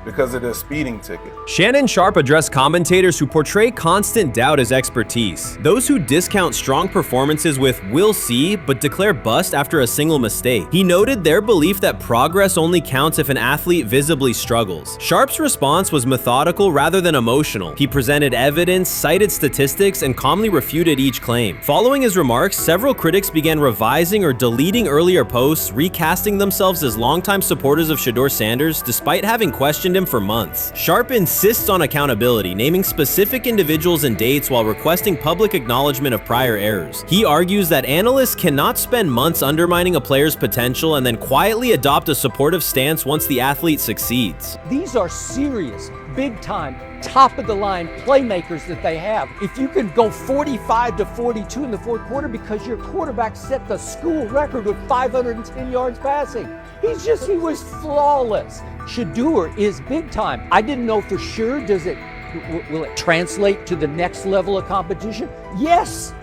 because of their speeding ticket. Shannon Sharpe addressed commentators who portray constant doubt as expertise. Those who discount strong performances with "we'll see" but declare bust after a single mistake. He noted their belief that progress only counts if an athlete visibly struggles. Sharpe's response was methodical rather than emotional. He presented evidence, cited statistics, and calmly refuted each claim. Following his remarks, several critics began revising or deleting earlier posts, recasting themselves as longtime supporters of Shedeur Sanders despite having questioned him for months. Sharpe insists on accountability, naming specific individuals and dates while requesting public acknowledgement of prior errors. He argues that analysts cannot spend months undermining a player's potential and then quietly adopt a supportive stance once the athlete succeeds. These are serious, big-time, top-of-the-line playmakers that they have. If you can go 45 to 42 in the fourth quarter because your quarterback set the school record with 510 yards passing. He was flawless. Shedeur is big time. I didn't know for sure, will it translate to the next level of competition? Yes,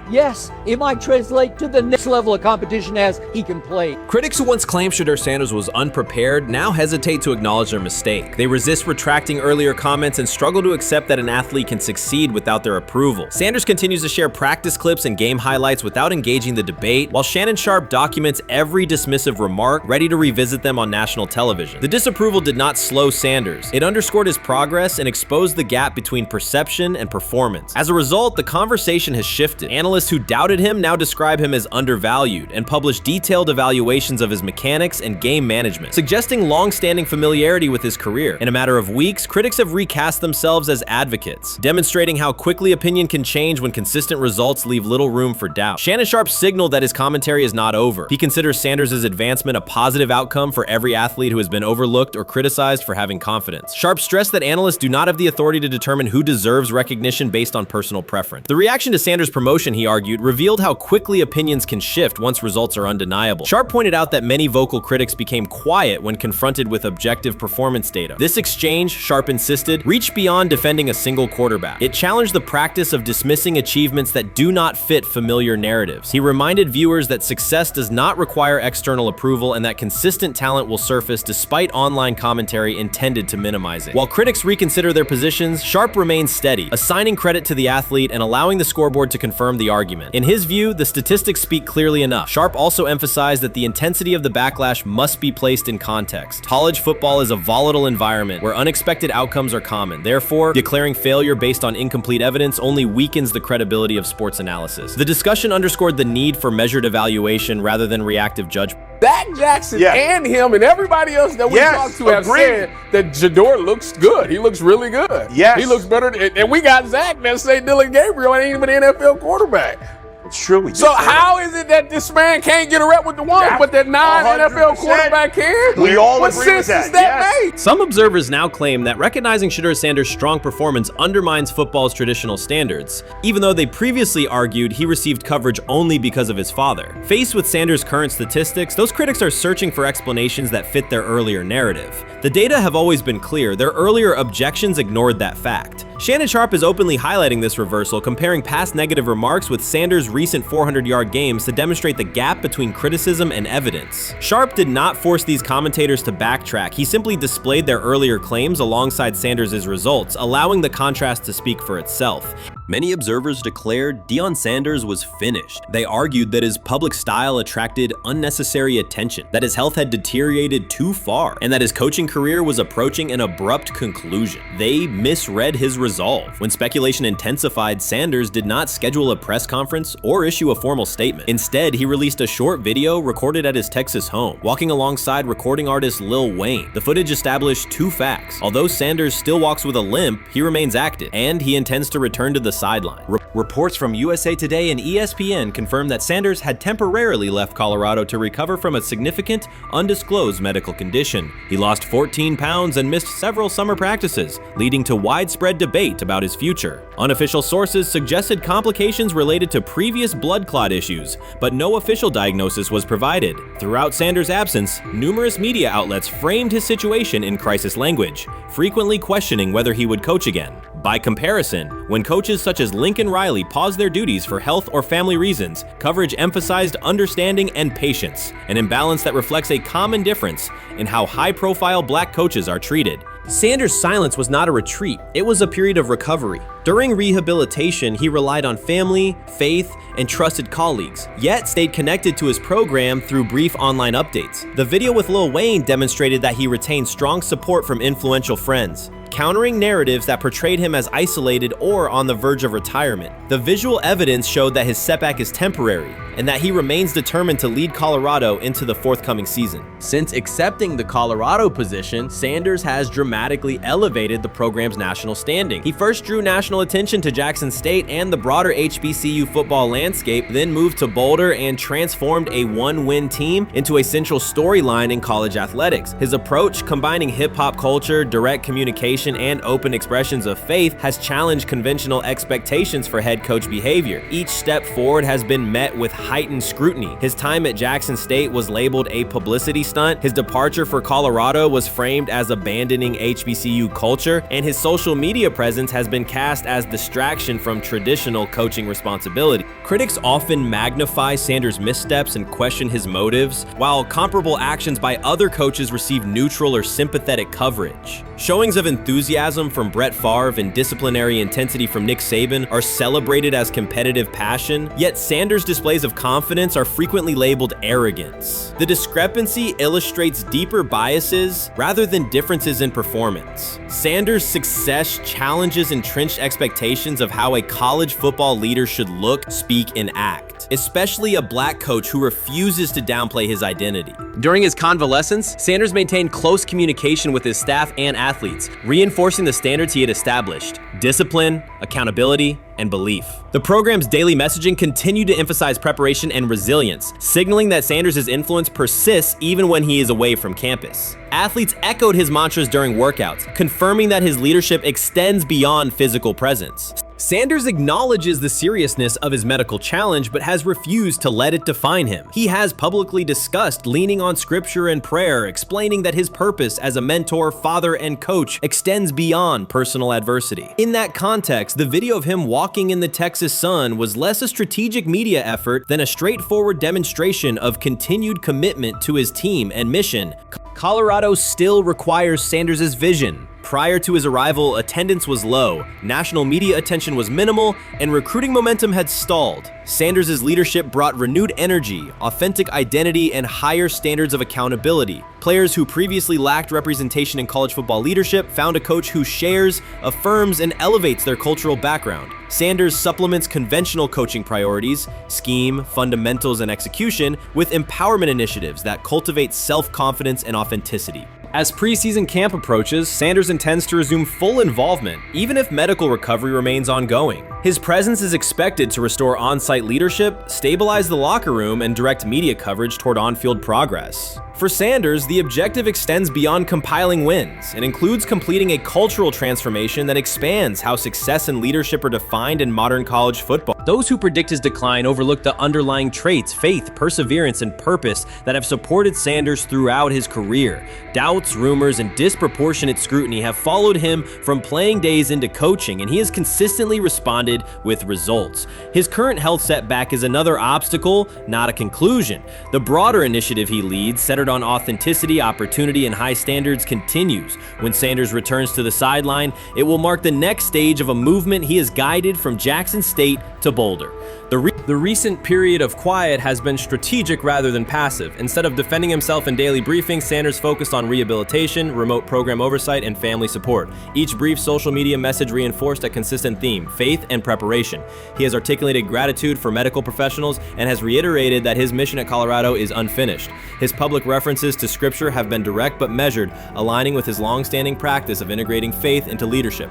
it might translate to the next level of competition as he can play. Critics who once claimed Shedeur Sanders was unprepared now hesitate to acknowledge their mistake. They resist retracting earlier comments and struggle to accept that an athlete can succeed without their approval. Sanders continues to share practice clips and game highlights without engaging the debate, while Shannon Sharpe documents every dismissive remark, ready to revisit them on national television. The disapproval did not slow Sanders. It underscored his progress and exposed the gap between perception and performance. As a result, the conversation has shifted. Analysts who doubted him now describe him as undervalued and publish detailed evaluations of his mechanics and game management, suggesting long-standing familiarity with his career. In a matter of weeks, critics have recast themselves as advocates, demonstrating how quickly opinion can change when consistent results leave little room for doubt. Shannon Sharpe signaled that his commentary is not over. He considers Sanders' advancement a positive outcome for every athlete who has been overlooked or criticized for having confidence. Sharpe stressed that analysts do not have the authority to determine who deserves recognition based on personal preference. The reaction to Sanders' promotion, he argued, revealed how quickly opinions can shift once results are undeniable. Sharpe pointed out that many vocal critics became quiet when confronted with objective performance data. This exchange, Sharpe insisted, reached beyond defending a single quarterback. It challenged the practice of dismissing achievements that do not fit familiar narratives. He reminded viewers that success does not require external approval and that consistent talent will surface despite online commentary intended to minimize it. While critics reconsider their positions, Sharpe remains steady, assigning credit to the athlete and allowing the scoreboard to confirm the argument. In his view, the statistics speak clearly enough. Sharpe also emphasized that the intensity of the backlash must be placed in context. College football is a volatile environment where unexpected outcomes are common. Therefore, declaring failure based on incomplete evidence only weakens the credibility of sports analysis. The discussion underscored the need for measured evaluation rather than reactive judgment. Dak Jackson and him and everybody else that we talked to have said that Shedeur looks good. He looks really good. He looks better. And we got Zach that say Dillon Gabriel ain't even an NFL quarterback. It's true. So how is it that this man can't get a rep with the ones, but that non-NFL quarterback can? We all what agree with sense that. does that make? Some observers now claim that recognizing Shedeur Sanders' strong performance undermines football's traditional standards, even though they previously argued he received coverage only because of his father. Faced with Sanders' current statistics, those critics are searching for explanations that fit their earlier narrative. The data have always been clear. Their earlier objections ignored that fact. Shannon Sharpe is openly highlighting this reversal, comparing past negative remarks with Sanders' recent 400-yard games to demonstrate the gap between criticism and evidence. Sharpe did not force these commentators to backtrack. He simply displayed their earlier claims alongside Sanders' results, allowing the contrast to speak for itself. Many observers declared Deion Sanders was finished. They argued that his public style attracted unnecessary attention, that his health had deteriorated too far, and that his coaching career was approaching an abrupt conclusion. They misread his resolve. When speculation intensified, Sanders did not schedule a press conference or issue a formal statement. Instead, he released a short video recorded at his Texas home, walking alongside recording artist Lil Wayne. The footage established two facts. Although Sanders still walks with a limp, he remains active, and he intends to return to the sideline. Reports from USA Today and ESPN confirm that Sanders had temporarily left Colorado to recover from a significant, undisclosed medical condition. He lost 14 pounds and missed several summer practices, leading to widespread debate about his future. Unofficial sources suggested complications related to previous blood clot issues, but no official diagnosis was provided. Throughout Sanders' absence, numerous media outlets framed his situation in crisis language, frequently questioning whether he would coach again. By comparison, when coaches such as Lincoln Riley paused their duties for health or family reasons, coverage emphasized understanding and patience, an imbalance that reflects a common difference in how high-profile black coaches are treated. Sanders' silence was not a retreat, it was a period of recovery. During rehabilitation, he relied on family, faith, and trusted colleagues, yet stayed connected to his program through brief online updates. The video with Lil Wayne demonstrated that he retained strong support from influential friends, countering narratives that portrayed him as isolated or on the verge of retirement. The visual evidence showed that his setback is temporary, and that he remains determined to lead Colorado into the forthcoming season. Since accepting the Colorado position, Sanders has dramatically elevated the program's national standing. He first drew national attention to Jackson State and the broader HBCU football landscape, then moved to Boulder and transformed a one-win team into a central storyline in college athletics. His approach, combining hip-hop culture, direct communication, and open expressions of faith, has challenged conventional expectations for head coach behavior. Each step forward has been met with heightened scrutiny. His time at Jackson State was labeled a publicity stunt, his departure for Colorado was framed as abandoning HBCU culture, and his social media presence has been cast as distraction from traditional coaching responsibility. Critics often magnify Sanders' missteps and question his motives, while comparable actions by other coaches receive neutral or sympathetic coverage. Showings of enthusiasm from Brett Favre and disciplinary intensity from Nick Saban are celebrated as competitive passion, yet Sanders' displays of confidence are frequently labeled arrogance. The discrepancy illustrates deeper biases rather than differences in performance. Sanders' success challenges entrenched expectations of how a college football leader should look, speak, and act, especially a black coach who refuses to downplay his identity. During his convalescence, Sanders maintained close communication with his staff and athletes, reinforcing the standards he had established: discipline, accountability, and belief. The program's daily messaging continued to emphasize preparation and resilience, signaling that Sanders' influence persists even when he is away from campus. Athletes echoed his mantras during workouts, confirming that his leadership extends beyond physical presence. Sanders acknowledges the seriousness of his medical challenge, but has refused to let it define him. He has publicly discussed leaning on scripture and prayer, explaining that his purpose as a mentor, father, and coach extends beyond personal adversity. In that context, the video of him walking in the Texas sun was less a strategic media effort than a straightforward demonstration of continued commitment to his team and mission. Colorado still requires Sanders' vision. Prior to his arrival, attendance was low, national media attention was minimal, and recruiting momentum had stalled. Sanders' leadership brought renewed energy, authentic identity, and higher standards of accountability. Players who previously lacked representation in college football leadership found a coach who shares, affirms, and elevates their cultural background. Sanders supplements conventional coaching priorities, scheme, fundamentals, and execution with empowerment initiatives that cultivate self-confidence and authenticity. As preseason camp approaches, Sanders intends to resume full involvement, even if medical recovery remains ongoing. His presence is expected to restore on-site leadership, stabilize the locker room, and direct media coverage toward on-field progress. For Sanders, the objective extends beyond compiling wins and includes completing a cultural transformation that expands how success and leadership are defined in modern college football. Those who predict his decline overlook the underlying traits, faith, perseverance, and purpose that have supported Sanders throughout his career. Doubts, rumors, and disproportionate scrutiny have followed him from playing days into coaching, and he has consistently responded with results. His current health setback is another obstacle, not a conclusion. The broader initiative he leads, centered on authenticity, opportunity, and high standards, continues. When Sanders returns to the sideline, it will mark the next stage of a movement he has guided from Jackson State to Boulder. The recent period of quiet has been strategic rather than passive. Instead of defending himself in daily briefings, Sanders focused on rehabilitation, remote program oversight, and family support. Each brief social media message reinforced a consistent theme: faith and preparation. He has articulated gratitude for medical professionals and has reiterated that his mission at Colorado is unfinished. His public references to scripture have been direct but measured, aligning with his long-standing practice of integrating faith into leadership.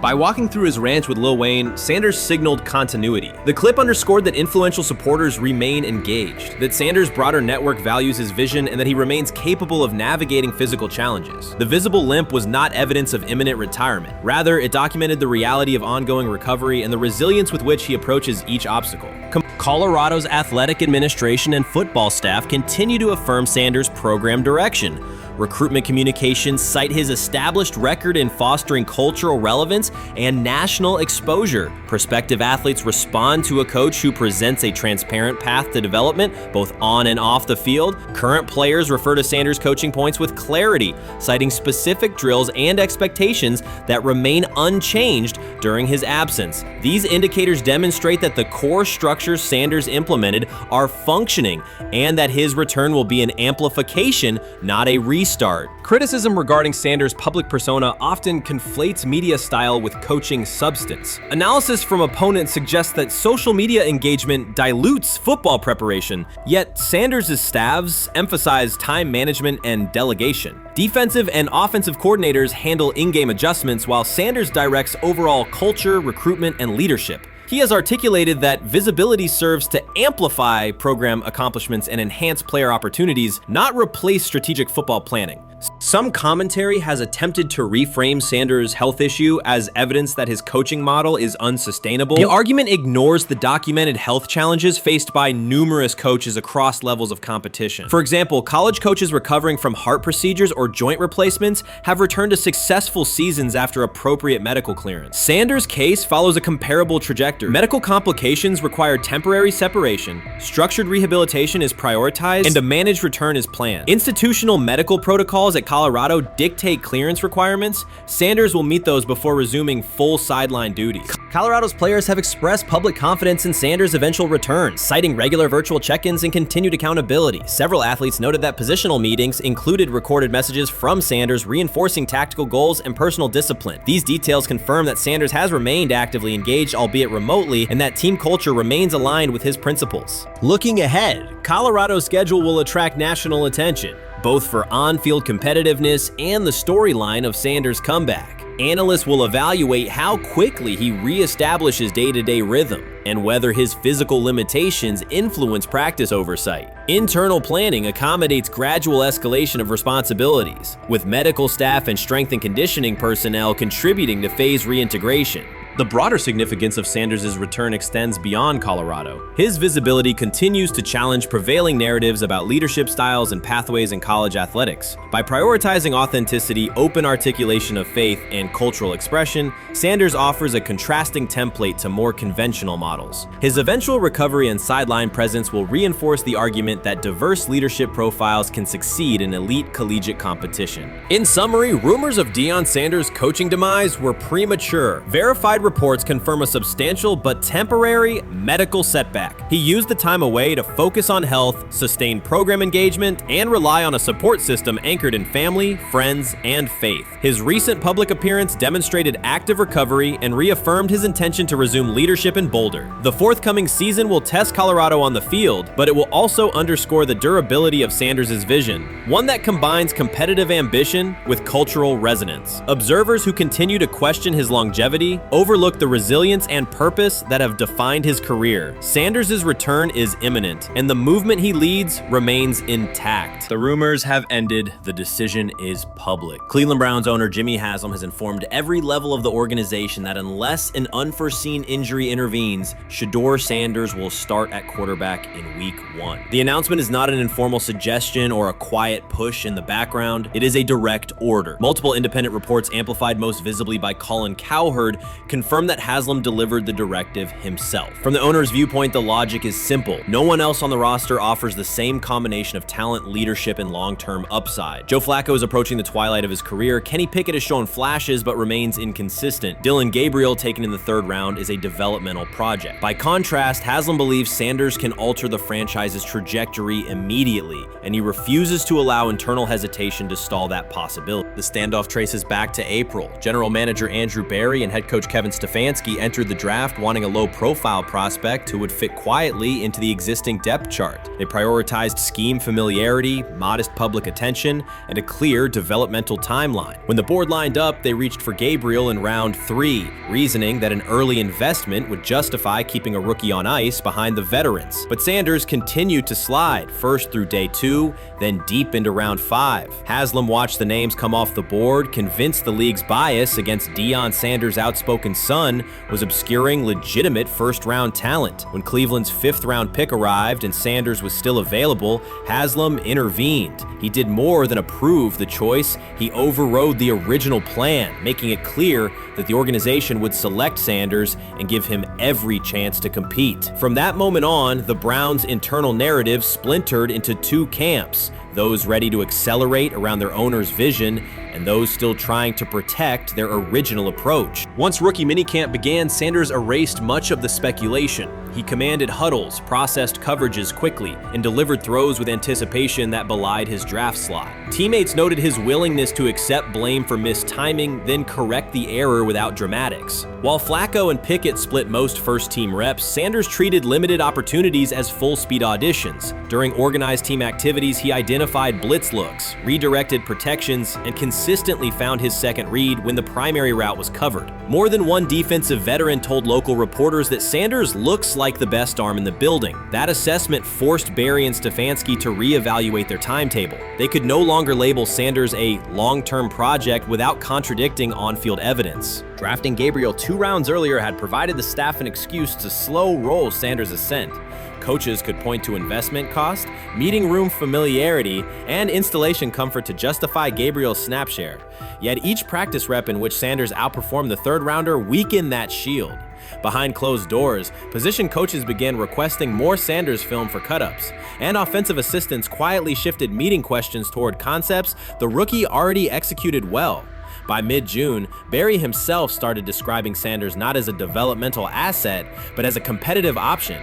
By walking through his ranch with Lil Wayne, Sanders signaled continuity. The clip underscored that influential supporters remain engaged, that Sanders' broader network values his vision, and that he remains capable of navigating physical challenges. The visible limp was not evidence of imminent retirement. Rather, it documented the reality of ongoing recovery and the resilience with which he approaches each obstacle. Colorado's athletic administration and football staff continue to affirm Sanders' program direction. Recruitment communications cite his established record in fostering cultural relevance and national exposure. Prospective athletes respond to a coach who presents a transparent path to development, both on and off the field. Current players refer to Sanders' coaching points with clarity, citing specific drills and expectations that remain unchanged during his absence. These indicators demonstrate that the core structures Sanders implemented are functioning and that his return will be an amplification, not a restart. Criticism regarding Sanders' public persona often conflates media style with coaching substance. Analysis from opponents suggests that social media engagement dilutes football preparation, yet Sanders' staffs emphasize time management and delegation. Defensive and offensive coordinators handle in-game adjustments while Sanders directs overall culture, recruitment, and leadership. He has articulated that visibility serves to amplify program accomplishments and enhance player opportunities, not replace strategic football planning. Some commentary has attempted to reframe Sanders' health issue as evidence that his coaching model is unsustainable. The argument ignores the documented health challenges faced by numerous coaches across levels of competition. For example, college coaches recovering from heart procedures or joint replacements have returned to successful seasons after appropriate medical clearance. Sanders' case follows a comparable trajectory. Medical complications require temporary separation, structured rehabilitation is prioritized, and a managed return is planned. Institutional medical protocols at Colorado dictate clearance requirements. Sanders will meet those before resuming full sideline duties. Colorado's players have expressed public confidence in Sanders' eventual return, citing regular virtual check-ins and continued accountability. Several athletes noted that positional meetings included recorded messages from Sanders reinforcing tactical goals and personal discipline. These details confirm that Sanders has remained actively engaged, albeit remotely, and that team culture remains aligned with his principles. Looking ahead, Colorado's schedule will attract national attention, both for on-field competitiveness and the storyline of Sanders' comeback. Analysts will evaluate how quickly he reestablishes day-to-day rhythm and whether his physical limitations influence practice oversight. Internal planning accommodates gradual escalation of responsibilities, with medical staff and strength and conditioning personnel contributing to phase reintegration. The broader significance of Sanders' return extends beyond Colorado. His visibility continues to challenge prevailing narratives about leadership styles and pathways in college athletics. By prioritizing authenticity, open articulation of faith, and cultural expression, Sanders offers a contrasting template to more conventional models. His eventual recovery and sideline presence will reinforce the argument that diverse leadership profiles can succeed in elite collegiate competition. In summary, rumors of Deion Sanders' coaching demise were premature. Verified reports confirm a substantial but temporary medical setback. He used the time away to focus on health, sustain program engagement, and rely on a support system anchored in family, friends, and faith. His recent public appearance demonstrated active recovery and reaffirmed his intention to resume leadership in Boulder. The forthcoming season will test Colorado on the field, but it will also underscore the durability of Sanders' vision, one that combines competitive ambition with cultural resonance. Observers who continue to question his longevity overlook the resilience and purpose that have defined his career. Sanders' return is imminent, and the movement he leads remains intact. The rumors have ended. The decision is public. Cleveland Browns owner Jimmy Haslam has informed every level of the organization that unless an unforeseen injury intervenes, Shedeur Sanders will start at quarterback in Week 1. The announcement is not an informal suggestion or a quiet push in the background. It is a direct order. Multiple independent reports, amplified most visibly by Colin Cowherd, confirmed that Haslam delivered the directive himself. From the owner's viewpoint, the logic is simple. No one else on the roster offers the same combination of talent, leadership, and long-term upside. Joe Flacco is approaching the twilight of his career. Kenny Pickett has shown flashes but remains inconsistent. Dillon Gabriel, taken in the 3rd round, is a developmental project. By contrast, Haslam believes Sanders can alter the franchise's trajectory immediately, and he refuses to allow internal hesitation to stall that possibility. The standoff traces back to April. General manager Andrew Berry and head coach Kevin Stefanski entered the draft wanting a low-profile prospect who would fit quietly into the existing depth chart. They prioritized scheme familiarity, modest public attention, and a clear developmental timeline. When the board lined up, they reached for Gabriel in round 3, reasoning that an early investment would justify keeping a rookie on ice behind the veterans. But Sanders continued to slide, first through day 2, then deep into round 5. Haslam watched the names come off the board, convinced the league's bias against Deion Sanders' outspoken son was obscuring legitimate first-round talent. When Cleveland's 5th-round pick arrived and Sanders was still available, Haslam intervened. He did more than approve the choice, he overrode the original plan, making it clear that the organization would select Sanders and give him every chance to compete. From that moment on, the Browns' internal narrative splintered into two camps, those ready to accelerate around their owner's vision and those still trying to protect their original approach. Once rookie minicamp began, Sanders erased much of the speculation. He commanded huddles, processed coverages quickly, and delivered throws with anticipation that belied his draft slot. Teammates noted his willingness to accept blame for missed timing, then correct the error without dramatics. While Flacco and Pickett split most first-team reps, Sanders treated limited opportunities as full-speed auditions. During organized team activities, he identified blitz looks, redirected protections, and consistently found his second read when the primary route was covered. More than one defensive veteran told local reporters that Sanders looks like the best arm in the building. That assessment forced Barry and Stefanski to reevaluate their timetable. They could no longer label Sanders a long-term project without contradicting on-field evidence. Drafting Gabriel 2 rounds earlier had provided the staff an excuse to slow roll Sanders' ascent. Coaches could point to investment cost, meeting room familiarity, and installation comfort to justify Gabriel's snap share. Yet each practice rep in which Sanders outperformed the 3rd rounder weakened that shield. Behind closed doors, position coaches began requesting more Sanders film for cut-ups, and offensive assistants quietly shifted meeting questions toward concepts the rookie already executed well. By mid-June, Barry himself started describing Sanders not as a developmental asset, but as a competitive option.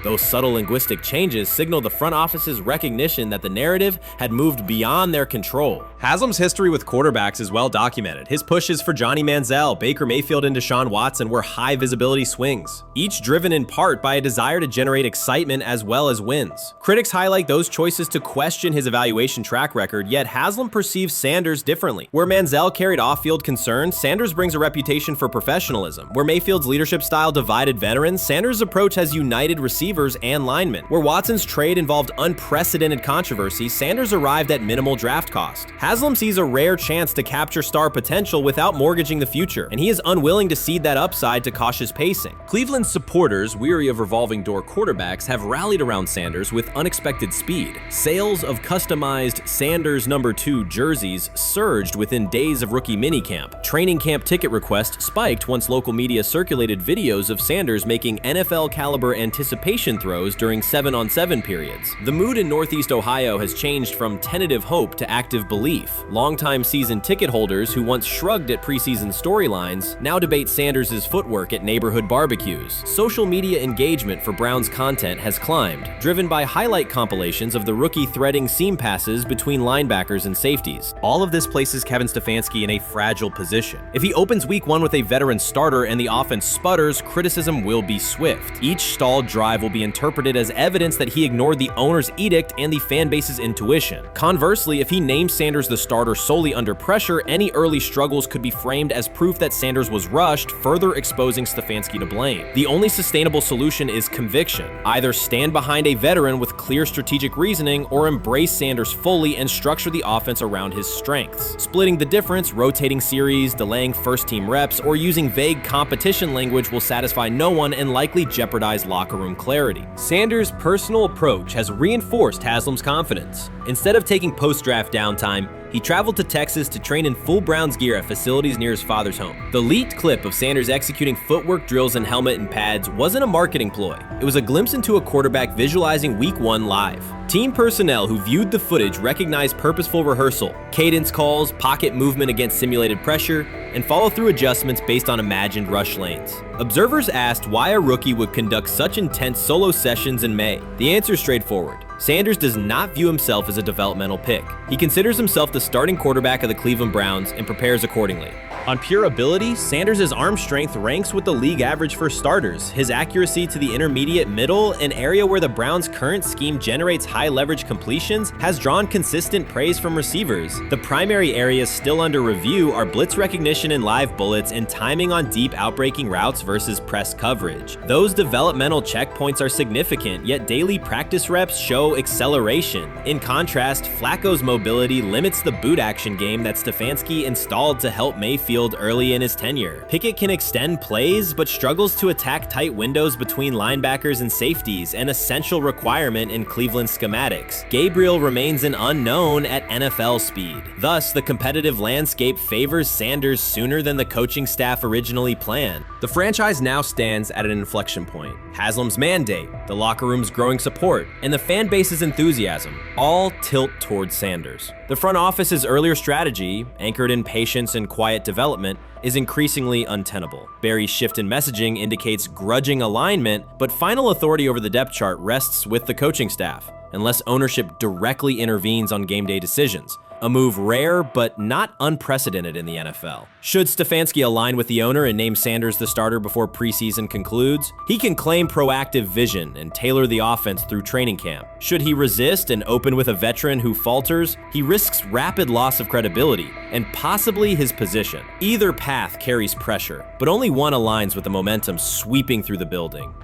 Those subtle linguistic changes signal the front office's recognition that the narrative had moved beyond their control. Haslam's history with quarterbacks is well documented. His pushes for Johnny Manziel, Baker Mayfield, and Deshaun Watson were high-visibility swings, each driven in part by a desire to generate excitement as well as wins. Critics highlight those choices to question his evaluation track record, yet Haslam perceives Sanders differently. Where Manziel carried off-field concerns, Sanders brings a reputation for professionalism. Where Mayfield's leadership style divided veterans, Sanders' approach has united receivers and linemen. Where Watson's trade involved unprecedented controversy, Sanders arrived at minimal draft cost. Haslam sees a rare chance to capture star potential without mortgaging the future, and he is unwilling to cede that upside to cautious pacing. Cleveland's supporters, weary of revolving door quarterbacks, have rallied around Sanders with unexpected speed. Sales of customized Sanders number 2 jerseys surged within days of rookie minicamp. Training camp ticket requests spiked once local media circulated videos of Sanders making NFL-caliber anticipation throws during 7-on-7 periods. The mood in Northeast Ohio has changed from tentative hope to active belief. Longtime season ticket holders who once shrugged at preseason storylines now debate Sanders' footwork at neighborhood barbecues. Social media engagement for Browns content has climbed, driven by highlight compilations of the rookie threading seam passes between linebackers and safeties. All of this places Kevin Stefanski in a fragile position. If he opens week 1 with a veteran starter and the offense sputters, criticism will be swift. Each stalled drive will be interpreted as evidence that he ignored the owner's edict and the fan base's intuition. Conversely, if he names Sanders the starter solely under pressure, any early struggles could be framed as proof that Sanders was rushed, further exposing Stefanski to blame. The only sustainable solution is conviction. Either stand behind a veteran with clear strategic reasoning or embrace Sanders fully and structure the offense around his strengths. Splitting the difference, rotating series, delaying first-team reps, or using vague competition language will satisfy no one and likely jeopardize locker room clarity. Sanders' personal approach has reinforced Haslam's confidence. Instead of taking post-draft downtime, he traveled to Texas to train in full Browns gear at facilities near his father's home. The leaked clip of Sanders executing footwork drills in helmet and pads wasn't a marketing ploy. It was a glimpse into a quarterback visualizing Week 1 live. Team personnel who viewed the footage recognized purposeful rehearsal, cadence calls, pocket movement against simulated pressure, and follow-through adjustments based on imagined rush lanes. Observers asked why a rookie would conduct such intense solo sessions in May. The answer is straightforward. Sanders does not view himself as a developmental pick. He considers himself the starting quarterback of the Cleveland Browns and prepares accordingly. On pure ability, Sanders' arm strength ranks with the league average for starters. His accuracy to the intermediate middle, an area where the Browns' current scheme generates high-leverage completions, has drawn consistent praise from receivers. The primary areas still under review are blitz recognition and live bullets and timing on deep outbreaking routes versus press coverage. Those developmental checkpoints are significant, yet daily practice reps show acceleration. In contrast, Flacco's mobility limits the boot action game that Stefanski installed to help Mayfield field early in his tenure. Pickett can extend plays, but struggles to attack tight windows between linebackers and safeties, an essential requirement in Cleveland schematics. Gabriel remains an unknown at NFL speed. Thus, the competitive landscape favors Sanders sooner than the coaching staff originally planned. The franchise now stands at an inflection point. Haslam's mandate, the locker room's growing support, and the fan base's enthusiasm all tilt towards Sanders. The front office's earlier strategy, anchored in patience and quiet development, is increasingly untenable. Barry's shift in messaging indicates grudging alignment, but final authority over the depth chart rests with the coaching staff, unless ownership directly intervenes on game day decisions. A move rare, but not unprecedented in the NFL. Should Stefanski align with the owner and name Sanders the starter before preseason concludes, he can claim proactive vision and tailor the offense through training camp. Should he resist and open with a veteran who falters, he risks rapid loss of credibility and possibly his position. Either path carries pressure, but only one aligns with the momentum sweeping through the building.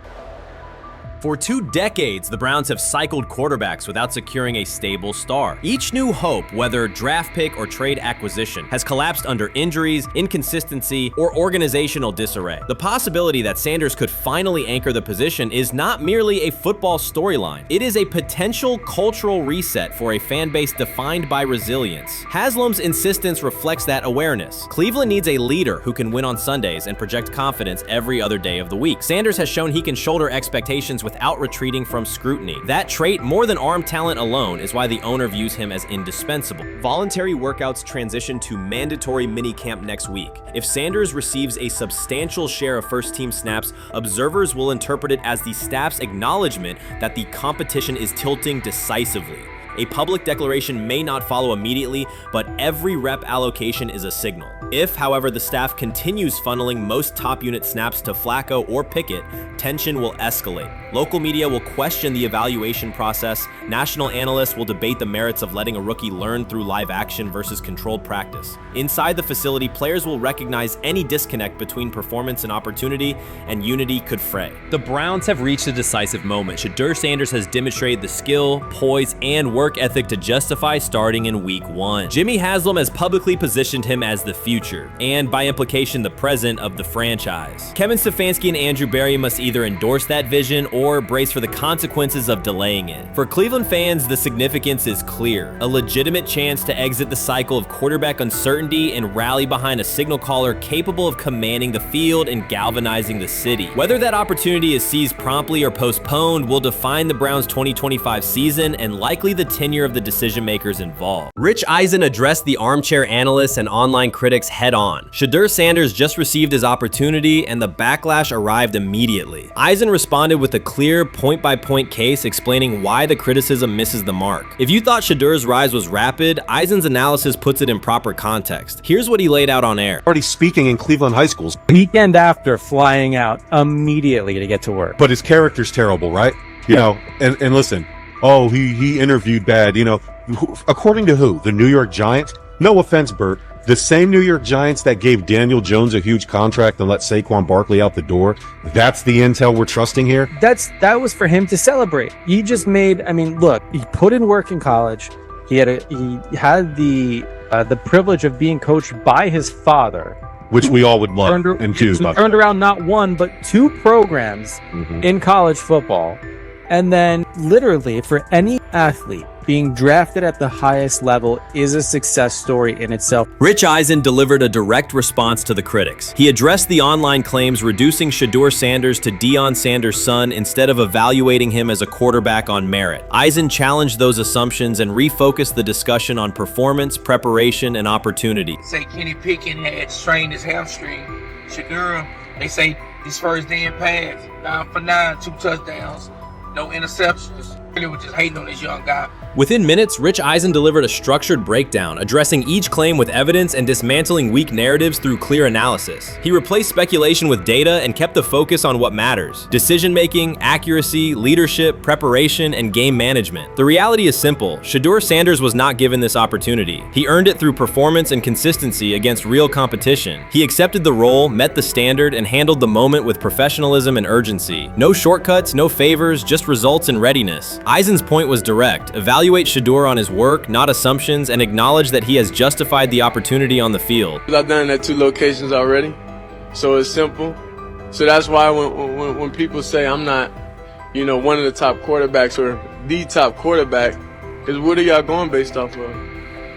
For 2 decades, the Browns have cycled quarterbacks without securing a stable star. Each new hope, whether draft pick or trade acquisition, has collapsed under injuries, inconsistency, or organizational disarray. The possibility that Sanders could finally anchor the position is not merely a football storyline. It is a potential cultural reset for a fan base defined by resilience. Haslam's insistence reflects that awareness. Cleveland needs a leader who can win on Sundays and project confidence every other day of the week. Sanders has shown he can shoulder expectations without retreating from scrutiny. That trait, more than arm talent alone, is why the owner views him as indispensable. Voluntary workouts transition to mandatory minicamp next week. If Sanders receives a substantial share of first-team snaps, observers will interpret it as the staff's acknowledgement that the competition is tilting decisively. A public declaration may not follow immediately, but every rep allocation is a signal. If, however, the staff continues funneling most top unit snaps to Flacco or Pickett, tension will escalate. Local media will question the evaluation process. National analysts will debate the merits of letting a rookie learn through live action versus controlled practice. Inside the facility, players will recognize any disconnect between performance and opportunity, and unity could fray. The Browns have reached a decisive moment. Shedeur Sanders has demonstrated the skill, poise, and work ethic to justify starting in Week 1. Jimmy Haslam has publicly positioned him as the future, and by implication the present of the franchise. Kevin Stefanski and Andrew Barry must either endorse that vision or brace for the consequences of delaying it. For Cleveland fans, the significance is clear. A legitimate chance to exit the cycle of quarterback uncertainty and rally behind a signal caller capable of commanding the field and galvanizing the city. Whether that opportunity is seized promptly or postponed will define the Browns' 2025 season and likely the tenure of the decision makers involved. Rich Eisen addressed the armchair analysts and online critics head-on. Shedeur Sanders just received his opportunity, and the backlash arrived immediately. Eisen responded with a clear, point-by-point case explaining why the criticism misses the mark. If you thought Shedeur's rise was rapid, Eisen's analysis puts it in proper context. Here's what he laid out on air. Already speaking in Cleveland high schools. Weekend after, flying out immediately to get to work. But his character's terrible, right? You know, and listen, oh, he interviewed bad, you know. According to who? The New York Giants? No offense, Bert. The same New York Giants that gave Daniel Jones a huge contract and let Saquon Barkley out the door. That's the intel we're trusting here? That was for him to celebrate. He just made, I mean, look, he put in work in college. He had the privilege of being coached by his father, which we all would love and do. Turned around not one, but 2 programs in college football. And then literally for any athlete, being drafted at the highest level is a success story in itself. Rich Eisen delivered a direct response to the critics. He addressed the online claims reducing Shedeur Sanders to Deion Sanders' son instead of evaluating him as a quarterback on merit. Eisen challenged those assumptions and refocused the discussion on performance, preparation, and opportunity. Say Kenny Pickett had strained his hamstring. Shedeur, they say his first day in pass, 9 for 9, 2 touchdowns, no interceptions. Really was just hating on this young guy. Within minutes, Rich Eisen delivered a structured breakdown, addressing each claim with evidence and dismantling weak narratives through clear analysis. He replaced speculation with data and kept the focus on what matters: decision-making, accuracy, leadership, preparation, and game management. The reality is simple. Shedeur Sanders was not given this opportunity. He earned it through performance and consistency against real competition. He accepted the role, met the standard, and handled the moment with professionalism and urgency. No shortcuts, no favors, just results and readiness. Eisen's point was direct: evaluate Shedeur on his work, not assumptions, and acknowledge that he has justified the opportunity on the field. I've done it at 2 locations already, so it's simple. So that's why when people say I'm not, one of the top quarterbacks or the top quarterback, is what are y'all going based off of?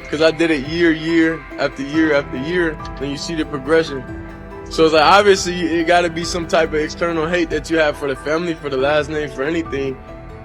Because I did it year after year after year, and you see the progression. So it's like, obviously, it got to be some type of external hate that you have for the family, for the last name, for anything,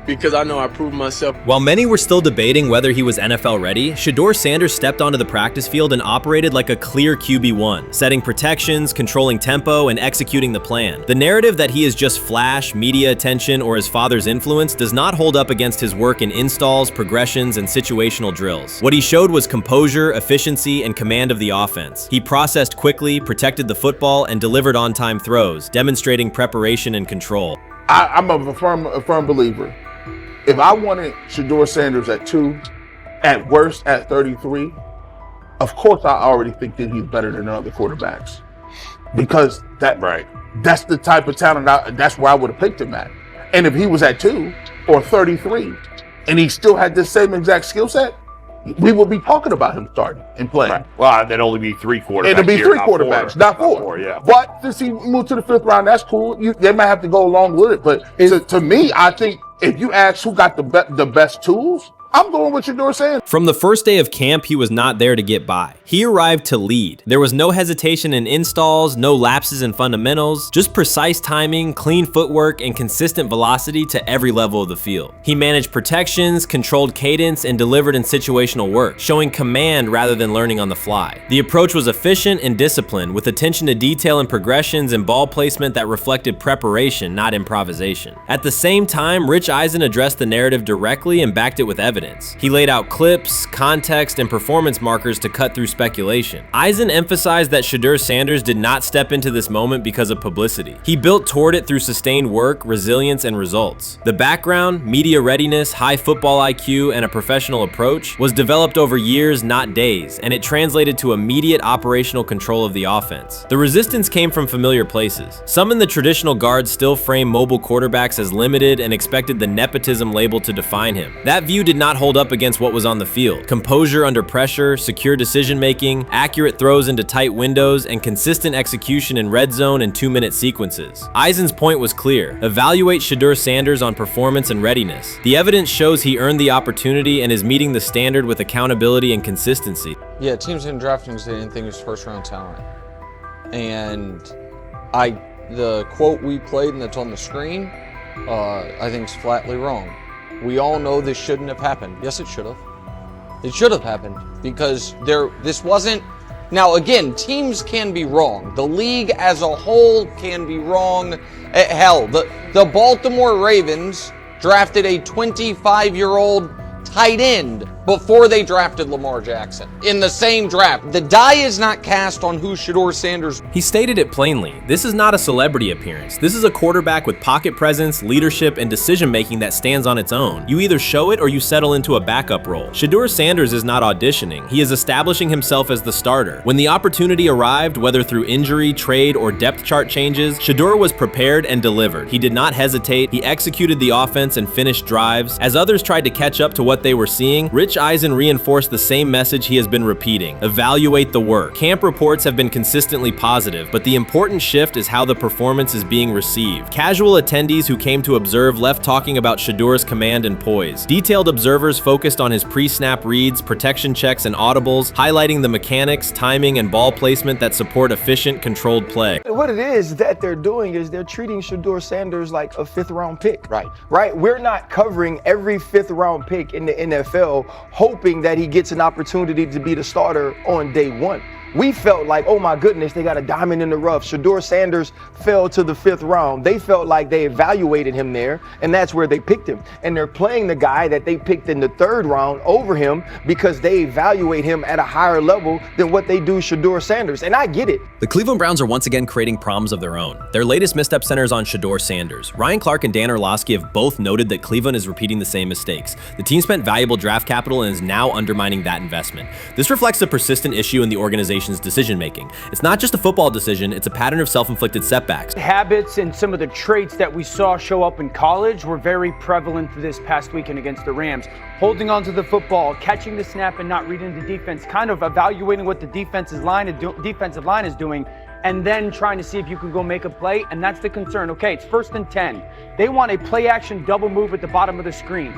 because I know I proved myself. While many were still debating whether he was NFL ready, Shedeur Sanders stepped onto the practice field and operated like a clear QB1, setting protections, controlling tempo, and executing the plan. The narrative that he is just flash, media attention, or his father's influence does not hold up against his work in installs, progressions, and situational drills. What he showed was composure, efficiency, and command of the offense. He processed quickly, protected the football, and delivered on-time throws, demonstrating preparation and control. I'm a firm believer. If I wanted Shedeur Sanders at 2, at worst at 33, of course I already think that he's better than other quarterbacks, because that's the type of talent. That's where I would have picked him at. And if he was at 2 or 33, and he still had the same exact skill set, we would be talking about him starting and playing. Right. Well, there'd only be 3 quarterbacks. It'd be 3 quarterbacks, not 4. 4, yeah. But since he moved to the 5th round, that's cool. They might have to go along with it. But to me, I think if you ask who got the best tools, I'm going with Shedeur Sanders. From the first day of camp, he was not there to get by. He arrived to lead. There was no hesitation in installs, no lapses in fundamentals, just precise timing, clean footwork, and consistent velocity to every level of the field. He managed protections, controlled cadence, and delivered in situational work, showing command rather than learning on the fly. The approach was efficient and disciplined, with attention to detail and progressions and ball placement that reflected preparation, not improvisation. At the same time, Rich Eisen addressed the narrative directly and backed it with evidence. He laid out clips, context, and performance markers to cut through speculation. Eisen emphasized that Shedeur Sanders did not step into this moment because of publicity. He built toward it through sustained work, resilience, and results. The background, media readiness, high football IQ, and a professional approach was developed over years, not days, and it translated to immediate operational control of the offense. The resistance came from familiar places. Some in the traditional guard still frame mobile quarterbacks as limited and expected the nepotism label to define him. That view did not hold up against what was on the field. Composure under pressure, secure decision-making, accurate throws into tight windows, and consistent execution in red zone and 2-minute sequences. Eisen's point was clear: evaluate Shedeur Sanders on performance and readiness. The evidence shows he earned the opportunity and is meeting the standard with accountability and consistency. Yeah, teams didn't draft him because they didn't think he was first-round talent. And the quote we played and that's on the screen, I think is flatly wrong. We all know this shouldn't have happened. Yes, it should have. It should have happened because this wasn't. Now, again, teams can be wrong. The league as a whole can be wrong. Hell, the Baltimore Ravens drafted a 25-year-old tight end before they drafted Lamar Jackson in the same draft. The die is not cast on who Shedeur Sanders. He stated it plainly. This is not a celebrity appearance. This is a quarterback with pocket presence, leadership, and decision-making that stands on its own. You either show it or you settle into a backup role. Shedeur Sanders is not auditioning. He is establishing himself as the starter. When the opportunity arrived, whether through injury, trade, or depth chart changes, Shedeur was prepared and delivered. He did not hesitate. He executed the offense and finished drives. As others tried to catch up to what they were seeing, Rich Eisen reinforced the same message he has been repeating: evaluate the work. Camp reports have been consistently positive, but the important shift is how the performance is being received. Casual attendees who came to observe left talking about Shedeur's command and poise. Detailed observers focused on his pre-snap reads, protection checks, and audibles, highlighting the mechanics, timing, and ball placement that support efficient, controlled play. What it is that they're doing is they're treating Shedeur Sanders like a 5th-round pick. Right? We're not covering every 5th-round pick in the NFL hoping that he gets an opportunity to be the starter on day 1. We felt like, oh my goodness, they got a diamond in the rough. Shedeur Sanders fell to the 5th round. They felt like they evaluated him there, and that's where they picked him. And they're playing the guy that they picked in the 3rd round over him because they evaluate him at a higher level than what they do Shedeur Sanders. And I get it. The Cleveland Browns are once again creating problems of their own. Their latest misstep centers on Shedeur Sanders. Ryan Clark and Dan Orlovsky have both noted that Cleveland is repeating the same mistakes. The team spent valuable draft capital and is now undermining that investment. This reflects a persistent issue in the organization organization's decision-making. It's not just a football decision, it's a pattern of self-inflicted setbacks. Habits and some of the traits that we saw show up in college were very prevalent this past weekend against the Rams. Holding on to the football, catching the snap and not reading the defense, kind of evaluating what the defensive line is doing, and then trying to see if you can go make a play, and that's the concern. Okay, it's 1st and 10. They want a play-action double move at the bottom of the screen.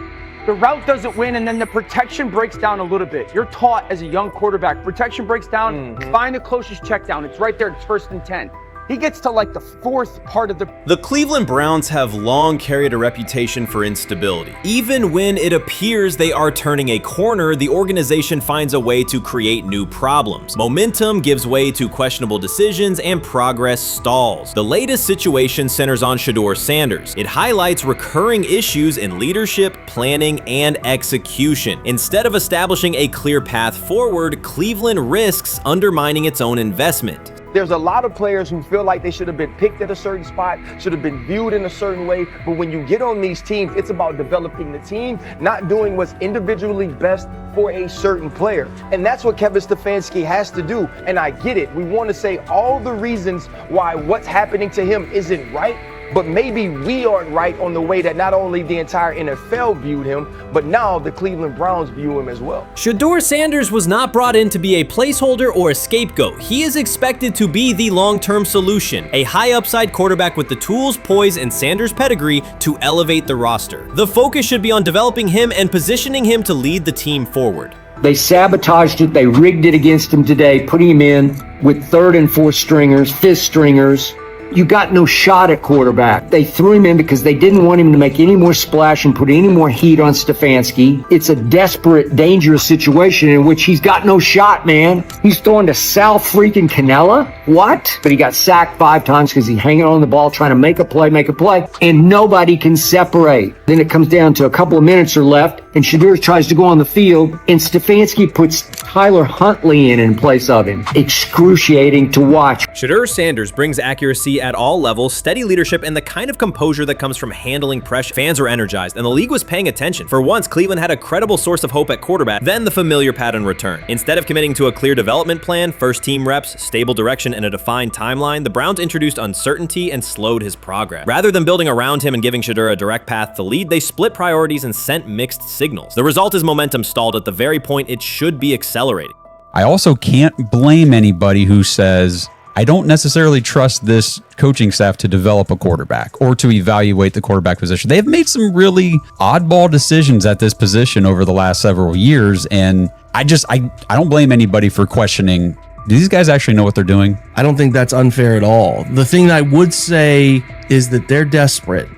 The route doesn't win, and then the protection breaks down a little bit. You're taught as a young quarterback, protection breaks down, find the closest check down. It's right there, it's 1st and 10. He gets to like the 4th part of the... The Cleveland Browns have long carried a reputation for instability. Even when it appears they are turning a corner, the organization finds a way to create new problems. Momentum gives way to questionable decisions and progress stalls. The latest situation centers on Shedeur Sanders. It highlights recurring issues in leadership, planning, and execution. Instead of establishing a clear path forward, Cleveland risks undermining its own investment. There's a lot of players who feel like they should have been picked at a certain spot, should have been viewed in a certain way. But when you get on these teams, it's about developing the team, not doing what's individually best for a certain player. And that's what Kevin Stefanski has to do. And I get it. We want to say all the reasons why what's happening to him isn't right. But maybe we aren't right on the way that not only the entire NFL viewed him, but now the Cleveland Browns view him as well. Shedeur Sanders was not brought in to be a placeholder or a scapegoat. He is expected to be the long-term solution, a high-upside quarterback with the tools, poise, and Sanders' pedigree to elevate the roster. The focus should be on developing him and positioning him to lead the team forward. They sabotaged it. They rigged it against him today, putting him in with 3rd and 4th stringers, 5th stringers. You got no shot at quarterback. They threw him in because they didn't want him to make any more splash and put any more heat on Stefanski. It's a desperate, dangerous situation in which he's got no shot, man. He's throwing to Sal freaking Cannella? What? But he got sacked 5 times because he's hanging on the ball trying to make a play, and nobody can separate. Then it comes down to a couple of minutes are left, and Shedeur tries to go on the field, and Stefanski puts Tyler Huntley in place of him. Excruciating to watch. Shedeur Sanders brings accuracy at all levels, steady leadership, and the kind of composure that comes from handling pressure. Fans were energized, and the league was paying attention. For once, Cleveland had a credible source of hope at quarterback. Then the familiar pattern returned. Instead of committing to a clear development plan, first-team reps, stable direction, and a defined timeline, the Browns introduced uncertainty and slowed his progress. Rather than building around him and giving Shedeur a direct path to lead, they split priorities and sent mixed signals. The result is momentum stalled at the very point it should be accelerating. I also can't blame anybody who says, I don't necessarily trust this coaching staff to develop a quarterback or to evaluate the quarterback position. They've made some really oddball decisions at this position over the last several years, and I don't blame anybody for questioning, do these guys actually know what they're doing? I don't think that's unfair at all. The thing I would say is that they're desperate.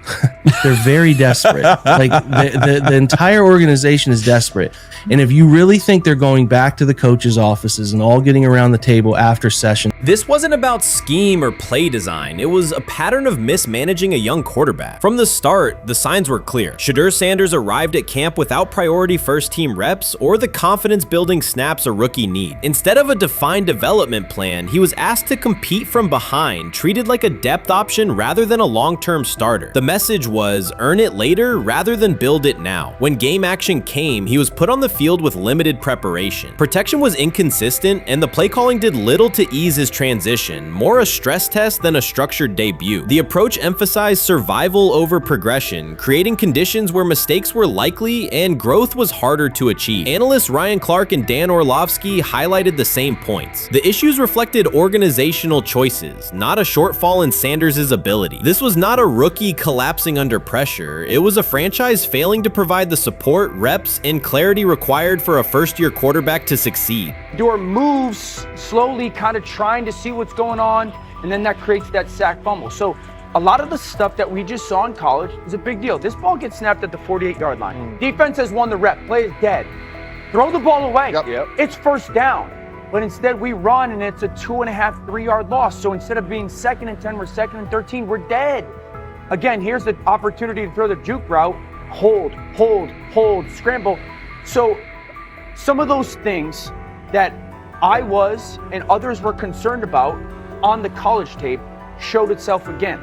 They're very desperate. Like the entire organization is desperate. And if you really think they're going back to the coaches' offices and all getting around the table after session. This wasn't about scheme or play design. It was a pattern of mismanaging a young quarterback. From the start, the signs were clear. Shedeur Sanders arrived at camp without priority first-team reps or the confidence-building snaps a rookie need. Instead of a defined development plan, he was asked to compete from behind, treated like a depth option rather than a long-term starter. The message was, earn it later rather than build it now. When game action came, he was put on the field with limited preparation. Protection was inconsistent, and the play calling did little to ease his transition, more a stress test than a structured debut. The approach emphasized survival over progression, creating conditions where mistakes were likely and growth was harder to achieve. Analysts Ryan Clark and Dan Orlovsky highlighted the same points. The issues reflected organizational choices, not a shortfall in Sanders' ability. This was not a rookie collapsing under pressure. It was a franchise failing to provide the support, reps, and clarity required for a first-year quarterback to succeed. Shedeur moves slowly, kind of trying to see what's going on, and then that creates that sack fumble. So a lot of the stuff that we just saw in college is a big deal. This ball gets snapped at the 48-yard line. Defense has won the rep. Play is dead. Throw the ball away. It's first down. But instead we run and it's a 2.5, 3-yard loss. So instead of being 2nd and 10, we're 2nd and 13, we're dead. Again, here's the opportunity to throw the juke route. Hold, scramble. So some of those things that I was and others were concerned about on the college tape showed itself again.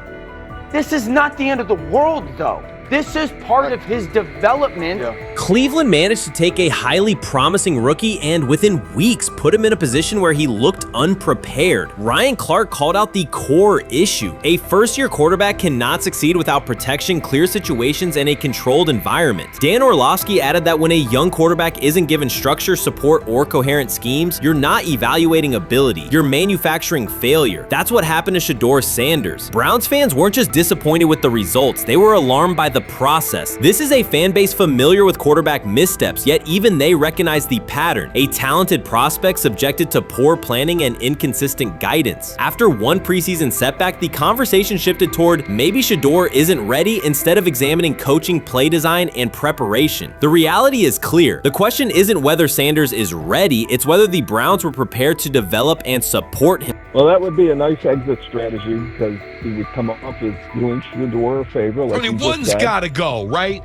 This is not the end of the world though. This is part of his development. Cleveland managed to take a highly promising rookie and within weeks put him in a position where he looked unprepared. Ryan Clark called out the core issue. A first-year quarterback cannot succeed without protection, clear situations, and a controlled environment. Dan Orlovsky added that when a young quarterback isn't given structure, support, or coherent schemes, you're not evaluating ability, you're manufacturing failure. That's what happened to Shedeur Sanders. Browns fans weren't just disappointed with the results, they were alarmed by the process. This is a fan base familiar with quarterback missteps, yet even they recognize the pattern. A talented prospect subjected to poor planning and inconsistent guidance. After one preseason setback, the conversation shifted toward maybe Shedeur isn't ready instead of examining coaching, play design, and preparation. The reality is clear. The question isn't whether Sanders is ready, it's whether the Browns were prepared to develop and support him. Well, that would be a nice exit strategy because he would come up as doing Shedeur a favor. Like one's got to go, right?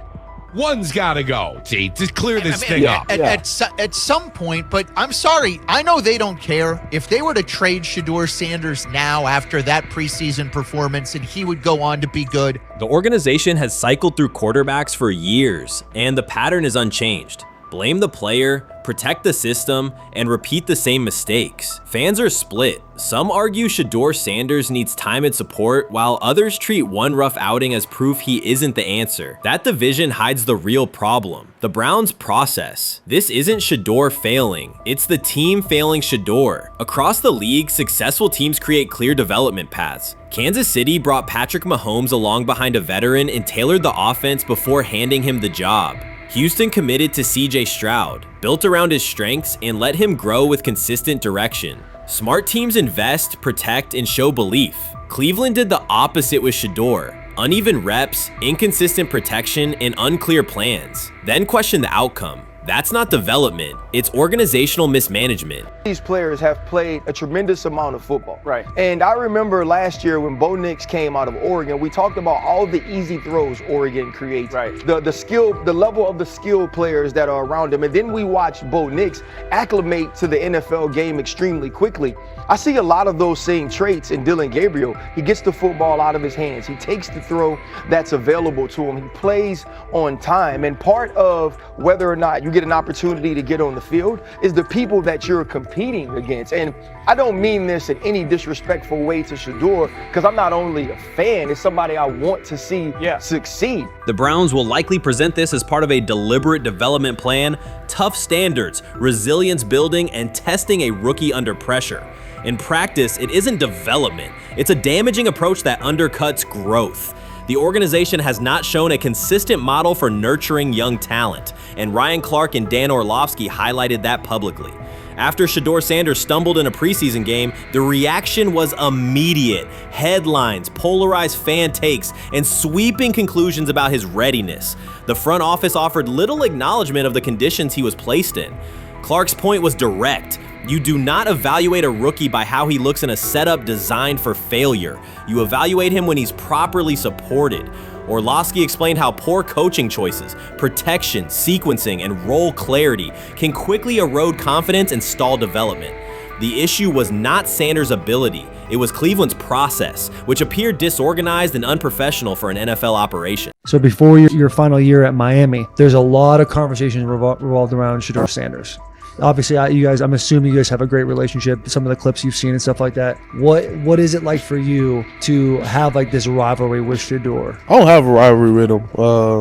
One's got to go. See, to clear this thing up. At some point, but I'm sorry, I know they don't care. If they were to trade Shedeur Sanders now after that preseason performance and he would go on to be good. The organization has cycled through quarterbacks for years, and the pattern is unchanged. Blame the player, protect the system, and repeat the same mistakes. Fans are split. Some argue Shedeur Sanders needs time and support, while others treat one rough outing as proof he isn't the answer. That division hides the real problem, the Browns' process. This isn't Shedeur failing, it's the team failing Shedeur. Across the league, successful teams create clear development paths. Kansas City brought Patrick Mahomes along behind a veteran and tailored the offense before handing him the job. Houston committed to CJ Stroud, built around his strengths, and let him grow with consistent direction. Smart teams invest, protect, and show belief. Cleveland did the opposite with Shedeur. Uneven reps, inconsistent protection, and unclear plans. Then question the outcome. That's not development, it's organizational mismanagement. These players have played a tremendous amount of football. Right. And I remember last year when Bo Nix came out of Oregon, we talked about all the easy throws Oregon creates. Right. The level of the skilled players that are around him. And then we watched Bo Nix acclimate to the NFL game extremely quickly. I see a lot of those same traits in Dillon Gabriel. He gets the football out of his hands. He takes the throw that's available to him. He plays on time. And part of whether or not you get an opportunity to get on the field is the people that you're competing against. And I don't mean this in any disrespectful way to Shedeur, because I'm not only a fan, it's somebody I want to see succeed. The Browns will likely present this as part of a deliberate development plan, tough standards, resilience building, and testing a rookie under pressure. In practice, it isn't development. It's a damaging approach that undercuts growth. The organization has not shown a consistent model for nurturing young talent, and Ryan Clark and Dan Orlovsky highlighted that publicly. After Shedeur Sanders stumbled in a preseason game, the reaction was immediate. Headlines, polarized fan takes, and sweeping conclusions about his readiness. The front office offered little acknowledgement of the conditions he was placed in. Clark's point was direct. You do not evaluate a rookie by how he looks in a setup designed for failure. You evaluate him when he's properly supported. Orlovsky explained how poor coaching choices, protection, sequencing, and role clarity can quickly erode confidence and stall development. The issue was not Sanders' ability, it was Cleveland's process, which appeared disorganized and unprofessional for an NFL operation. So before your final year at Miami, there's a lot of conversations revolved around Shedeur Sanders. Obviously, I'm assuming you guys have a great relationship. Some of the clips you've seen and stuff like that. What is it like for you to have like this rivalry with Shedeur? I don't have a rivalry with him.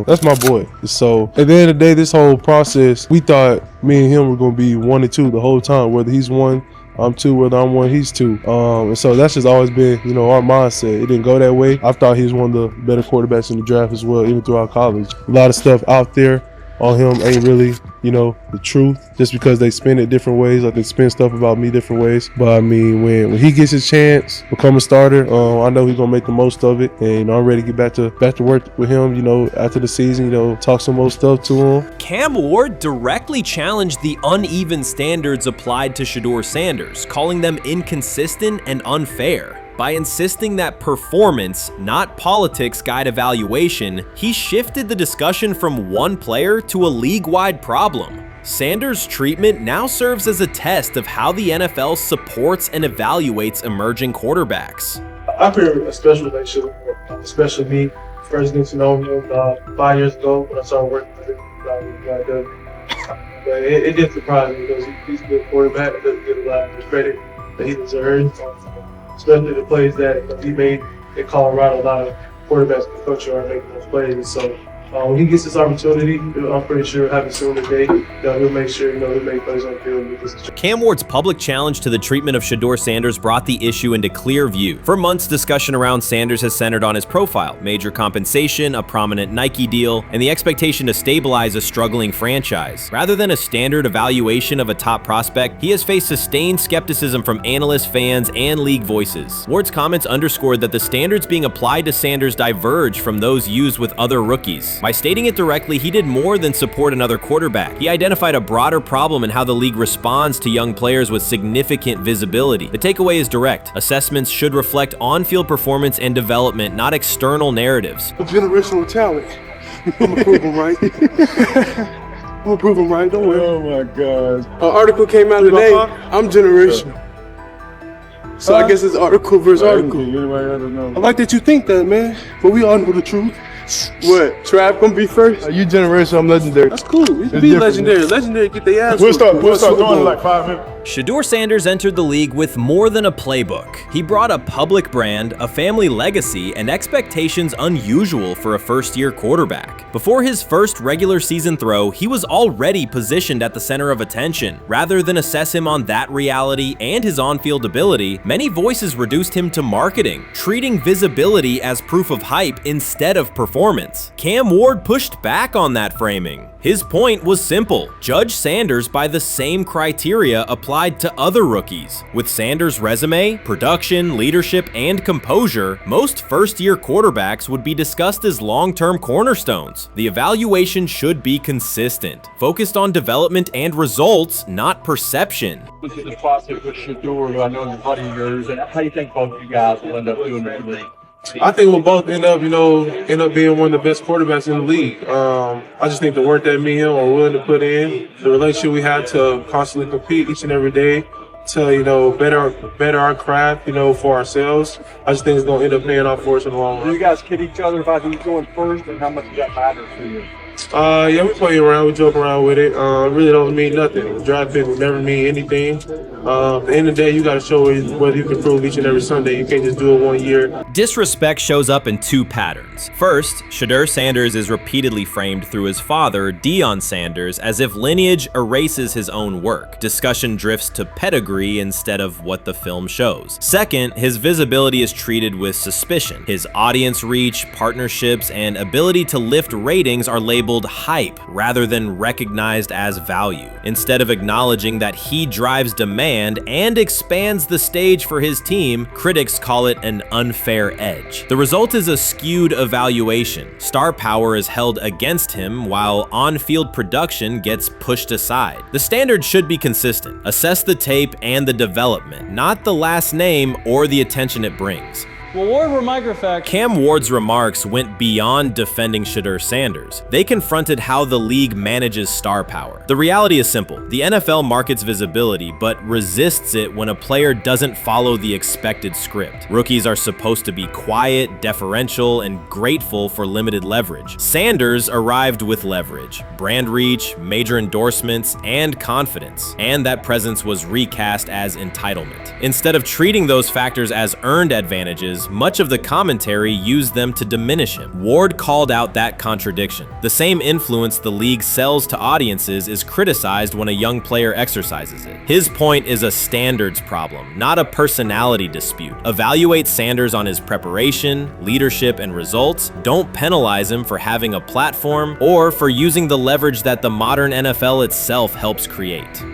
That's my boy. So at the end of the day, this whole process, we thought me and him were going to be 1 and 2 the whole time. Whether he's 1, I'm 2. Whether I'm 1, he's 2. And so that's just always been, our mindset. It didn't go that way. I thought he was one of the better quarterbacks in the draft as well, even throughout college. A lot of stuff out there on him ain't really, the truth, just because they spin it different ways. Like they spin stuff about me different ways. But I mean, when he gets his chance, become a starter, I know he's gonna make the most of it. And I'm ready to get back to work with him, after the season, talk some more stuff to him. Cam Ward directly challenged the uneven standards applied to Shedeur Sanders, calling them inconsistent and unfair. By insisting that performance, not politics, guide evaluation, he shifted the discussion from one player to a league-wide problem. Sanders' treatment now serves as a test of how the NFL supports and evaluates emerging quarterbacks. I feel a special relationship with especially me. First getting to know him 5 years ago when I started working with him. But it did surprise me because he's a good quarterback. It doesn't get a lot of the credit that he deserves, especially the plays that he made in Colorado. A lot of quarterbacks and coaches are making those plays. So when he gets this opportunity, I'm pretty sure having soon today, he'll make sure he'll make plays on the field. Cam Ward's public challenge to the treatment of Shedeur Sanders brought the issue into clear view. For months, discussion around Sanders has centered on his profile, major compensation, a prominent Nike deal, and the expectation to stabilize a struggling franchise. Rather than a standard evaluation of a top prospect, he has faced sustained skepticism from analysts, fans, and league voices. Ward's comments underscored that the standards being applied to Sanders diverge from those used with other rookies. By stating it directly, he did more than support another quarterback. He identified a broader problem in how the league responds to young players with significant visibility. The takeaway is direct. Assessments should reflect on-field performance and development, not external narratives. Generational talent. I'm gonna prove him right. I'm gonna prove him right. Don't worry. Oh my God. An article came out today. I'm generational. So I guess it's article versus article. I like that you think that, man. But we all know the truth. What? Trav gonna be first? You generational, I'm legendary. That's cool. We can be legendary. Legendary, get their ass. We'll start doing it in like 5 minutes. Shedeur Sanders entered the league with more than a playbook. He brought a public brand, a family legacy, and expectations unusual for a first-year quarterback. Before his first regular season throw, he was already positioned at the center of attention. Rather than assess him on that reality and his on-field ability, many voices reduced him to marketing, treating visibility as proof of hype instead of performance. Cam Ward pushed back on that framing. His point was simple: judge Sanders by the same criteria applied to other rookies. With Sanders' resume, production, leadership, and composure, most first-year quarterbacks would be discussed as long-term cornerstones. The evaluation should be consistent, focused on development and results, not perception. This is a process with Shedeur, who I know is a buddy of yours, and how do you think both of you guys will end up doing the league? I think we'll both end up being one of the best quarterbacks in the league. I just think the work that me and him are willing to put in, the relationship we have to constantly compete each and every day, to better our craft, for ourselves. I just think it's going to end up paying off for us in the long run. Do you guys kid each other about who's going first, and how much does that matter to you? Yeah, we play around, we joke around with it. It really don't mean nothing. Draft pick will never mean anything. At the end of the day, you got to show whether you can prove each and every Sunday. You can't just do it 1 year. Disrespect shows up in two patterns. First, Shedeur Sanders is repeatedly framed through his father, Dillon Sanders, as if lineage erases his own work. Discussion drifts to pedigree instead of what the film shows. Second, his visibility is treated with suspicion. His audience reach, partnerships, and ability to lift ratings are labeled hype rather than recognized as value. Instead of acknowledging that he drives demand and expands the stage for his team, critics call it an unfair edge. The result is a skewed evaluation. Star power is held against him while on-field production gets pushed aside. The standard should be consistent. Assess the tape and the development, not the last name or the attention it brings. Well, Ward were microfacts. Cam Ward's remarks went beyond defending Shedeur Sanders. They confronted how the league manages star power. The reality is simple. The NFL markets visibility, but resists it when a player doesn't follow the expected script. Rookies are supposed to be quiet, deferential, and grateful for limited leverage. Sanders arrived with leverage, brand reach, major endorsements, and confidence. And that presence was recast as entitlement. Instead of treating those factors as earned advantages, much of the commentary used them to diminish him. Ward called out that contradiction. The same influence the league sells to audiences is criticized when a young player exercises it. His point is a standards problem, not a personality dispute. Evaluate Sanders on his preparation, leadership, and results. Don't penalize him for having a platform or for using the leverage that the modern NFL itself helps create.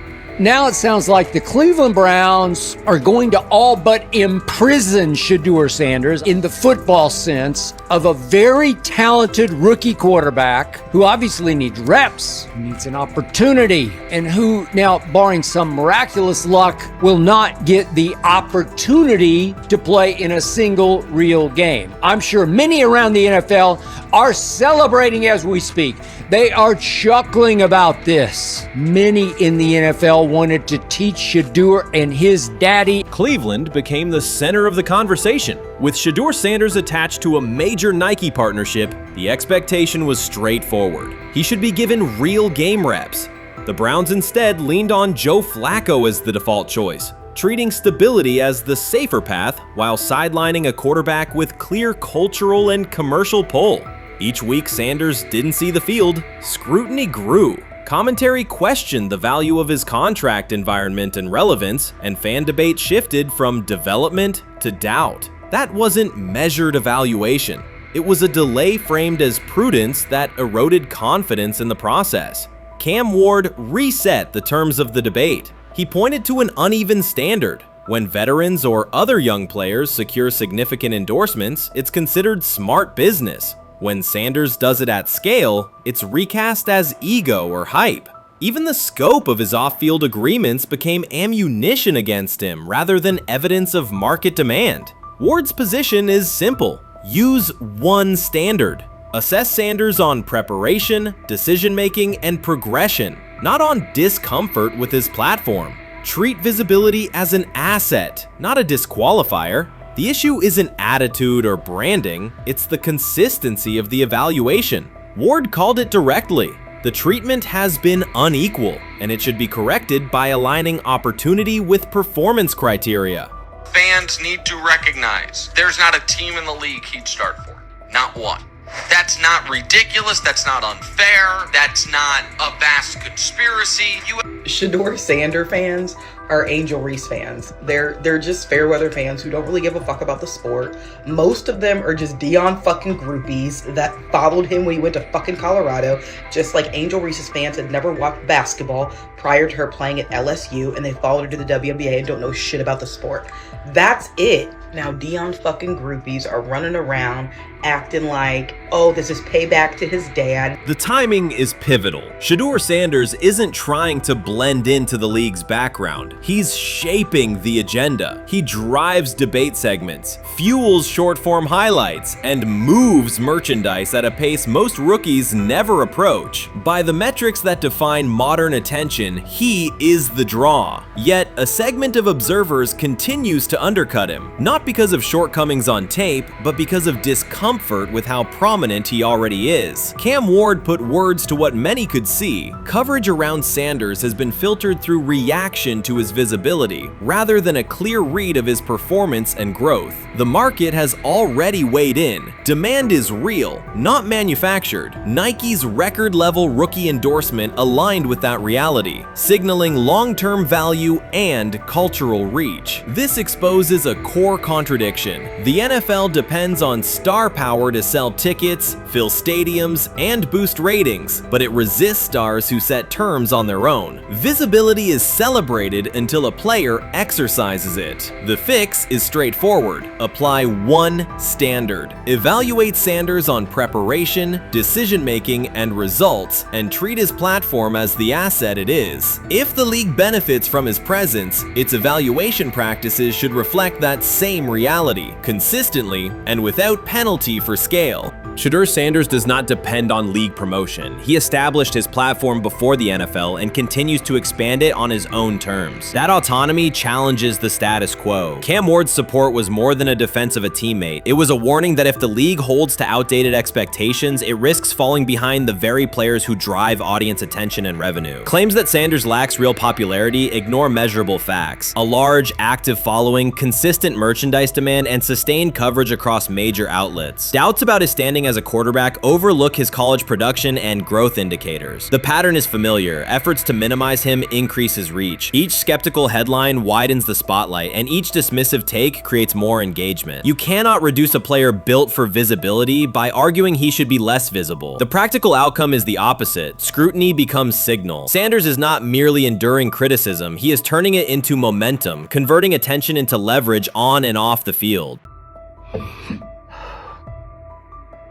Now it sounds like the Cleveland Browns are going to all but imprison Shedeur Sanders in the football sense of a very talented rookie quarterback who obviously needs reps, needs an opportunity, and who now, barring some miraculous luck, will not get the opportunity to play in a single real game. I'm sure many around the NFL are celebrating as we speak. They are chuckling about this. Many in the NFL wanted to teach Shedeur and his daddy. Cleveland became the center of the conversation. With Shedeur Sanders attached to a major Nike partnership, the expectation was straightforward. He should be given real game reps. The Browns instead leaned on Joe Flacco as the default choice, treating stability as the safer path while sidelining a quarterback with clear cultural and commercial pull. Each week Sanders didn't see the field, scrutiny grew. Commentary questioned the value of his contract environment and relevance, and fan debate shifted from development to doubt. That wasn't measured evaluation. It was a delay framed as prudence that eroded confidence in the process. Cam Ward reset the terms of the debate. He pointed to an uneven standard. When veterans or other young players secure significant endorsements, it's considered smart business. When Sanders does it at scale, it's recast as ego or hype. Even the scope of his off-field agreements became ammunition against him rather than evidence of market demand. Ward's position is simple: use one standard. Assess Sanders on preparation, decision-making, and progression, not on discomfort with his platform. Treat visibility as an asset, not a disqualifier. The issue isn't attitude or branding, it's the consistency of the evaluation. Ward called it directly. The treatment has been unequal, and it should be corrected by aligning opportunity with performance criteria. Fans need to recognize there's not a team in the league he'd start for. Not one. That's not ridiculous, that's not unfair, that's not a vast conspiracy. Shedeur Sanders fans are Angel Reese fans. They're just fair weather fans who don't really give a fuck about the sport. Most of them are just Deion fucking groupies that followed him when he went to fucking Colorado, just like Angel Reese's fans had never watched basketball prior to her playing at LSU, and they followed her to the WNBA and don't know shit about the sport. That's it. Now Deion fucking groupies are running around acting like, oh, this is payback to his dad. The timing is pivotal. Shedeur Sanders isn't trying to blend into the league's background. He's shaping the agenda. He drives debate segments, fuels short-form highlights, and moves merchandise at a pace most rookies never approach. By the metrics that define modern attention, he is the draw. Yet, a segment of observers continues to undercut him, not because of shortcomings on tape, but because of discomfort with how prominent he already is. Cam Ward put words to what many could see. Coverage around Sanders has been filtered through reaction to his visibility, rather than a clear read of his performance and growth. The market has already weighed in. Demand is real, not manufactured. Nike's record-level rookie endorsement aligned with that reality, signaling long-term value and cultural reach. This exposes a core contradiction. The NFL depends on star power to sell tickets, fill stadiums, and boost ratings, but it resists stars who set terms on their own. Visibility is celebrated until a player exercises it. The fix is straightforward. Apply one standard. Evaluate Sanders on preparation, decision-making, and results, and treat his platform as the asset it is. If the league benefits from his presence, its evaluation practices should reflect that same reality, consistently and without penalty for scale. Shedeur Sanders does not depend on league promotion. He established his platform before the NFL and continues to expand it on his own terms. That autonomy challenges the status quo. Cam Ward's support was more than a defense of a teammate. It was a warning that if the league holds to outdated expectations, it risks falling behind the very players who drive audience attention and revenue. Claims that Sanders lacks real popularity ignore measurable facts. A large, active following, consistent merchandise demand, and sustained coverage across major outlets. Doubts about his standing as a quarterback overlook his college production and growth indicators. The pattern is familiar. Efforts to minimize him increase his reach. Each skeptical headline widens the spotlight, and each dismissive take creates more engagement. You cannot reduce a player built for visibility by arguing he should be less visible. The practical outcome is the opposite. Scrutiny becomes signal. Sanders is not merely enduring criticism, he is turning it into momentum, converting attention into leverage on and off the field.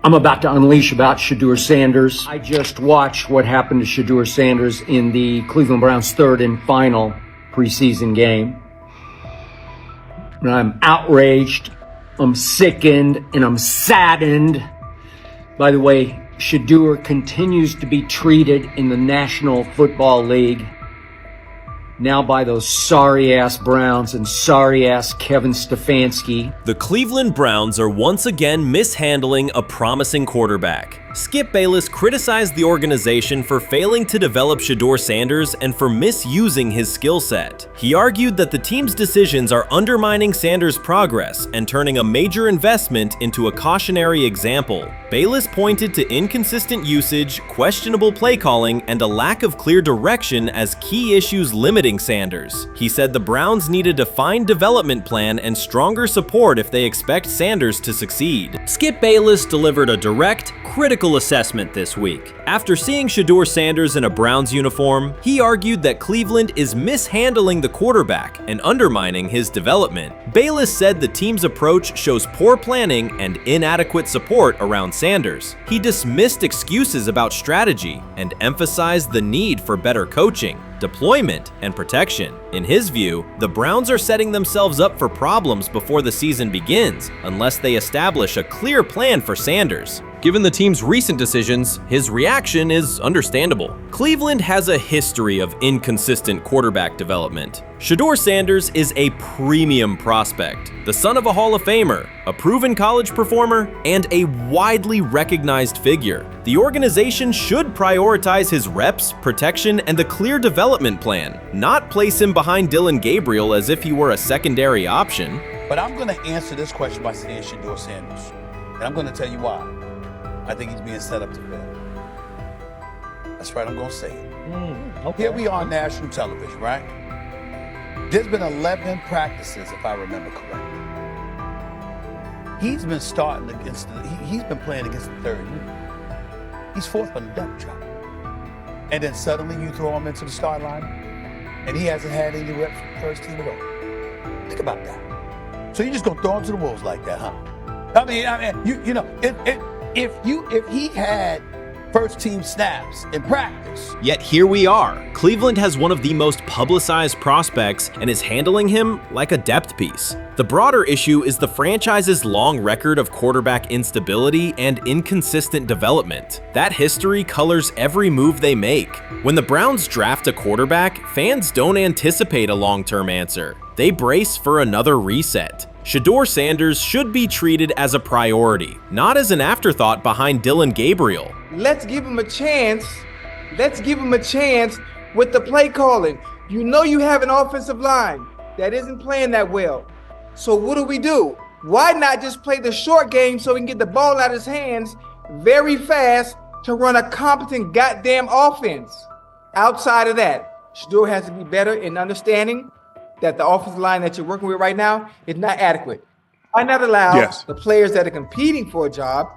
I'm about to unleash about Shedeur Sanders. I just watched what happened to Shedeur Sanders in the Cleveland Browns' third and final preseason game. And I'm outraged, I'm sickened, and I'm saddened By the way, Shedeur continues to be treated in the National Football League now by those sorry-ass Browns and sorry-ass Kevin Stefanski. The Cleveland Browns are once again mishandling a promising quarterback. Skip Bayless criticized the organization for failing to develop Shedeur Sanders and for misusing his skill set. He argued that the team's decisions are undermining Sanders' progress and turning a major investment into a cautionary example. Bayless pointed to inconsistent usage, questionable play calling, and a lack of clear direction as key issues limiting Sanders. He said the Browns need a defined development plan and stronger support if they expect Sanders to succeed. Skip Bayless delivered a direct, critical assessment this week. After seeing Shedeur Sanders in a Browns uniform, he argued that Cleveland is mishandling the quarterback and undermining his development. Bayless said the team's approach shows poor planning and inadequate support around Sanders. He dismissed excuses about strategy and emphasized the need for better coaching, deployment, and protection. In his view, the Browns are setting themselves up for problems before the season begins unless they establish a clear plan for Sanders. Given the team's recent decisions, his reaction is understandable. Cleveland has a history of inconsistent quarterback development. Shedeur Sanders is a premium prospect, the son of a Hall of Famer, a proven college performer, and a widely recognized figure. The organization should prioritize his reps, protection, and a clear development plan, not place him behind Dillon Gabriel as if he were a secondary option. But I'm going to answer this question by saying Shedeur Sanders, and I'm going to tell you why. I think he's being set up to fail. That's right, I'm going to say it. Okay. Here we are on national television, right? There's been 11 practices, if I remember correctly. He's been starting against he's been playing against the third unit. He's fourth on the depth chart. And then suddenly you throw him into the start line, and he hasn't had any reps for the first team at all. Think about that. So you're just going to throw him to the wolves like that, huh? I mean, you know, if he had first team snaps in practice. Yet here we are. Cleveland has one of the most publicized prospects and is handling him like a depth piece. The broader issue is the franchise's long record of quarterback instability and inconsistent development. That history colors every move they make. When the Browns draft a quarterback, fans don't anticipate a long-term answer. They brace for another reset. Shedeur Sanders should be treated as a priority, not as an afterthought behind Dillon Gabriel. Let's give him a chance. Let's give him a chance with the play calling. You know you have an offensive line that isn't playing that well. So what do? Why not just play the short game so he can get the ball out of his hands very fast to run a competent goddamn offense? Outside of that, Shedeur has to be better in understanding that the offensive line that you're working with right now is not adequate. Why not allow the players that are competing for a job,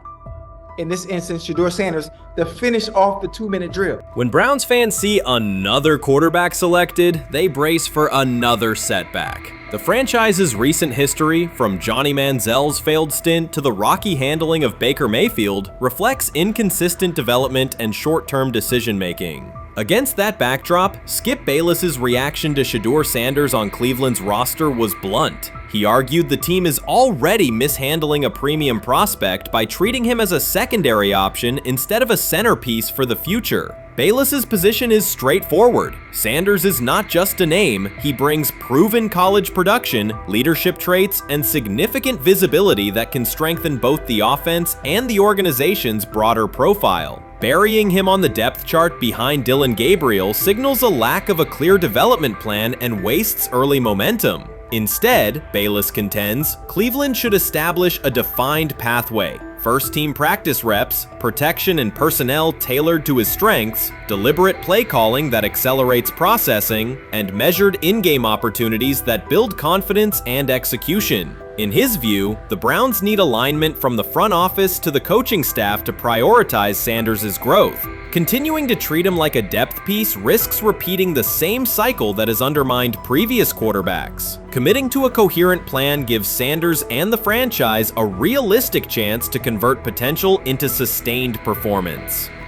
in this instance, Shedeur Sanders, to finish off the 2-minute drill? When Browns fans see another quarterback selected, they brace for another setback. The franchise's recent history, from Johnny Manziel's failed stint to the rocky handling of Baker Mayfield, reflects inconsistent development and short-term decision-making. Against that backdrop, Skip Bayless's reaction to Shedeur Sanders on Cleveland's roster was blunt. He argued the team is already mishandling a premium prospect by treating him as a secondary option instead of a centerpiece for the future. Bayless's position is straightforward. Sanders is not just a name, he brings proven college production, leadership traits, and significant visibility that can strengthen both the offense and the organization's broader profile. Burying him on the depth chart behind Dillon Gabriel signals a lack of a clear development plan and wastes early momentum. Instead, Bayless contends, Cleveland should establish a defined pathway. First-team practice reps, protection and personnel tailored to his strengths, deliberate play calling that accelerates processing, and measured in-game opportunities that build confidence and execution. In his view, the Browns need alignment from the front office to the coaching staff to prioritize Sanders' growth. Continuing to treat him like a depth piece risks repeating the same cycle that has undermined previous quarterbacks. Committing to a coherent plan gives Sanders and the franchise a realistic chance to convert potential into sustained performance.